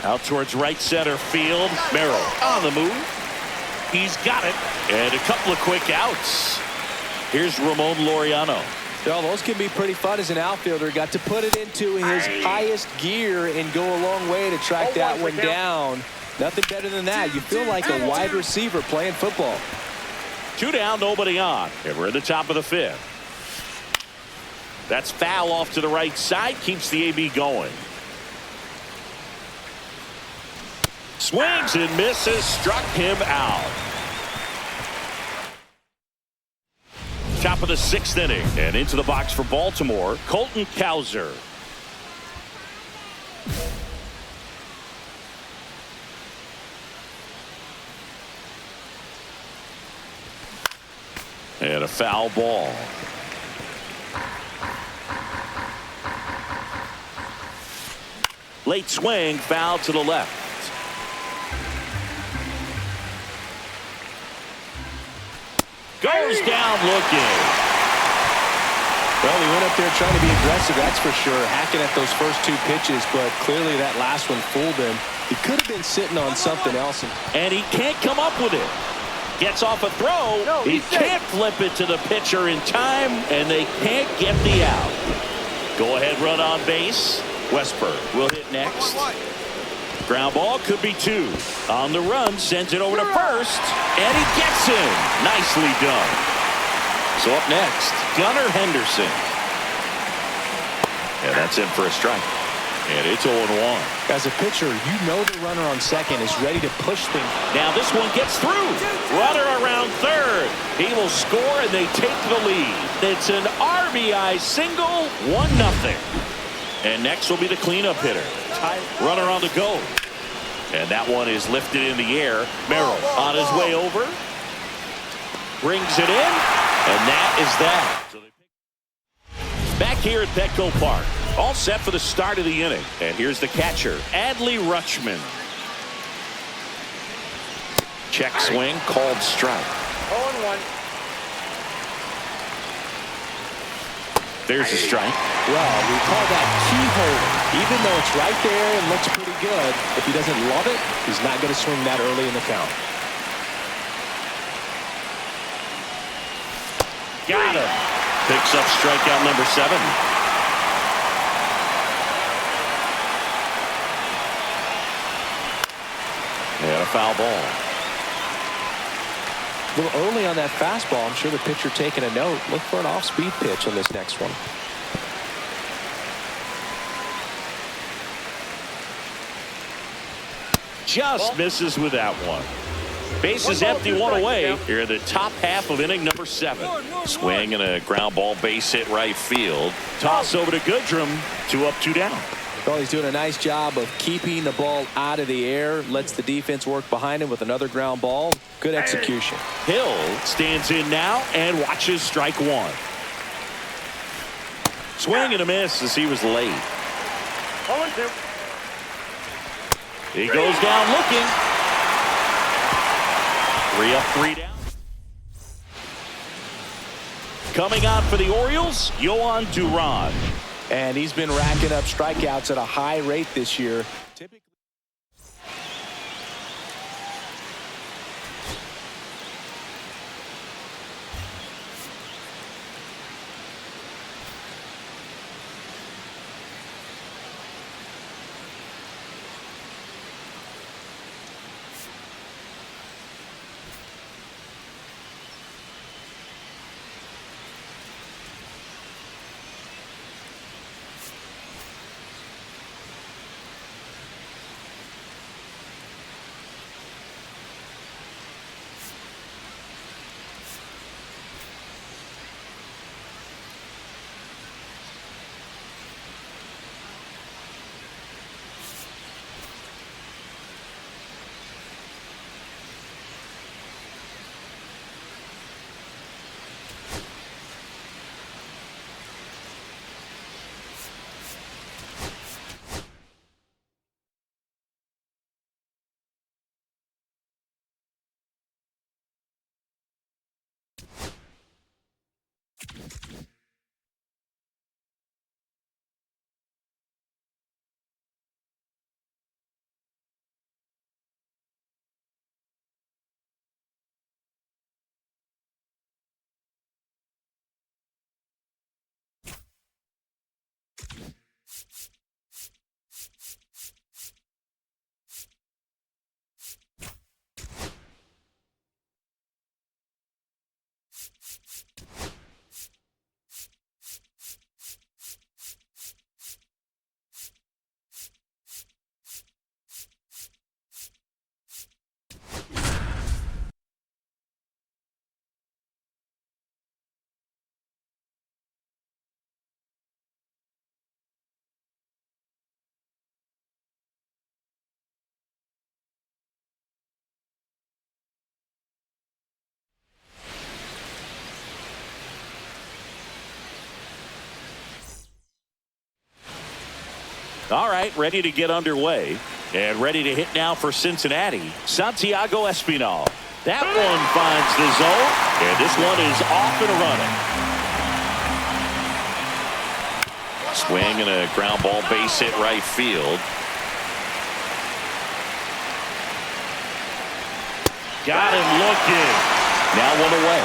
Out towards right center field. Merrill on the move. He's got it. And a couple of quick outs. Here's Ramon Laureano. Well, those can be pretty fun as an outfielder. Got to put it into his highest gear and go a long way to track that one down. Nothing better than that. You feel like a wide receiver playing football. 2 down, nobody on. And we're in the top of the 5th. That's foul off to the right side. Keeps the AB going. Swings and misses. Struck him out. Top of the 6th inning. And into the box for Baltimore, Colton Cowser. And a foul ball. Late swing, foul to the left. Goes down looking. Well, he went up there trying to be aggressive, that's for sure. Hacking at those first 2 pitches, but clearly that last one fooled him. He could have been sitting on something else. And he can't come up with it. Gets off a throw. He can't flip it to the pitcher in time, and they can't get the out. Go ahead run on base. Westberg will hit next. Ground ball could be 2. On the run, sends it over to first, and he gets him. Nicely done. So up next, Gunnar Henderson. And that's in for a strike. And it's 0-1. As a pitcher, you know the runner on second is ready to push things. Now this one gets through. Runner around third. He will score, and they take the lead. It's an RBI single, 1-0. And next will be the cleanup hitter. Runner on the go. And that one is lifted in the air. Merrill on his way over. Brings it in. And that is that. Back here at Petco Park. All set for the start of the inning. And here's the catcher, Adley Rutschman. Check swing, called strike. 0-1. There's a strike. Well, we call that keyhole. Even though it's right there and looks pretty good, if he doesn't love it, he's not going to swing that early in the count. Got him. Picks up strikeout number 7. And a foul ball. A little early on that fastball. I'm sure the pitcher taking a note. Look for an off-speed pitch on this next one. Just misses with that one. Bases empty, 1 away. Here in the top half of inning number 7. Swing and a ground ball base hit right field. Toss over to Goodrum. 2 up, 2 down. Well, he's doing a nice job of keeping the ball out of the air. Lets the defense work behind him with another ground ball. Good execution. Hill stands in now and watches strike 1. Swing and a miss as he was late. 0-2. He goes down looking. 3 up, 3 down. Coming on for the Orioles, Yohan Duran. And he's been racking up strikeouts at a high rate this year. Typically. All right, ready to get underway. And ready to hit now for Cincinnati, Santiago Espinal. That one finds the zone, and this one is off and running. Swing and a ground ball base hit right field. Got him looking. Now one away.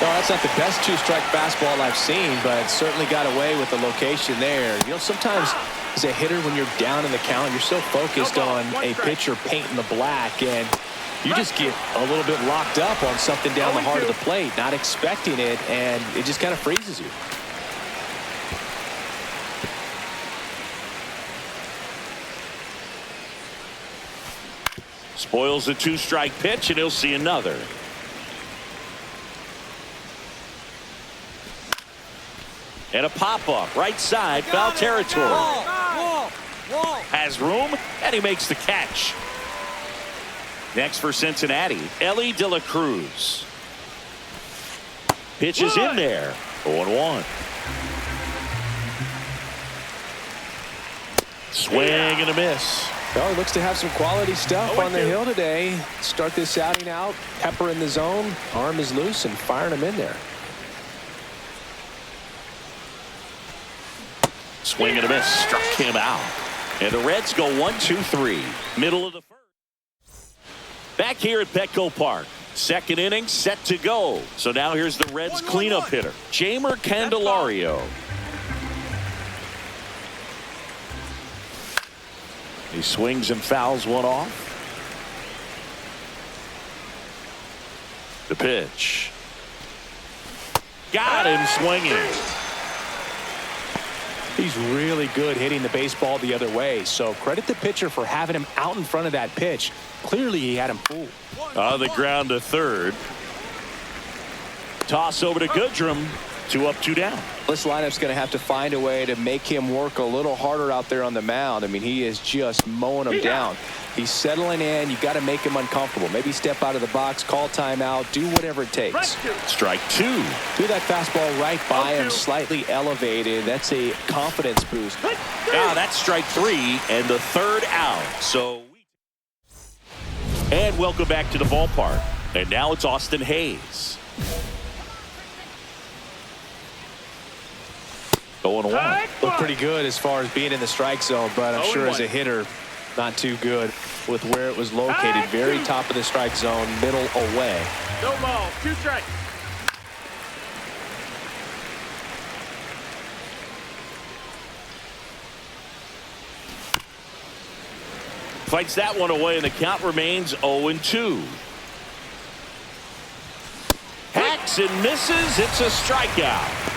No, that's not the best two-strike fastball I've seen, but certainly got away with the location there. You know, sometimes as a hitter, when you're down in the count, you're so focused on a pitcher painting the black, and you just get a little bit locked up on something down the heart of the plate, not expecting it, and it just kind of freezes you. Spoils the two-strike pitch, and he'll see another. And a pop-up, right side, foul territory. Has room, and he makes the catch. Next for Cincinnati, Ellie De La Cruz. Pitch is in there, 0-1. Swing and a miss. Well, he looks to have some quality stuff on the hill today. Start this outing out, pepper in the zone, arm is loose, and firing him in there. Swing and a miss, struck him out. And the Reds go 1-2-3, middle of the first. Back here at Petco Park, second inning set to go. So now here's the Reds cleanup hitter, Jeimer Candelario. He swings and fouls one off. The pitch. Got him swinging. He's really good hitting the baseball the other way, so credit the pitcher for having him out in front of that pitch. Clearly he had him fooled. On the ground to third. Toss over to Goodrum. 2 up, 2 down. This lineup's going to have to find a way to make him work a little harder out there on the mound. I mean, he is just mowing him down. He's settling in. You got to make him uncomfortable. Maybe step out of the box, call timeout, do whatever it takes. Strike two. Threw that fastball right by him, slightly elevated. That's a confidence boost. That's strike three and the third out. And welcome back to the ballpark. And now it's Austin Hayes. Going one. Looked pretty good as far as being in the strike zone, but I'm sure as a hitter, not too good with where it was located. Very top of the strike zone, middle away. No ball, 2 strikes. Fights that one away, and the count remains 0-2. Hacks and misses. It's a strikeout.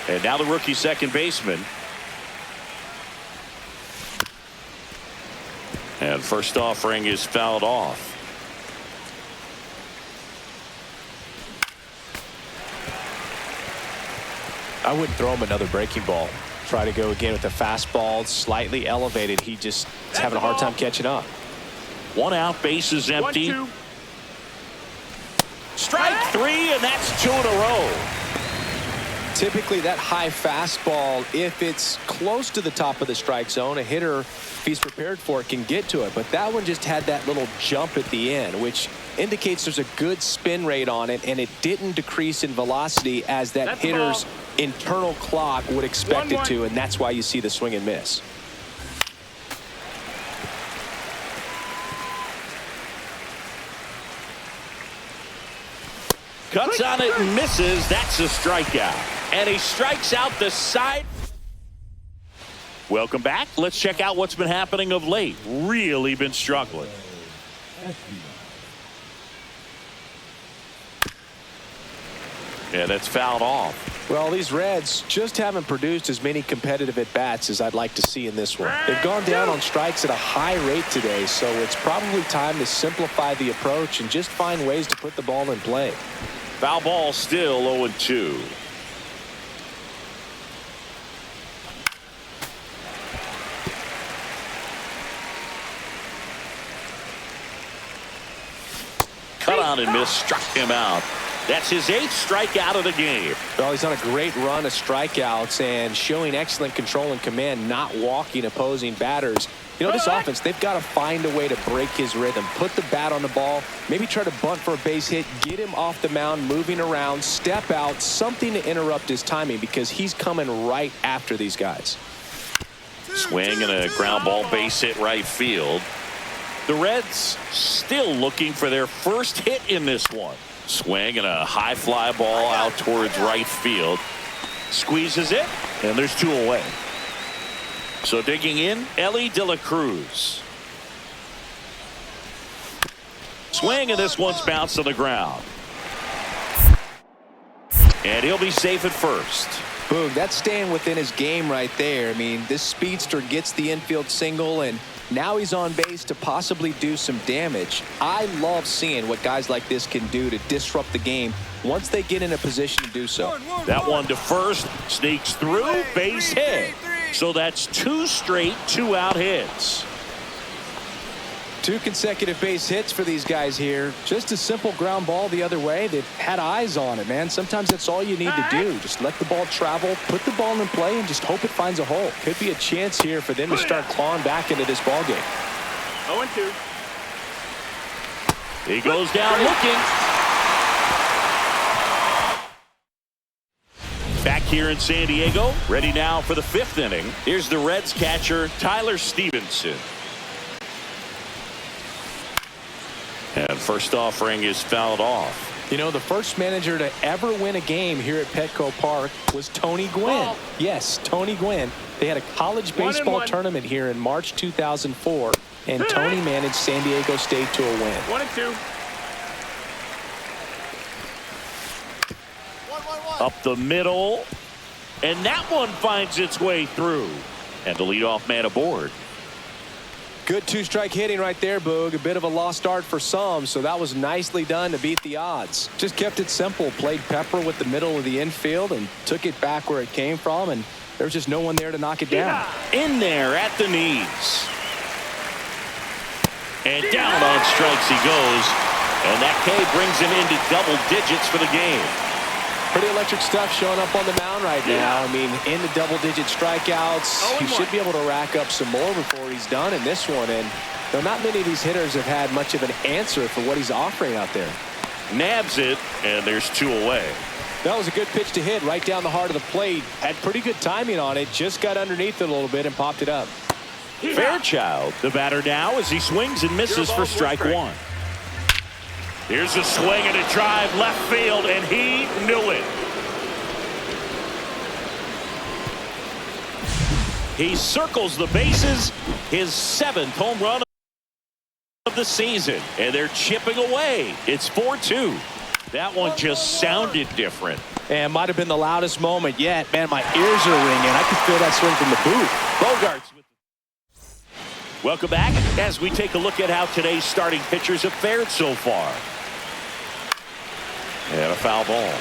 And now the rookie second baseman. And first offering is fouled off. I wouldn't throw him another breaking ball. Try to go again with the fastball, slightly elevated. He just is having a hard time catching up. One out, base is empty. 1-2. Strike three, and that's 2 in a row. Typically that high fastball, if it's close to the top of the strike zone, a hitter, if he's prepared for it, can get to it. But that one just had that little jump at the end, which indicates there's a good spin rate on it, and it didn't decrease in velocity as that hitter's internal clock would expect it to, and that's why you see the swing and miss. Cuts on it and misses. That's a strikeout. And he strikes out the side. Welcome back. Let's check out what's been happening of late. Really been struggling. And that's fouled off. Well, these Reds just haven't produced as many competitive at-bats as I'd like to see in this one. They've gone down on strikes at a high rate today, so it's probably time to simplify the approach and just find ways to put the ball in play. Foul ball, still 0-2. Cut on and miss, struck him out. That's his 8th strikeout of the game. Well, he's on a great run of strikeouts and showing excellent control and command, not walking opposing batters. You know, this offense, they've got to find a way to break his rhythm, put the bat on the ball, maybe try to bunt for a base hit, get him off the mound, moving around, step out, something to interrupt his timing because he's coming right after these guys. Swing and a ground ball, base hit right field. The Reds still looking for their first hit in this one. Swing and a high fly ball out towards right field. Squeezes it, and there's 2 away. So digging in, Ellie De La Cruz. Swing, and this one's bounced on the ground. And he'll be safe at first. Boog, that's staying within his game right there. I mean, this speedster gets the infield single, and now he's on base to possibly do some damage. I love seeing what guys like this can do to disrupt the game once they get in a position to do so. That one to first, sneaks through, base hit. So that's 2 straight 2-out hits. 2 consecutive base hits for these guys here. Just a simple ground ball the other way. They've had eyes on it, man. Sometimes that's all you need to do. Just let the ball travel, put the ball in play, and just hope it finds a hole. Could be a chance here for them to start clawing back into this ball game. 0-2. He goes down looking. Back here in San Diego, ready now for the 5th inning. Here's the Reds catcher, Tyler Stevenson. And first offering is fouled off. You know, the first manager to ever win a game here at Petco Park was Tony Gwynn. Yes, Tony Gwynn. They had a college baseball tournament here in March 2004, and Tony managed San Diego State to a win. 1-2. Up the middle, and that one finds its way through. And the leadoff man aboard. Good 2-strike hitting right there, Boog. A bit of a lost art for some, so that was nicely done to beat the odds. Just kept it simple, played pepper with the middle of the infield and took it back where it came from, and there was just no one there to knock it down. In there at the knees. And down on strikes he goes. And that K brings him into double digits for the game. Pretty electric stuff showing up on the mound right now. I mean, in the double-digit strikeouts, he should be able to rack up some more before he's done in this one. And though not many of these hitters have had much of an answer for what he's offering out there. Nabs it, and there's 2 away. That was a good pitch to hit right down the heart of the plate. Had pretty good timing on it. Just got underneath it a little bit and popped it up. Fairchild, the batter now, as he swings and misses for strike 1. Here's a swing and a drive left field, and he knew it. He circles the bases, his 7th home run of the season, and they're chipping away. It's 4-2. That one just sounded different. And might have been the loudest moment yet. Man, my ears are ringing. I could feel that swing from the booth. Bogarts. Welcome back as we take a look at how today's starting pitchers have fared so far. And a foul ball.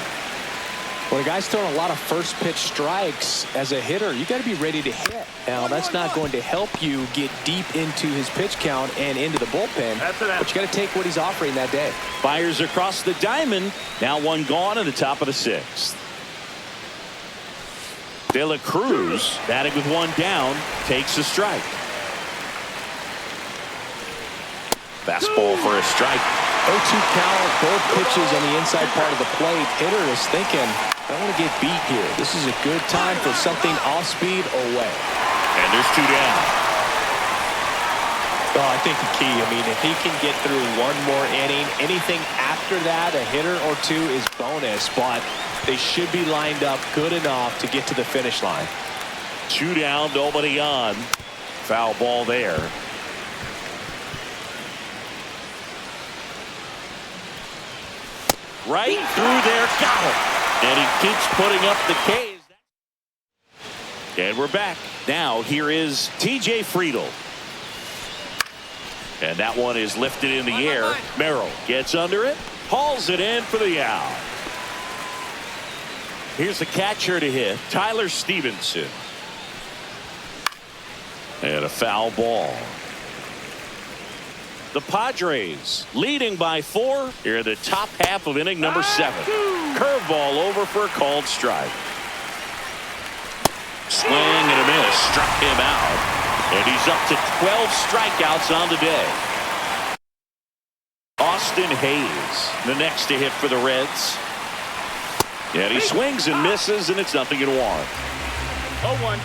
When a guy's throwing a lot of first pitch strikes as a hitter, you got to be ready to hit. Now, that's not going to help you get deep into his pitch count and into the bullpen. But you got to take what he's offering that day. Fires across the diamond. Now 1 gone in the top of the 6th. De La Cruz, batting with 1 down, takes a strike. Fastball for a strike. 0-2 count, both pitches on the inside part of the plate. Hitter is thinking, I don't want to get beat here. This is a good time for something off speed or away. And there's 2 down. Oh, I think the key, I mean, if he can get through 1 more inning, anything after that, a hitter or 2 is bonus, but they should be lined up good enough to get to the finish line. 2 down, nobody on. Foul ball there. Right through there, got him. And he keeps putting up the K's. And we're back. Now here is TJ Friedl. And that one is lifted in the air. Merrill gets under it, hauls it in for the out. Here's the catcher to hit, Tyler Stevenson. And a foul ball. The Padres leading by 4 here in the top half of inning number 7. Curveball over for a called strike. Swing and a miss, struck him out. And he's up to 12 strikeouts on the day. Austin Hayes, the next to hit for the Reds. And he swings and misses, and it's 0-1. 0-1.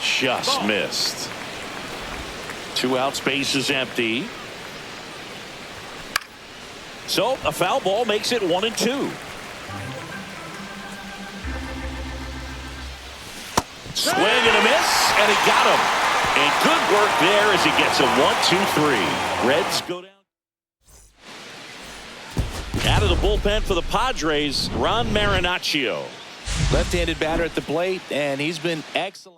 Just missed. 2 outs, base is empty. So a foul ball makes it 1-2. Swing and a miss, and he got him. And good work there as he gets a 1-2-3. Reds go down. Out of the bullpen for the Padres, Ron Marinaccio. Left-handed batter at the plate, and he's been excellent.